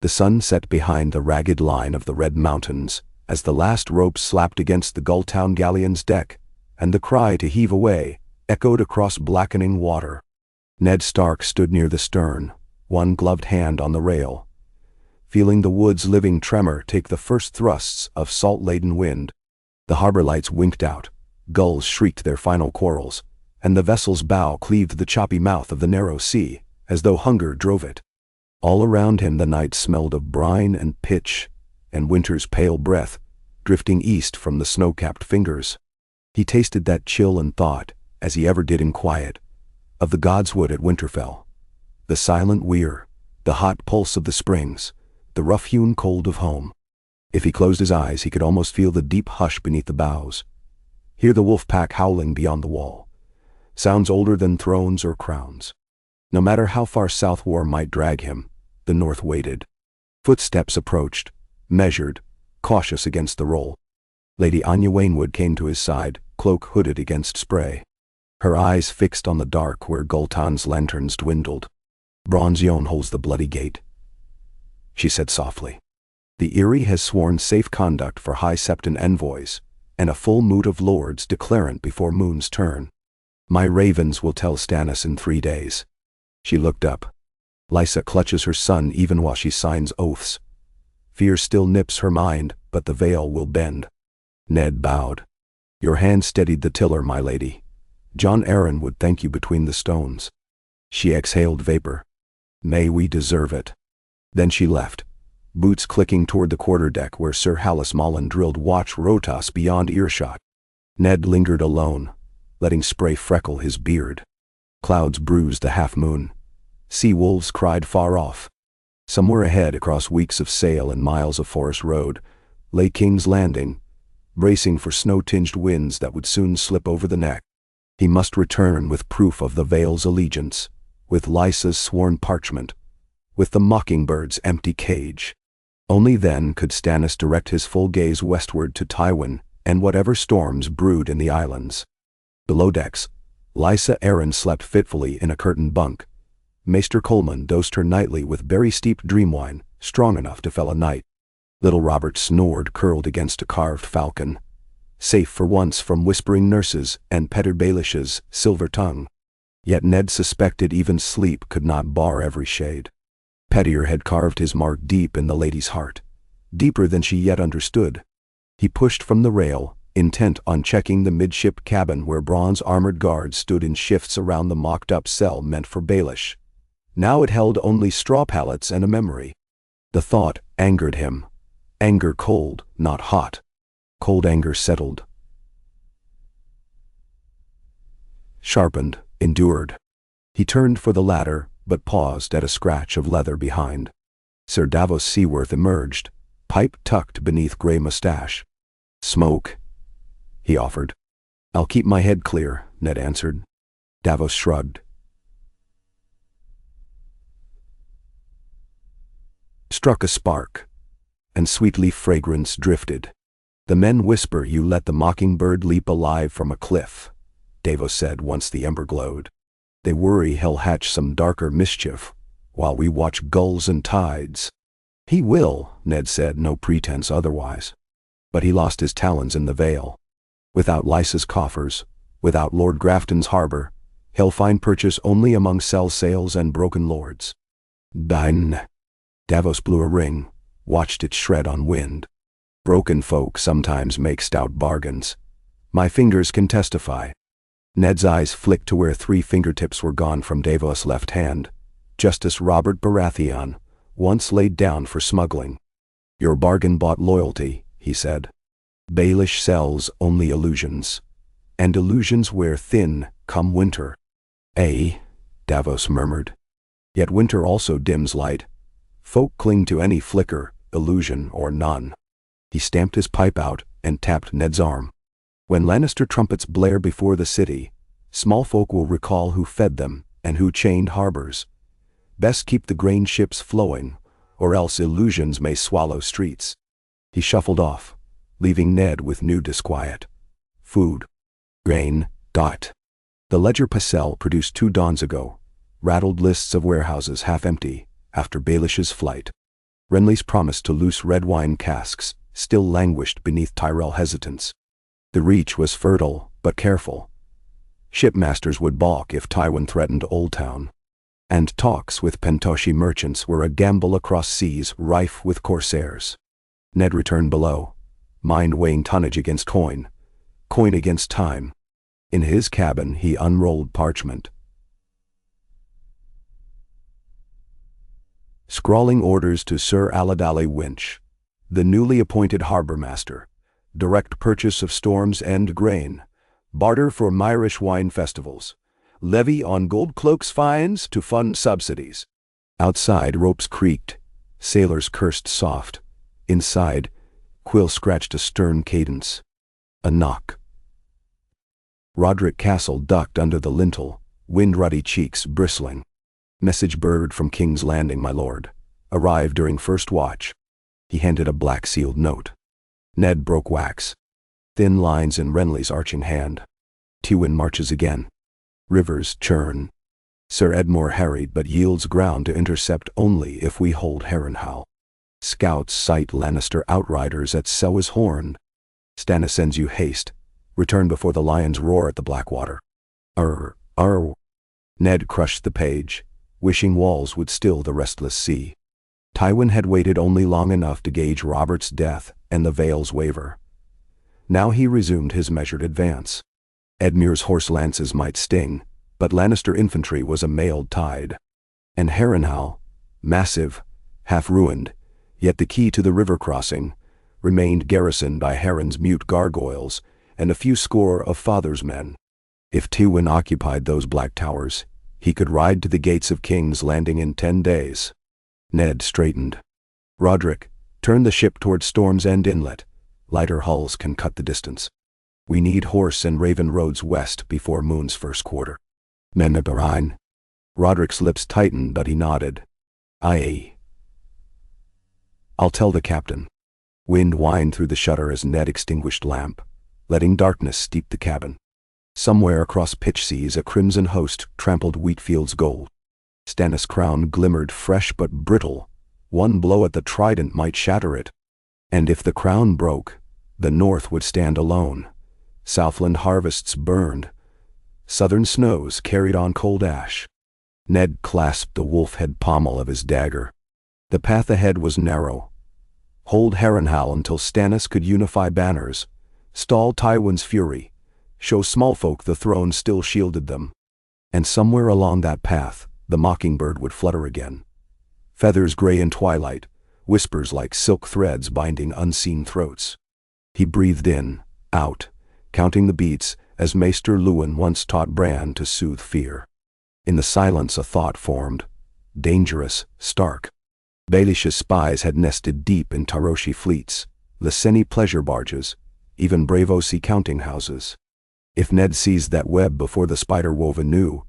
The sun set behind the ragged line of the Red Mountains as the last rope slapped against the Gulltown galleon's deck, and the cry to heave away echoed across blackening water. Ned Stark stood near the stern, one gloved hand on the rail, feeling the wood's living tremor take the first thrusts of salt-laden wind. The harbor lights winked out, gulls shrieked their final quarrels, and the vessel's bow cleaved the choppy mouth of the narrow sea, as though hunger drove it. All around him the night smelled of brine and pitch, and winter's pale breath, drifting east from the snow-capped fingers. He tasted that chill and thought, as he ever did in quiet, of the godswood at Winterfell, the silent weir, the hot pulse of the springs, the rough-hewn cold of home. If he closed his eyes, he could almost feel the deep hush beneath the boughs, hear the wolf pack howling beyond the wall, sounds older than thrones or crowns. No matter how far south war might drag him, the north waited. Footsteps approached, measured, cautious against the roll. Lady Anya Waynwood came to his side, cloak hooded against spray, her eyes fixed on the dark where Gultan's lanterns dwindled. "Bronze Yon holds the bloody gate," she said softly. "The Eyrie has sworn safe conduct for High Septon envoys, and a full moot of lords declarant before moon's turn. My ravens will tell Stannis in 3 days." She looked up. Lysa clutches her son even while she signs oaths. Fear still nips her mind, but the veil will bend. Ned bowed. "Your hand steadied the tiller, my lady. John Arryn would thank you between the stones." She exhaled vapor. "May we deserve it." Then she left, boots clicking toward the quarterdeck where Sir Hallis Mullen drilled watch rotas beyond earshot. Ned lingered alone, letting spray freckle his beard. Clouds bruised the half-moon. Sea wolves cried far off. Somewhere ahead, across weeks of sail and miles of forest road, lay King's Landing, bracing for snow-tinged winds that would soon slip over the neck. He must return with proof of the Vale's allegiance, with Lysa's sworn parchment, with the Mockingbird's empty cage. Only then could Stannis direct his full gaze westward to Tywin and whatever storms brewed in the islands. Below decks, Lysa Arryn slept fitfully in a curtained bunk. Maester Coleman dosed her nightly with berry-steeped dream wine, strong enough to fell a night. Little Robert snored curled against a carved falcon, safe for once from whispering nurses and Petter Baelish's silver tongue. Yet Ned suspected even sleep could not bar every shade. Pettier had carved his mark deep in the lady's heart, deeper than she yet understood. He pushed from the rail, intent on checking the midship cabin where bronze-armored guards stood in shifts around the mocked-up cell meant for Baelish. Now it held only straw pallets and a memory. The thought angered him. Anger cold, not hot. Cold anger settled. Sharpened, endured. He turned for the ladder, but paused at a scratch of leather behind. Sir Davos Seaworth emerged, pipe tucked beneath gray mustache. "Smoke," he offered. "I'll keep my head clear," Ned answered. Davos shrugged. Struck a spark, and sweet-leaf fragrance drifted. "The men whisper you let the mockingbird leap alive from a cliff," Davos said once the ember glowed. "They worry he'll hatch some darker mischief, while we watch gulls and tides." "He will," Ned said, no pretense otherwise. But he lost his talons in the Vale. Without Lysa's coffers, without Lord Grafton's harbor, he'll find purchase only among sell sails and broken lords. Dine. Davos blew a ring, watched it shred on wind. "Broken folk sometimes make stout bargains. My fingers can testify." Ned's eyes flicked to where 3 fingertips were gone from Davos' left hand. Justice Robert Baratheon, once laid down for smuggling. "Your bargain bought loyalty," he said. "Baelish sells only illusions, and illusions wear thin come winter." "Eh?" Davos murmured. Yet winter also dims light. Folk cling to any flicker, illusion, or none. He stamped his pipe out and tapped Ned's arm. When Lannister trumpets blare before the city, small folk will recall who fed them and who chained harbors. Best keep the grain ships flowing, or else illusions may swallow streets. He shuffled off, leaving Ned with new disquiet. Food. Grain. Dot. The ledger Pacell produced 2 dawns ago, rattled lists of warehouses half empty after Baelish's flight. Renly's promise to loose red wine casks still languished beneath Tyrell hesitance. The Reach was fertile, but careful. Shipmasters would balk if Tywin threatened Old Town. And talks with Pentoshi merchants were a gamble across seas rife with corsairs. Ned returned below, mind weighing tonnage against coin against time. In his cabin he unrolled parchment, scrawling orders to Sir Aladale Winch, the newly appointed harbor master. Direct purchase of Storm's End grain, barter for Myrish wine festivals, levy on gold cloaks fines to fund subsidies. Outside, ropes creaked, sailors cursed soft. Inside, Quill scratched a stern cadence. A knock. Roderick Castle ducked under the lintel, wind-ruddy cheeks bristling. Message bird from King's Landing, my lord. Arrived during first watch. He handed a black-sealed note. Ned broke wax. Thin lines in Renly's arching hand. Tywin marches again. Rivers churn. Sir Edmure harried but yields ground to intercept only if we hold Harrenhal. Scouts sight Lannister outriders at Selwys Horn. Stannis sends you haste. Return before the lions roar at the Blackwater. Ned crushed the page, wishing walls would still the restless sea. Tywin had waited only long enough to gauge Robert's death and the Vale's waver. Now he resumed his measured advance. Edmure's horse lances might sting, but Lannister infantry was a mailed tide. And Harrenhal, massive, half-ruined, yet the key to the river crossing, remained garrisoned by Harren's mute gargoyles and a few score of Father's men. If Tywin occupied those black towers, he could ride to the gates of King's Landing in 10 days. Ned straightened. Roderick, turn the ship toward Storm's End Inlet. Lighter hulls can cut the distance. We need Horse and Raven roads west before Moon's first quarter. Menebarine. Roderick's lips tightened, but he nodded. Aye. I'll tell the captain. Wind whined through the shutter as Ned extinguished lamp, letting darkness steep the cabin. Somewhere across pitch seas a crimson host trampled Wheatfield's gold. Stannis' crown glimmered fresh but brittle. One blow at the trident might shatter it. And if the crown broke, the north would stand alone. Southland harvests burned. Southern snows carried on cold ash. Ned clasped the wolf-head pommel of his dagger. The path ahead was narrow. Hold Harrenhal until Stannis could unify banners, stall Tywin's fury, show smallfolk the throne still shielded them. And somewhere along that path, the mockingbird would flutter again. Feathers gray in twilight, whispers like silk threads binding unseen throats. He breathed in, out, counting the beats as Maester Luwin once taught Bran to soothe fear. In the silence a thought formed, dangerous, stark. Baelish's spies had nested deep in Taroshi fleets, Lyseni pleasure barges, even Braavosi counting houses. If Ned seized that web before the spider wove anew,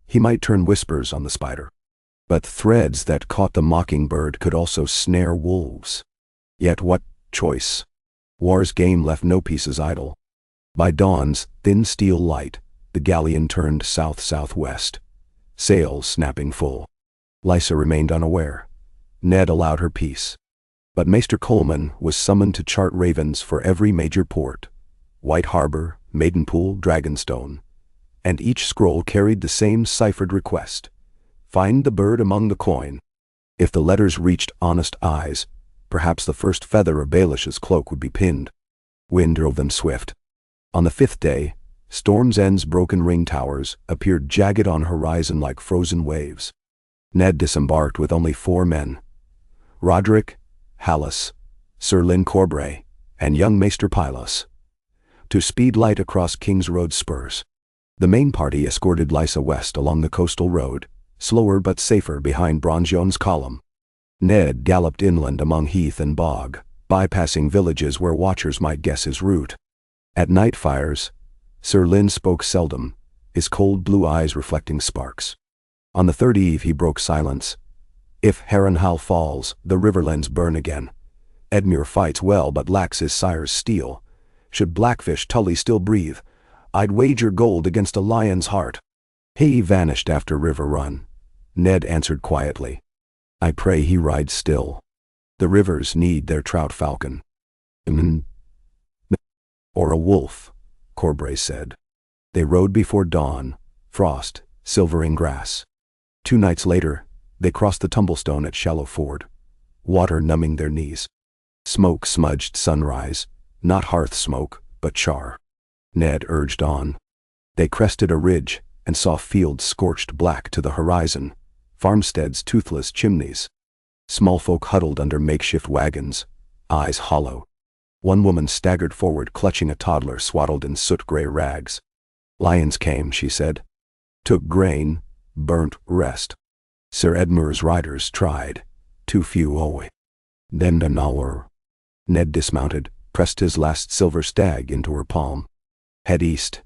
he might turn whispers on the spider. But threads that caught the mockingbird could also snare wolves. Yet what choice? War's game left no pieces idle. By dawn's thin steel light, the galleon turned south-southwest, sails snapping full. Lysa remained unaware. Ned allowed her peace. But Maester Coleman was summoned to chart ravens for every major port. White Harbor, Maidenpool, Dragonstone. And each scroll carried the same ciphered request. Find the bird among the coin. If the letters reached honest eyes, perhaps the first feather of Baelish's cloak would be pinned. Wind drove them swift. On the 5th day, Storm's End's broken ring towers appeared jagged on horizon like frozen waves. Ned disembarked with only 4 men. Roderick, Hallis, Sir Lyn Corbray, and young Maester Pylos. To speed light across King's Road spurs. The main party escorted Lysa west along the coastal road, slower but safer behind Bronzion's column. Ned galloped inland among heath and bog, bypassing villages where watchers might guess his route. At night fires, Sir Lynn spoke seldom, his cold blue eyes reflecting sparks. On the third eve he broke silence. "If Harrenhal falls, the riverlands burn again. Edmure fights well but lacks his sire's steel. Should Blackfish Tully still breathe, I'd wager gold against a lion's heart." He vanished after River Run. Ned answered quietly, "I pray he rides still. The rivers need their trout falcon." "Or a wolf," Corbray said. They rode before dawn, frost silvering grass. 2 nights later, they crossed the Tumblestone at Shallow Ford, water numbing their knees. Smoke smudged sunrise, not hearth smoke, but char. Ned urged on. They crested a ridge and saw fields scorched black to the horizon, farmsteads toothless chimneys. Small folk huddled under makeshift wagons, eyes hollow. One woman staggered forward clutching a toddler swaddled in soot-gray rags. "Lions came," she said. "Took grain, burnt rest. Sir Edmure's riders tried, too few away. Then an hour." Ned dismounted, pressed his last silver stag into her palm. "Head east.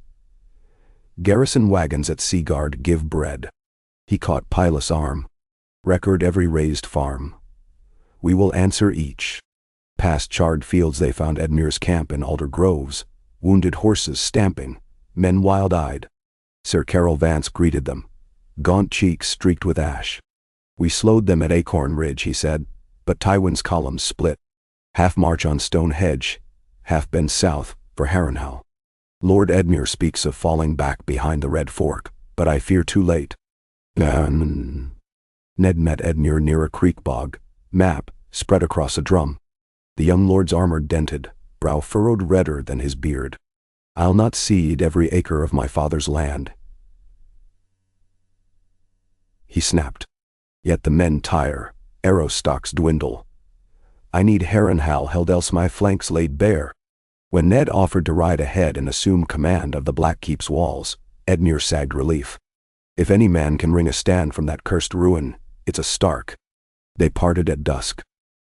Garrison wagons at Seaguard give bread." He caught Pilus' arm. "Record every raised farm. We will answer each." Past charred fields they found Edmure's camp in alder groves, wounded horses stamping, men wild-eyed. Sir Carol Vance greeted them, gaunt cheeks streaked with ash. "We slowed them at Acorn Ridge," he said, "but Tywin's columns split. Half march on Stone Hedge, half bend south for Harrenhal. Lord Edmure speaks of falling back behind the Red Fork, but I fear too late." Ned met Edmure near a creek bog, map spread across a drum. The young lord's armor dented, brow furrowed redder than his beard. "I'll not cede every acre of my father's land," he snapped. "Yet the men tire, arrow stocks dwindle. I need Harrenhal held, else my flanks laid bare." When Ned offered to ride ahead and assume command of the Blackkeep's walls, Edmure sagged relief. If any man can wring a stand from that cursed ruin, it's a Stark. They parted at dusk.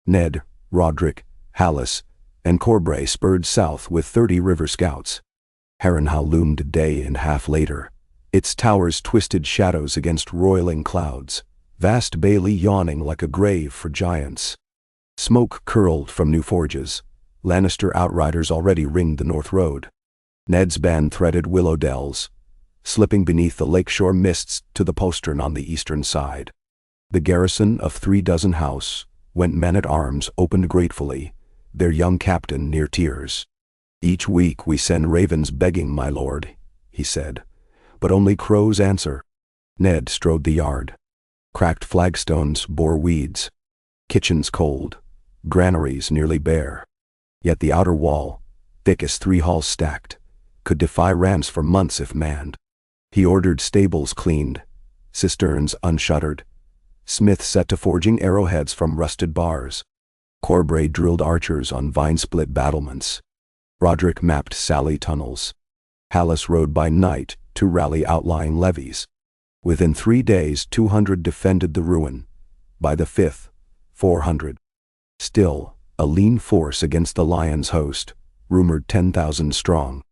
Ned, Roderick, Hallis, and Corbray spurred south with 30 river scouts. Harrenhal loomed a day and a half later, its towers twisted shadows against roiling clouds, vast Bailey yawning like a grave for giants. Smoke curled from new forges. Lannister outriders already ringed the north road. Ned's band threaded willow dells, slipping beneath the lakeshore mists to the postern on the eastern side. The garrison of 36 house went men-at-arms opened gratefully, their young captain near tears. "Each week we send ravens begging, my lord," he said, "but only crows answer." Ned strode the yard. Cracked flagstones bore weeds. Kitchens cold, granaries nearly bare. Yet the outer wall, thick as 3 halls stacked, could defy rams for months if manned. He ordered stables cleaned, cisterns unshuttered, smiths set to forging arrowheads from rusted bars. Corbray drilled archers on vine-split battlements. Roderick mapped sally tunnels. Hallis rode by night to rally outlying levies. Within 3 days 200 defended the ruin. By the 5th, 400. Still, a lean force against the Lion's host, rumored 10,000 strong.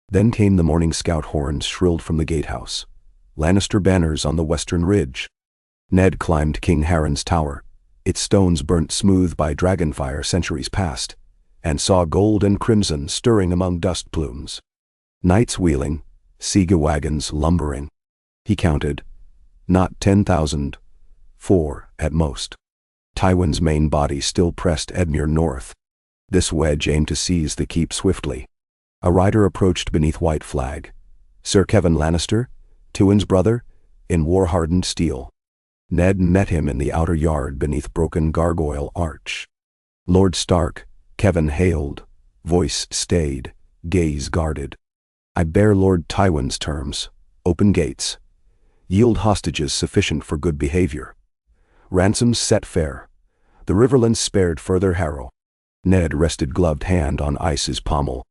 Then came the morning scout horns shrilled from the gatehouse. Lannister banners on the western ridge. Ned climbed King Harren's tower, its stones burnt smooth by dragonfire centuries past, and saw gold and crimson stirring among dust plumes. Knights wheeling, Siga wagons lumbering. He counted. Not 10,000, 4 at most. Tywin's main body still pressed Edmure north. This wedge aimed to seize the keep swiftly. A rider approached beneath white flag. Sir Kevin Lannister, Tywin's brother, in war-hardened steel. Ned met him in the outer yard beneath broken gargoyle arch. "Lord Stark," Kevin hailed, voice stayed, gaze guarded. "I bear Lord Tywin's terms. Open gates. Yield hostages sufficient for good behavior. Ransoms set fair. The Riverlands spared further harrow." Ned rested gloved hand on Ice's pommel.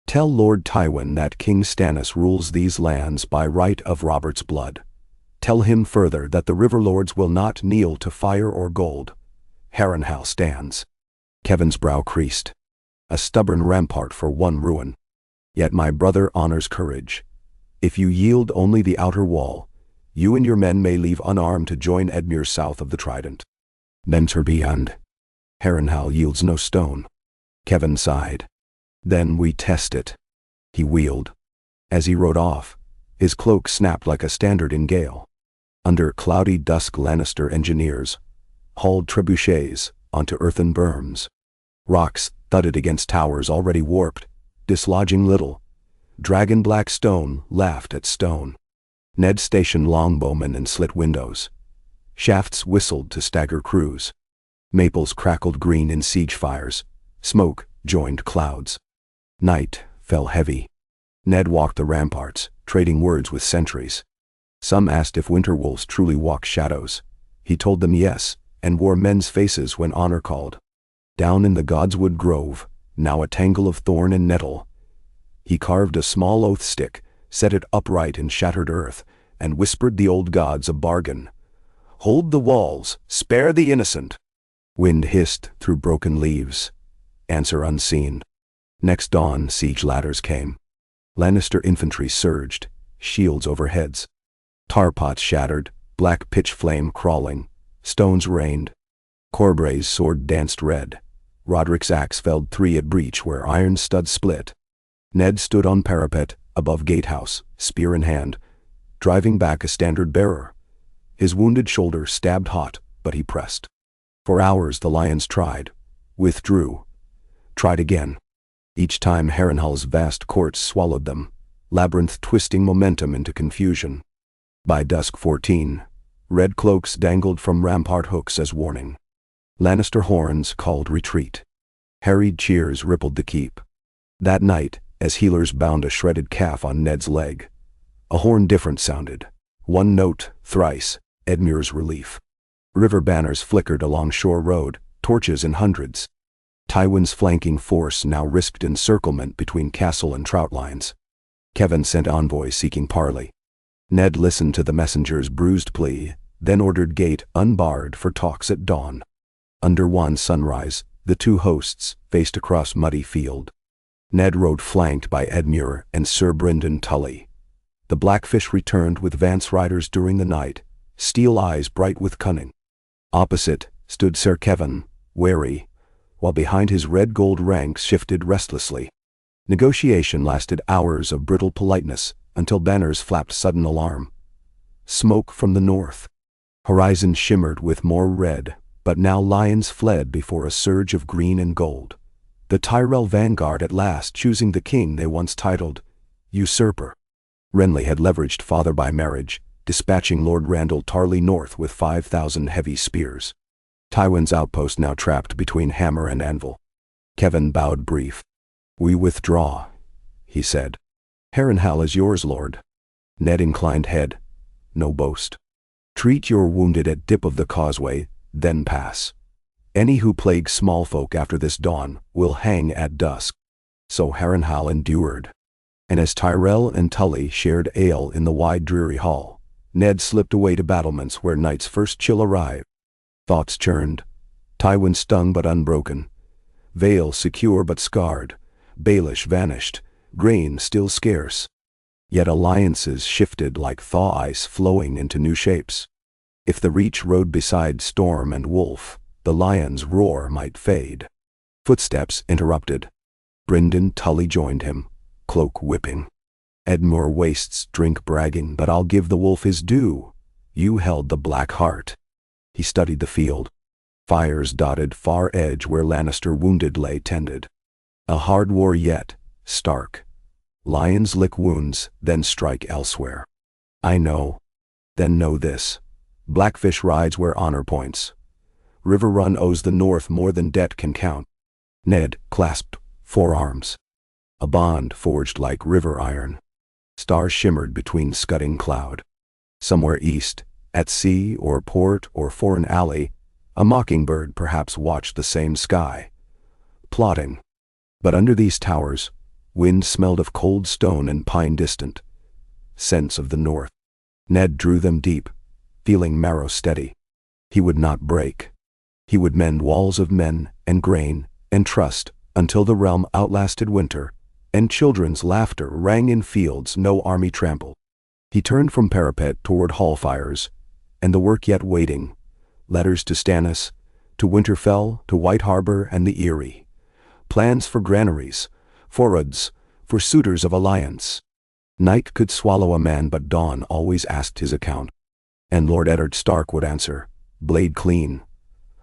Tell Lord Tywin that King Stannis rules these lands by right of Robert's blood. Tell him further that the river lords will not kneel to fire or gold. Harrenhal stands. Kevan's brow creased. A stubborn rampart for one ruin. Yet my brother honors courage. If you yield only the outer wall, you and your men may leave unarmed to join Edmure south of the Trident. Mentor beyond. Harrenhal yields no stone. Kevan sighed. Then we test it. He wheeled. As he rode off, his cloak snapped like a standard in gale. Under cloudy dusk Lannister engineers hauled trebuchets onto earthen berms. Rocks thudded against towers already warped, dislodging little. Dragon black stone laughed at stone. Ned stationed longbowmen in slit windows. Shafts whistled to stagger crews. Maples crackled green in siege fires. Smoke joined clouds. Night fell heavy. Ned walked the ramparts, trading words with sentries. Some asked if winter wolves truly walk shadows. He told them yes, and wore men's faces when honor called. Down in the Godswood Grove, now a tangle of thorn and nettle, he carved a small oath stick, set it upright in shattered earth, and whispered the old gods a bargain. Hold the walls, spare the innocent. Wind hissed through broken leaves. Answer unseen. Next dawn, siege ladders came. Lannister infantry surged, shields over heads. Tar pots shattered, black pitch flame crawling. Stones rained. Corbray's sword danced red. Roderick's axe felled 3 at breach where iron studs split. Ned stood on parapet, above gatehouse, spear in hand, driving back a standard-bearer. His wounded shoulder stabbed hot, but he pressed. For hours the lions tried, withdrew, tried again. Each time Harrenhal's vast courts swallowed them, labyrinth twisting momentum into confusion. By dusk 14, red cloaks dangled from rampart hooks as warning. Lannister horns called retreat. Harried cheers rippled the keep. That night, as healers bound a shredded calf on Ned's leg, a horn different sounded. One note, thrice, Edmure's relief. River banners flickered along Shore Road, torches in hundreds. Tywin's flanking force now risked encirclement between castle and trout lines. Kevan sent envoys seeking parley. Ned listened to the messenger's bruised plea, then ordered gate unbarred for talks at dawn. Under one sunrise, the two hosts faced across muddy field. Ned rode flanked by Edmure and Sir Brynden Tully. The Blackfish returned with Vance riders during the night, steel eyes bright with cunning. Opposite stood Sir Kevan, wary, while behind his red-gold ranks shifted restlessly. Negotiation lasted hours of brittle politeness until banners flapped sudden alarm. Smoke from the north. Horizon shimmered with more red, but now lions fled before a surge of green and gold. The Tyrell vanguard at last choosing the king they once titled usurper. Renly had leveraged father by marriage, dispatching Lord Randall Tarley north with 5,000 heavy spears. Tywin's outpost now trapped between hammer and anvil. Kevan bowed brief. We withdraw, he said. Harrenhal is yours, lord. Ned inclined head. No boast. Treat your wounded at dip of the causeway, then pass. Any who plague small folk after this dawn will hang at dusk. So Harrenhal endured. And as Tyrell and Tully shared ale in the wide dreary hall, Ned slipped away to battlements where night's first chill arrived. Thoughts churned. Tywin stung but unbroken. Vale secure but scarred. Baelish vanished. Grain still scarce. Yet alliances shifted like thaw ice flowing into new shapes. If the Reach rode beside Storm and Wolf, the lion's roar might fade. Footsteps interrupted. Brynden Tully joined him, cloak whipping. Edmure wastes drink bragging, but I'll give the wolf his due. You held the Black Heart. He studied the field. Fires dotted far edge where Lannister wounded lay tended. A hard war yet, stark. Lions lick wounds, then strike elsewhere. I know. Then know this. Blackfish rides where honor points. River Run owes the North more than debt can count. Ned clasped forearms. A bond forged like river iron. Stars shimmered between scudding cloud. Somewhere east, at sea or port or foreign alley, a mockingbird perhaps watched the same sky. Plotting. But under these towers, Wind smelled of cold stone and pine distant. Scents of the north. Ned drew them deep, feeling marrow steady. He would not break. He would mend walls of men and grain and trust until the realm outlasted winter, and children's laughter rang in fields no army trampled. He turned from parapet toward hall fires, and the work yet waiting, letters to Stannis, to Winterfell, to White Harbor and the Eyrie, plans for granaries, forads, for suitors of alliance. Night could swallow a man, but dawn always asked his account. And Lord Eddard Stark would answer, blade clean,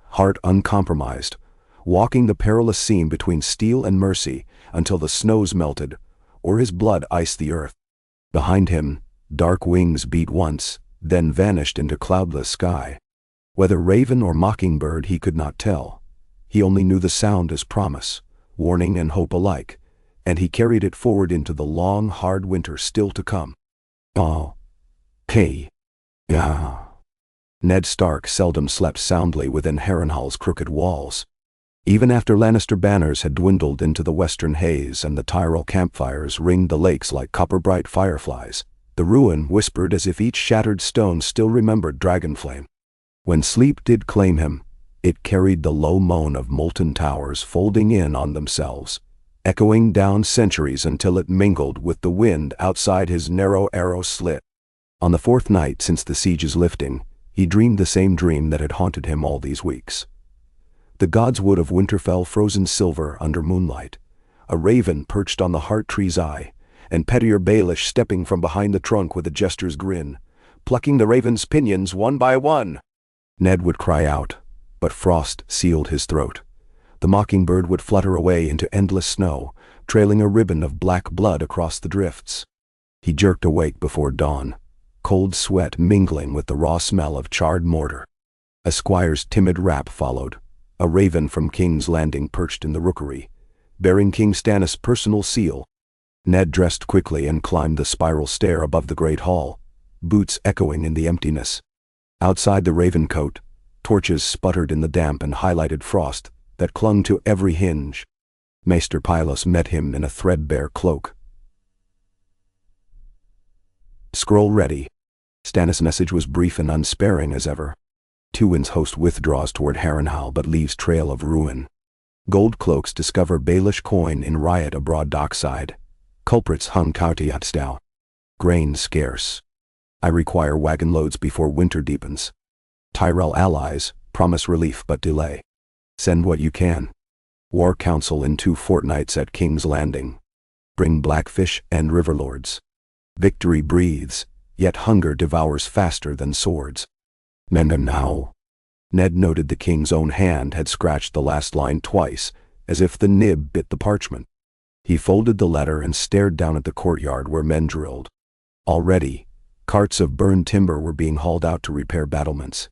heart uncompromised, walking the perilous seam between steel and mercy until the snows melted, or his blood iced the earth. Behind him, dark wings beat once, then vanished into cloudless sky. Whether raven or mockingbird he could not tell. He only knew the sound as promise, warning and hope alike, and he carried it forward into the long, hard winter still to come. Oh. Hey. Yeah. Ned Stark seldom slept soundly within Harrenhal's crooked walls. Even after Lannister banners had dwindled into the western haze and the Tyrell campfires ringed the lakes like copper-bright fireflies, the ruin whispered as if each shattered stone still remembered Dragonflame. When sleep did claim him, it carried the low moan of molten towers folding in on themselves, echoing down centuries until it mingled with the wind outside his narrow arrow slit. On the fourth night since the siege's lifting, he dreamed the same dream that had haunted him all these weeks. The god's wood of Winterfell frozen silver under moonlight, a raven perched on the heart tree's eye, and pettier Baelish stepping from behind the trunk with a jester's grin, plucking the raven's pinions one by one. Ned would cry out, but frost sealed his throat. The mockingbird would flutter away into endless snow, trailing a ribbon of black blood across the drifts. He jerked awake before dawn, cold sweat mingling with the raw smell of charred mortar. A squire's timid rap followed, a raven from King's Landing perched in the rookery, bearing King Stannis' personal seal. Ned dressed quickly and climbed the spiral stair above the great hall, boots echoing in the emptiness. Outside the Ravencote, torches sputtered in the damp and highlighted frost that clung to every hinge. Maester Pylos met him in a threadbare cloak. Scroll ready. Stannis' message was brief and unsparing as ever. Tywin's host withdraws toward Harrenhal but leaves trail of ruin. Gold cloaks discover Baelish coin in riot abroad dockside. Culprits hung Cautiatstow. Grain scarce. I require wagon loads before winter deepens. Tyrell allies promise relief but delay. Send what you can. War council in 2 fortnights at King's Landing. Bring blackfish and riverlords. Victory breathes, yet hunger devours faster than swords. Mend them now. Ned noted the king's own hand had scratched the last line twice, as if the nib bit the parchment. He folded the letter and stared down at the courtyard where men drilled. Already, carts of burned timber were being hauled out to repair battlements.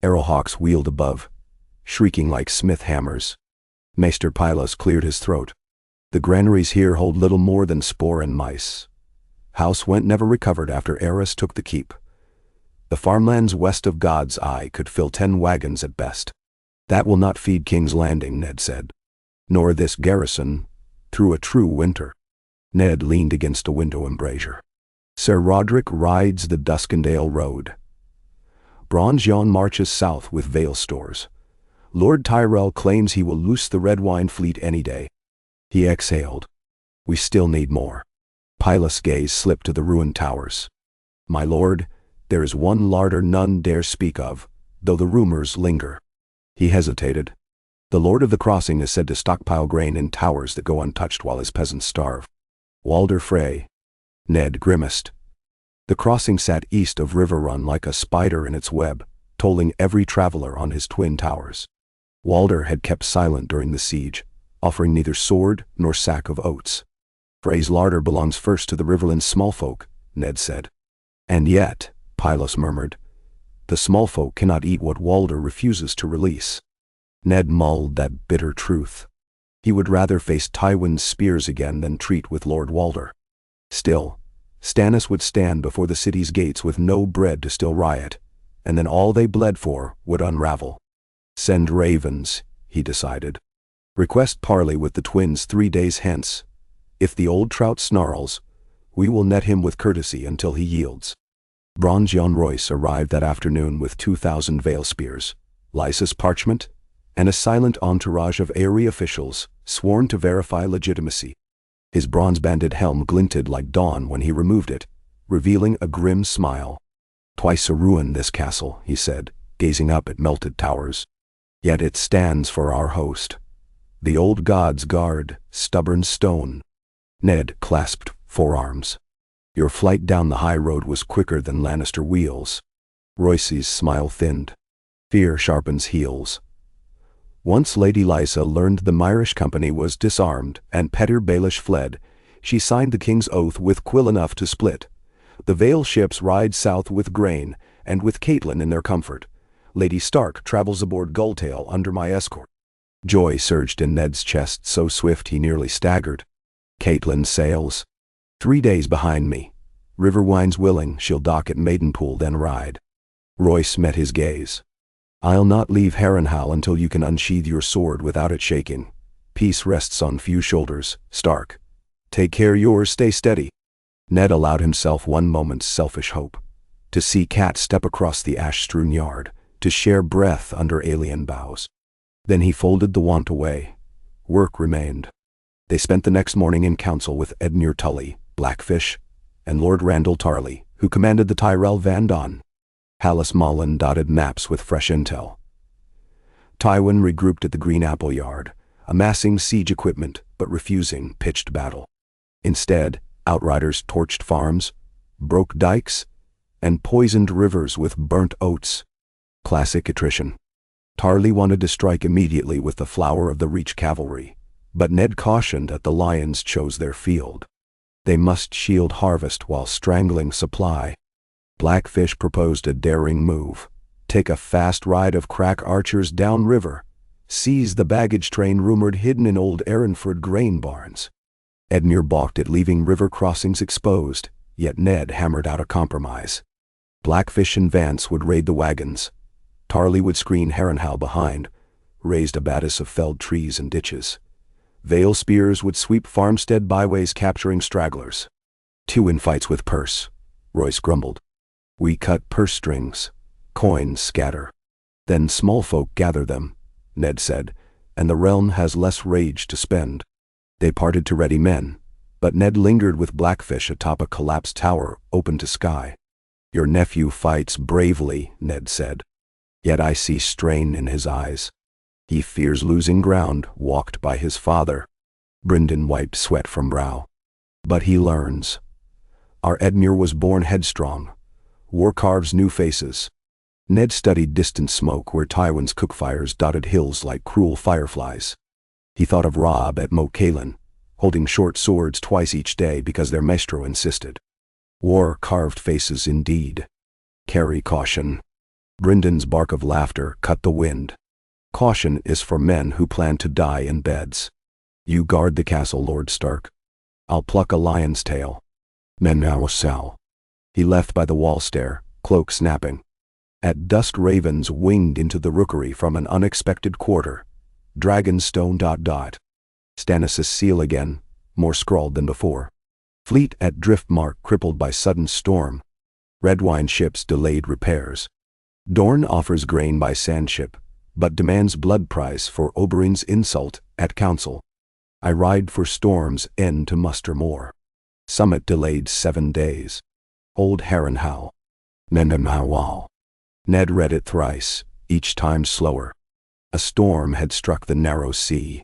Arrowhawks wheeled above, shrieking like smith hammers. Maester Pylos cleared his throat. The granaries here hold little more than spore and mice. House Went never recovered after Aerys took the keep. The farmlands west of God's Eye could fill 10 wagons at best. That will not feed King's Landing, Ned said. Nor this garrison, through a true winter. Ned leaned against a window embrasure. Sir Roderick rides the Duskendale Road. Bronze Yon marches south with Vale stores. Lord Tyrell claims he will loose the red wine fleet any day. He exhaled. We still need more. Pylos' gaze slipped to the ruined towers. My lord, there is one larder none dare speak of, though the rumors linger. He hesitated. The Lord of the Crossing is said to stockpile grain in towers that go untouched while his peasants starve. Walder Frey. Ned grimaced. The crossing sat east of River Run like a spider in its web, tolling every traveler on his twin towers. Walder had kept silent during the siege, offering neither sword nor sack of oats. Frey's larder belongs first to the Riverland smallfolk, Ned said. And yet, Pylos murmured, the smallfolk cannot eat what Walder refuses to release. Ned mulled that bitter truth. He would rather face Tywin's spears again than treat with Lord Walder. Still, Stannis would stand before the city's gates with no bread to still riot, and then all they bled for would unravel. Send ravens, he decided. Request parley with the twins 3 days hence. If the old trout snarls, we will net him with courtesy until he yields. Bronze Jan Royce arrived that afternoon with 2,000 veil spears, lysis parchment, and a silent entourage of airy officials sworn to verify legitimacy. His bronze-banded helm glinted like dawn when he removed it, revealing a grim smile. "Twice a ruin, this castle," he said, gazing up at melted towers. "Yet it stands for our host. The old gods guard, stubborn stone." Ned clasped forearms. "Your flight down the high road was quicker than Lannister wheels." Royce's smile thinned. "Fear sharpens heels." Once Lady Lysa learned the Myrish company was disarmed and Petyr Baelish fled, she signed the king's oath with quill enough to split. The Vale ships ride south with grain, and with Catelyn in their comfort. Lady Stark travels aboard Gulltail under my escort. Joy surged in Ned's chest so swift he nearly staggered. "Catelyn sails 3 days behind me. River winds willing, she'll dock at Maidenpool, then ride." Royce met his gaze. "I'll not leave Harrenhal until you can unsheathe your sword without it shaking. Peace rests on few shoulders, Stark. Take care yours stay steady." Ned allowed himself one moment's selfish hope. To see Cat step across the ash-strewn yard, to share breath under alien boughs. Then he folded the want away. Work remained. They spent the next morning in council with Edmure Tully, Blackfish, and Lord Randall Tarley, who commanded the Tyrell Van Don. Hallis Mullen dotted maps with fresh intel. Tywin regrouped at the Green Apple Yard, amassing siege equipment but refusing pitched battle. Instead, outriders torched farms, broke dikes, and poisoned rivers with burnt oats. Classic attrition. Tarley wanted to strike immediately with the flower of the Reach cavalry, but Ned cautioned that the lions chose their field. They must shield harvest while strangling supply. Blackfish proposed a daring move. Take a fast ride of crack archers downriver, seize the baggage train rumored hidden in old Erinford grain barns. Edmure balked at leaving river crossings exposed, yet Ned hammered out a compromise. Blackfish and Vance would raid the wagons. Tarley would screen Harrenhal behind, raised a bodice of felled trees and ditches. Vale spears would sweep farmstead byways capturing stragglers. "Two in fights with purse," Royce grumbled. "We cut purse strings. Coins scatter. Then small folk gather them," Ned said, "and the realm has less rage to spend." They parted to ready men, but Ned lingered with Blackfish atop a collapsed tower open to sky. "Your nephew fights bravely," Ned said. "Yet I see strain in his eyes. He fears losing ground walked by his father." Brynden wiped sweat from brow. "But he learns. Our Edmure was born headstrong. War carves new faces." Ned studied distant smoke where Tywin's cookfires dotted hills like cruel fireflies. He thought of Robb at Moat Cailin, holding short swords twice each day because their maestro insisted. War carved faces indeed. Carry caution. Brynden's bark of laughter cut the wind. "Caution is for men who plan to die in beds. You guard the castle, Lord Stark. I'll pluck a lion's tail." "Men now sal." He left by the wall stair, cloak snapping. At dusk ravens winged into the rookery from an unexpected quarter. Dragonstone ... Stannis' seal again, more scrawled than before. Fleet at Driftmark crippled by sudden storm. Redwine ships delayed repairs. Dorne offers grain by sandship, but demands blood price for Oberyn's insult at council. I ride for Storm's end to muster more. Summit delayed 7 days. Old Harrenhal. Nendamhawal. Ned read it thrice, each time slower. A storm had struck the narrow sea.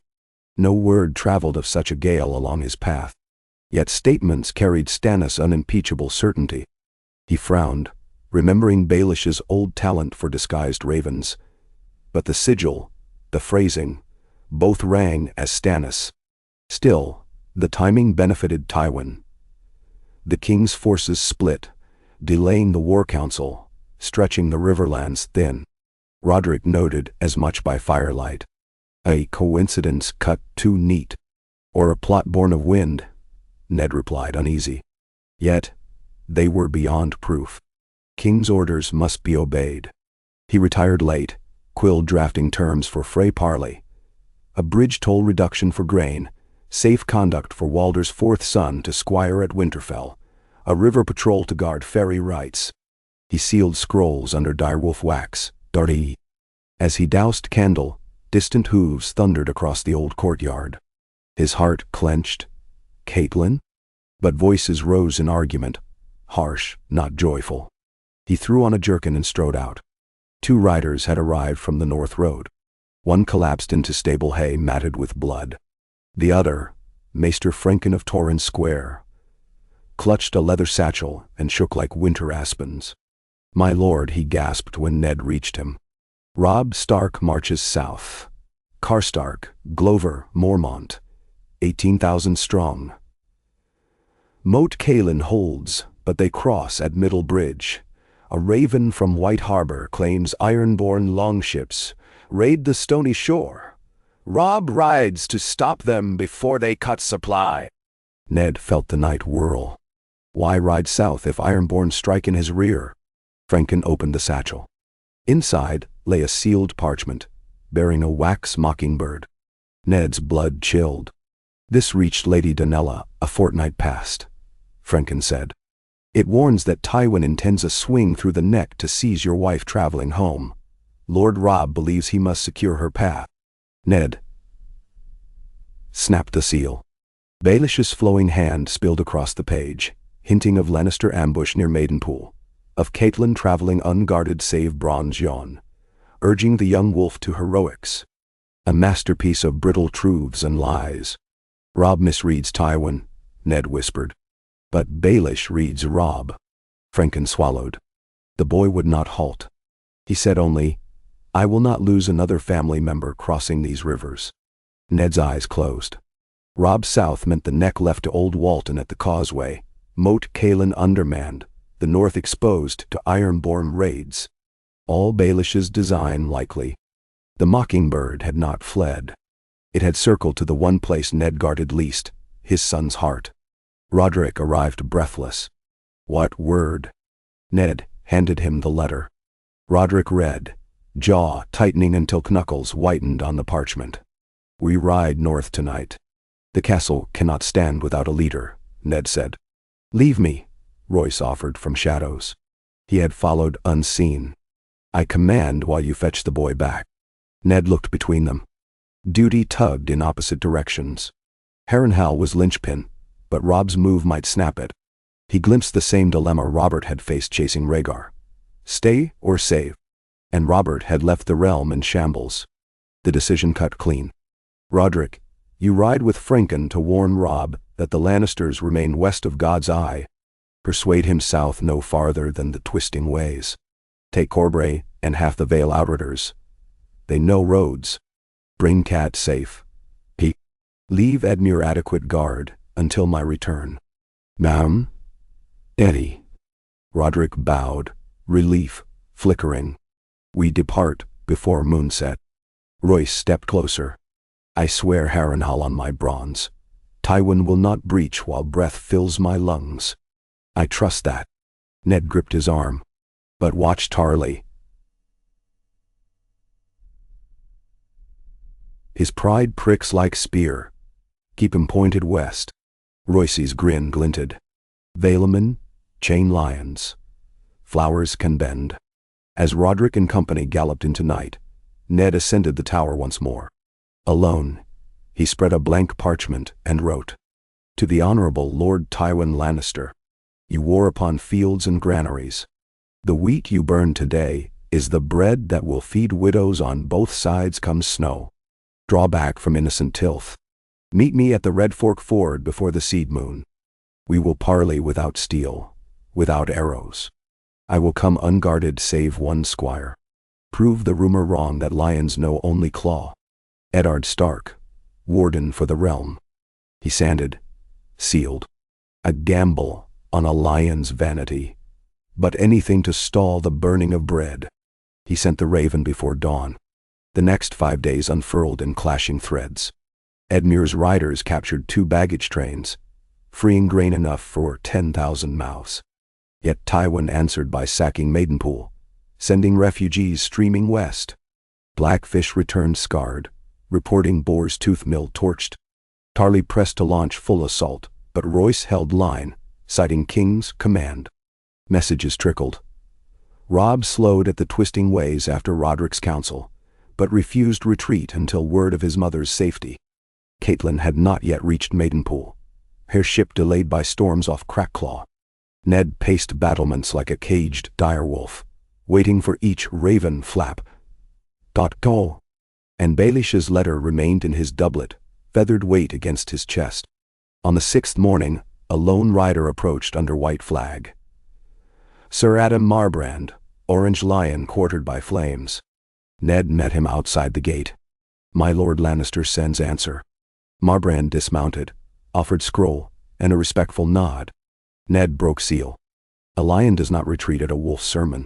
No word traveled of such a gale along his path. Yet statements carried Stannis' unimpeachable certainty. He frowned, remembering Baelish's old talent for disguised ravens. But the sigil, the phrasing, both rang as Stannis. Still, the timing benefited Tywin. The king's forces split, delaying the war council, stretching the riverlands thin. Roderick noted as much by firelight. A coincidence cut too neat. Or a plot born of wind, Ned replied uneasy. Yet, they were beyond proof. King's orders must be obeyed. He retired late, Quill drafting terms for Frey Parley. A bridge toll reduction for grain, safe conduct for Walder's fourth son to squire at Winterfell, a river patrol to guard ferry rights. He sealed scrolls under direwolf wax, Tourney. As he doused candle, distant hooves thundered across the old courtyard. His heart clenched. Catelyn? But voices rose in argument, harsh, not joyful. He threw on a jerkin and strode out. 2 riders had arrived from the North Road. One collapsed into stable hay matted with blood. The other, Maester Franken of Torrhen Square, clutched a leather satchel and shook like winter aspens. "My lord," he gasped when Ned reached him. "Robb Stark marches south. Karstark, Glover, Mormont, 18,000 strong. Moat Cailin holds, but they cross at Middle Bridge. A raven from White Harbor claims ironborn longships raid the stony shore. Robb rides to stop them before they cut supply." Ned felt the night whirl. Why ride south if ironborn strike in his rear? Franken opened the satchel. Inside lay a sealed parchment, bearing a wax mockingbird. Ned's blood chilled. "This reached Lady Donella a fortnight past," Franken said. "It warns that Tywin intends a swing through the neck to seize your wife traveling home. Lord Robb believes he must secure her path." Ned snapped the seal. Baelish's flowing hand spilled across the page, hinting of Lannister ambush near Maidenpool, of Catelyn traveling unguarded save Bronze Yawn, urging the young wolf to heroics. A masterpiece of brittle truths and lies. "Robb misreads Tywin," Ned whispered. "But Baelish reads Robb." Franken swallowed. The boy would not halt. He said only, "I will not lose another family member crossing these rivers." Ned's eyes closed. Robb south meant the neck left to Old Walton at the causeway, Moat Cailin undermanned, the north exposed to ironborn raids. All Baelish's design likely. The mockingbird had not fled. It had circled to the one place Ned guarded least, his son's heart. Roderick arrived breathless. "What word?" Ned handed him the letter. Roderick read, jaw tightening until knuckles whitened on the parchment. "We ride north tonight. The castle cannot stand without a leader," Ned said. "Leave me," Royce offered from shadows. He had followed unseen. "I command while you fetch the boy back." Ned looked between them. Duty tugged in opposite directions. Harrenhal was linchpin, but Robb's move might snap it. He glimpsed the same dilemma Robert had faced chasing Rhaegar. Stay or save? And Robert had left the realm in shambles. The decision cut clean. "Roderick, you ride with Franken to warn Robb that the Lannisters remain west of God's Eye. Persuade him south no farther than the twisting ways. Take Corbray and half the Vale Outriders. They know roads. Bring Cat safe. Leave Edmure adequate guard until my return." "Ma'am?" "Eddie." Roderick bowed, relief flickering. "We depart before moonset." Royce stepped closer. "I swear Harrenhal on my bronze. Tywin will not breach while breath fills my lungs. I trust that." Ned gripped his arm. "But watch Tarly. His pride pricks like spear. Keep him pointed west." Royce's grin glinted. "Valeman, chain lions. Flowers can bend." As Roderick and company galloped into night, Ned ascended the tower once more. Alone, he spread a blank parchment and wrote, "To the Honorable Lord Tywin Lannister, you war upon fields and granaries. The wheat you burn today is the bread that will feed widows on both sides come snow. Draw back from innocent tilth. Meet me at the Red Fork Ford before the seed moon. We will parley without steel, without arrows. I will come unguarded save one squire. Prove the rumor wrong that lions know only claw. Eddard Stark, warden for the realm." He sanded, sealed. A gamble on a lion's vanity, but anything to stall the burning of bread. He sent the raven before dawn. The next 5 days unfurled in clashing threads. Edmure's riders captured 2 baggage trains, freeing grain enough for 10,000 mouths. Yet Tywin answered by sacking Maidenpool, sending refugees streaming west. Blackfish returned scarred, reporting Boar's Tooth Mill torched. Tarley pressed to launch full assault, but Royce held line, citing King's command. Messages trickled. Robb slowed at the twisting ways after Roderick's counsel, but refused retreat until word of his mother's safety. Caitlin had not yet reached Maidenpool, her ship delayed by storms off Crackclaw. Ned paced battlements like a caged direwolf, waiting for each raven flap. Go. And Baelish's letter remained in his doublet, feathered weight against his chest. On the 6th morning, a lone rider approached under white flag. Sir Adam Marbrand, Orange Lion quartered by flames. Ned met him outside the gate. My Lord Lannister sends answer. Marbrand dismounted, offered scroll, and a respectful nod. Ned broke seal. A lion does not retreat at a wolf's sermon.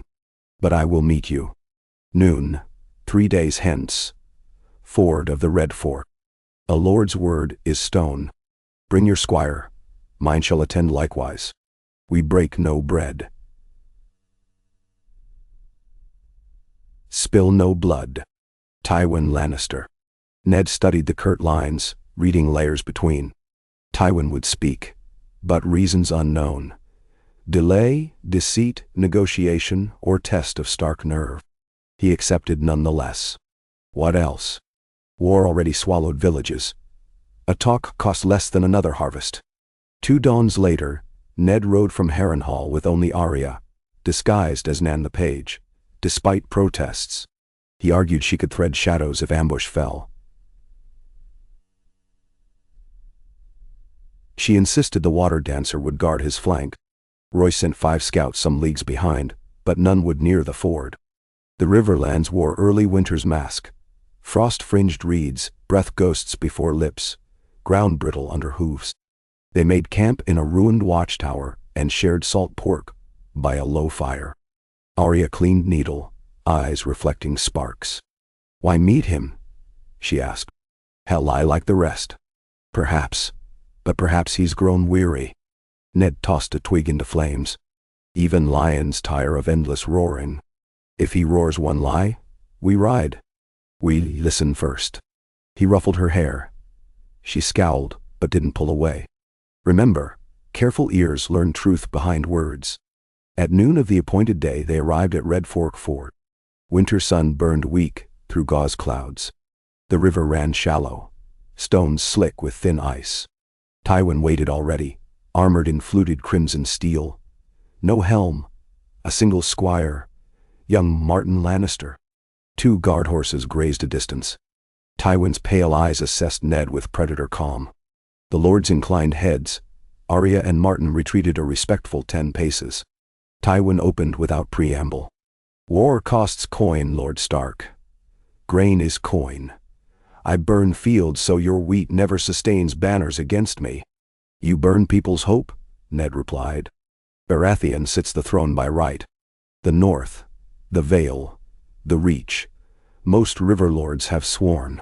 But I will meet you. Noon, 3 days hence. Ford of the Red Fork. A lord's word is stone. Bring your squire. Mine shall attend likewise. We break no bread. Spill no blood. Tywin Lannister. Ned studied the curt lines, reading layers between. Tywin would speak, but reasons unknown. Delay, deceit, negotiation, or test of stark nerve. He accepted nonetheless. What else? War already swallowed villages. A talk cost less than another harvest. 2 dawns later, Ned rode from Harrenhal with only Arya, disguised as Nan the Page. Despite protests, he argued she could thread shadows if ambush fell. She insisted the water dancer would guard his flank. Royce sent 5 scouts some leagues behind, but none would near the ford. The Riverlands wore early winter's mask. Frost-fringed reeds, breath ghosts before lips, ground brittle under hooves. They made camp in a ruined watchtower and shared salt pork by a low fire. Arya cleaned needle, eyes reflecting sparks. Why meet him? She asked. Hell, I like the rest. Perhaps. But perhaps he's grown weary. Ned tossed a twig into flames. Even lions tire of endless roaring. If he roars one lie, we ride. We listen first. He ruffled her hair. She scowled, but didn't pull away. Remember, careful ears learn truth behind words. At noon of the appointed day they arrived at Red Fork Ford. Winter sun burned weak through gauze clouds. The river ran shallow, stones slick with thin ice. Tywin waited already, armored in fluted crimson steel. No helm, a single squire, young Martin Lannister. 2 guard horses grazed a distance. Tywin's pale eyes assessed Ned with predator calm. The lords inclined heads. Arya and Martin retreated a respectful 10 paces. Tywin opened without preamble. War costs coin, Lord Stark. Grain is coin. I burn fields so your wheat never sustains banners against me. You burn people's hope? Ned replied. Baratheon sits the throne by right. The North, the Vale, the Reach. Most river lords have sworn.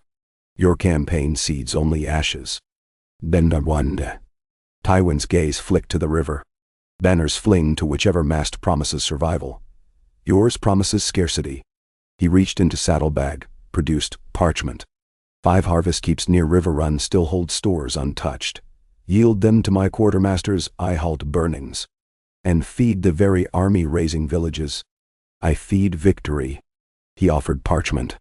Your campaign seeds only ashes. Bendawande. Tywin's gaze flicked to the river. Banners fling to whichever mast promises survival. Yours promises scarcity. He reached into saddlebag, produced parchment. 5 harvest keeps near River Run still hold stores untouched. Yield them to my quartermasters, I halt burnings. And feed the very army raising villages. I feed victory. He offered parchment.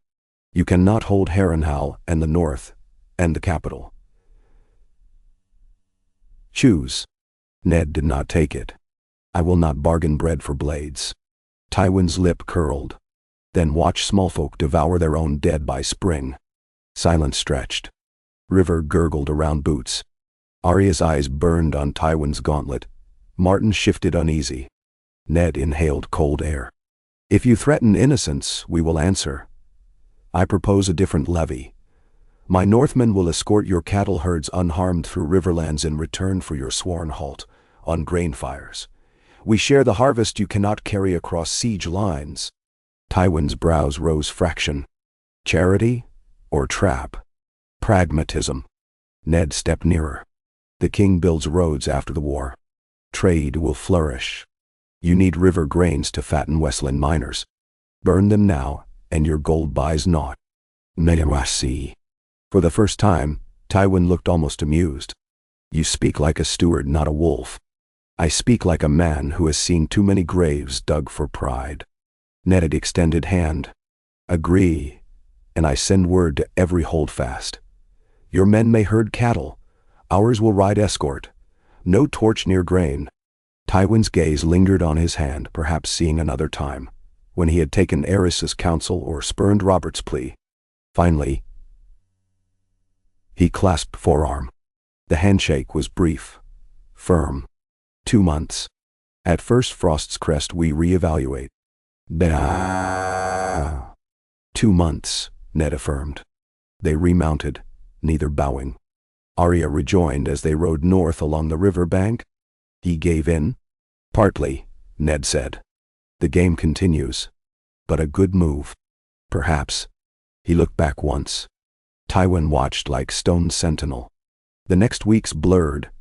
You cannot hold Harrenhal and the north, and the capital. Choose. Ned did not take it. I will not bargain bread for blades. Tywin's lip curled. Then watch small folk devour their own dead by spring. Silence stretched. River gurgled around boots. Arya's eyes burned on Tywin's gauntlet. Martin shifted uneasy. Ned inhaled cold air. If you threaten innocence, we will answer. I propose a different levy. My Northmen will escort your cattle herds unharmed through Riverlands in return for your sworn halt on grain fires. We share the harvest you cannot carry across siege lines. Tywin's brows rose fraction. Charity or trap? Pragmatism. Ned stepped nearer. The king builds roads after the war. Trade will flourish. You need river grains to fatten Westland miners. Burn them now, and your gold buys naught. Mewasi. For the first time, Tywin looked almost amused. You speak like a steward, not a wolf. I speak like a man who has seen too many graves dug for pride. Ned extended hand. Agree, and I send word to every holdfast. Your men may herd cattle. Ours will ride escort. No torch near grain. Tywin's gaze lingered on his hand, perhaps seeing another time, when he had taken Aerys's counsel or spurned Robert's plea. Finally, he clasped forearm. The handshake was brief, firm. 2 months. At first Frost's crest we reevaluate. 2 months, Ned affirmed. They remounted, neither bowing. Arya rejoined as they rode north along the river bank. He gave in? Partly, Ned said. The game continues. But a good move. Perhaps. He looked back once. Tywin watched like stone sentinel. The next weeks blurred,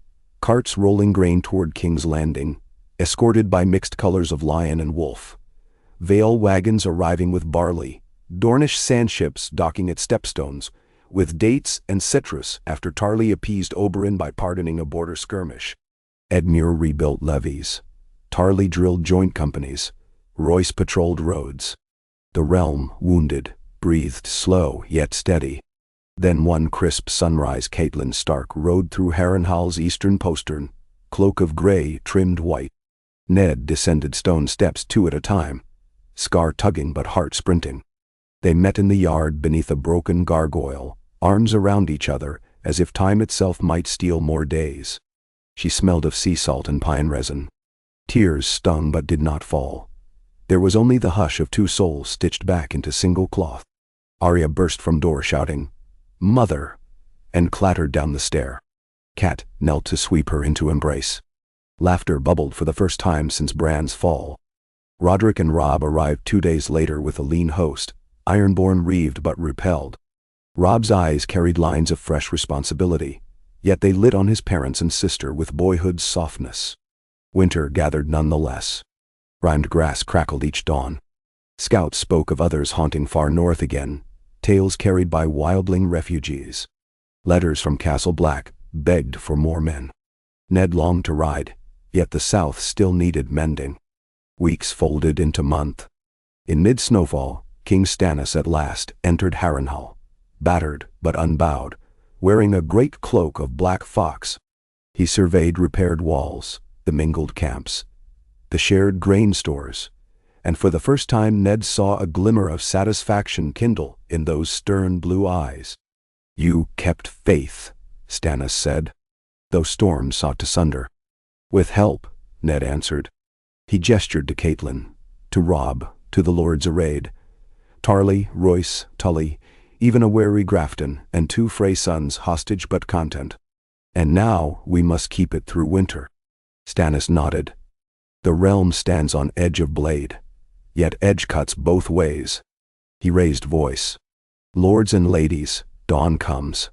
carts rolling grain toward King's Landing, escorted by mixed colors of lion and wolf. Vale wagons arriving with barley, Dornish sandships docking at stepstones, with dates and citrus after Tarly appeased Oberyn by pardoning a border skirmish. Edmure rebuilt levies. Tarly drilled joint companies. Royce patrolled roads. The realm, wounded, breathed slow yet steady. Then one crisp sunrise Catelyn Stark rode through Harrenhal's eastern postern, cloak of gray trimmed white. Ned descended stone steps 2 at a time, scar tugging but heart sprinting. They met in the yard beneath a broken gargoyle, arms around each other as if time itself might steal more days. She smelled of sea salt and pine resin. Tears stung but did not fall. There was only the hush of 2 souls stitched back into single cloth. Arya burst from door shouting, "Mother!" and clattered down the stair. Cat knelt to sweep her into embrace. Laughter bubbled for the first time since Bran's fall. Roderick and Robb arrived 2 days later with a lean host, ironborn reaved but repelled. Robb's eyes carried lines of fresh responsibility, yet they lit on his parents and sister with boyhood's softness. Winter gathered nonetheless. Rimed grass crackled each dawn. Scouts spoke of others haunting far north again, tales carried by wildling refugees. Letters from Castle Black begged for more men. Ned longed to ride, yet the south still needed mending. Weeks folded into month. In mid-snowfall, King Stannis at last entered Harrenhal, battered but unbowed, wearing a great cloak of black fox. He surveyed repaired walls, the mingled camps, the shared grain stores, and for the first time Ned saw a glimmer of satisfaction kindle in those stern blue eyes. "You kept faith," Stannis said, though storms sought to sunder. "With help," Ned answered. He gestured to Catelyn, to Robb, to the lords arrayed. Tarly, Royce, Tully, even a wary Grafton, and 2 Frey sons hostage but content. "And now we must keep it through winter." Stannis nodded. "The realm stands on edge of blade, yet edge cuts both ways." He raised voice. "Lords and ladies, dawn comes.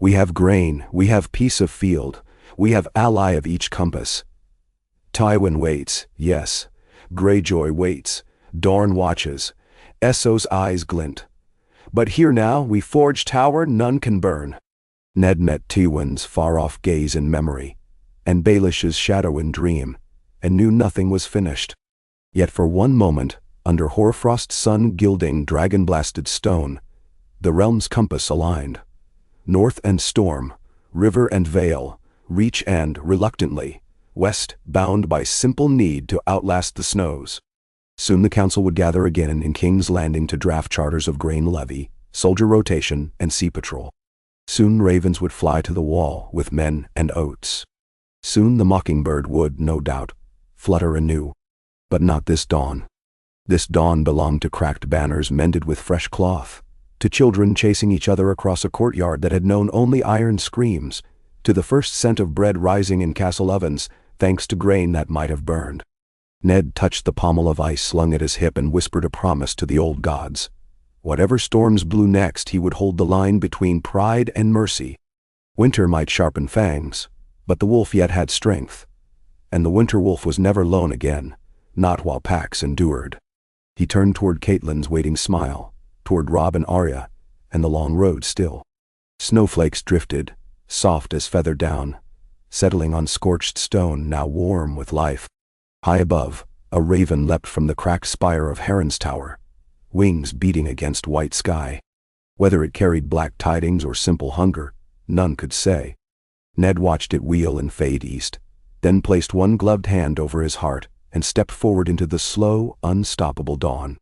We have grain, we have peace of field, we have ally of each compass. Tywin waits, yes. Greyjoy waits. Dorne watches. Esso's eyes glint. But here now we forge tower none can burn." Ned met Tywin's far-off gaze in memory, and Baelish's shadow in dream, and knew nothing was finished. Yet for one moment, under hoarfrost's sun-gilding dragon-blasted stone, the realm's compass aligned. North and storm, river and vale, reach and, reluctantly, west, bound by simple need to outlast the snows. Soon the council would gather again in King's Landing to draft charters of grain levy, soldier rotation, and sea patrol. Soon ravens would fly to the wall with men and oats. Soon the mockingbird would, no doubt, flutter anew. But not this dawn. This dawn belonged to cracked banners mended with fresh cloth, to children chasing each other across a courtyard that had known only iron screams, to the first scent of bread rising in castle ovens, thanks to grain that might have burned. Ned touched the pommel of ice slung at his hip and whispered a promise to the old gods. Whatever storms blew next, he would hold the line between pride and mercy. Winter might sharpen fangs, but the wolf yet had strength. And the winter wolf was never lone again, not while packs endured. He turned toward Catelyn's waiting smile, toward Robb and Arya, and the long road still. Snowflakes drifted, soft as feather down, settling on scorched stone now warm with life. High above, a raven leapt from the cracked spire of Heron's tower, wings beating against white sky. Whether it carried black tidings or simple hunger, none could say. Ned watched it wheel and fade east, then placed one gloved hand over his heart and stepped forward into the slow, unstoppable dawn.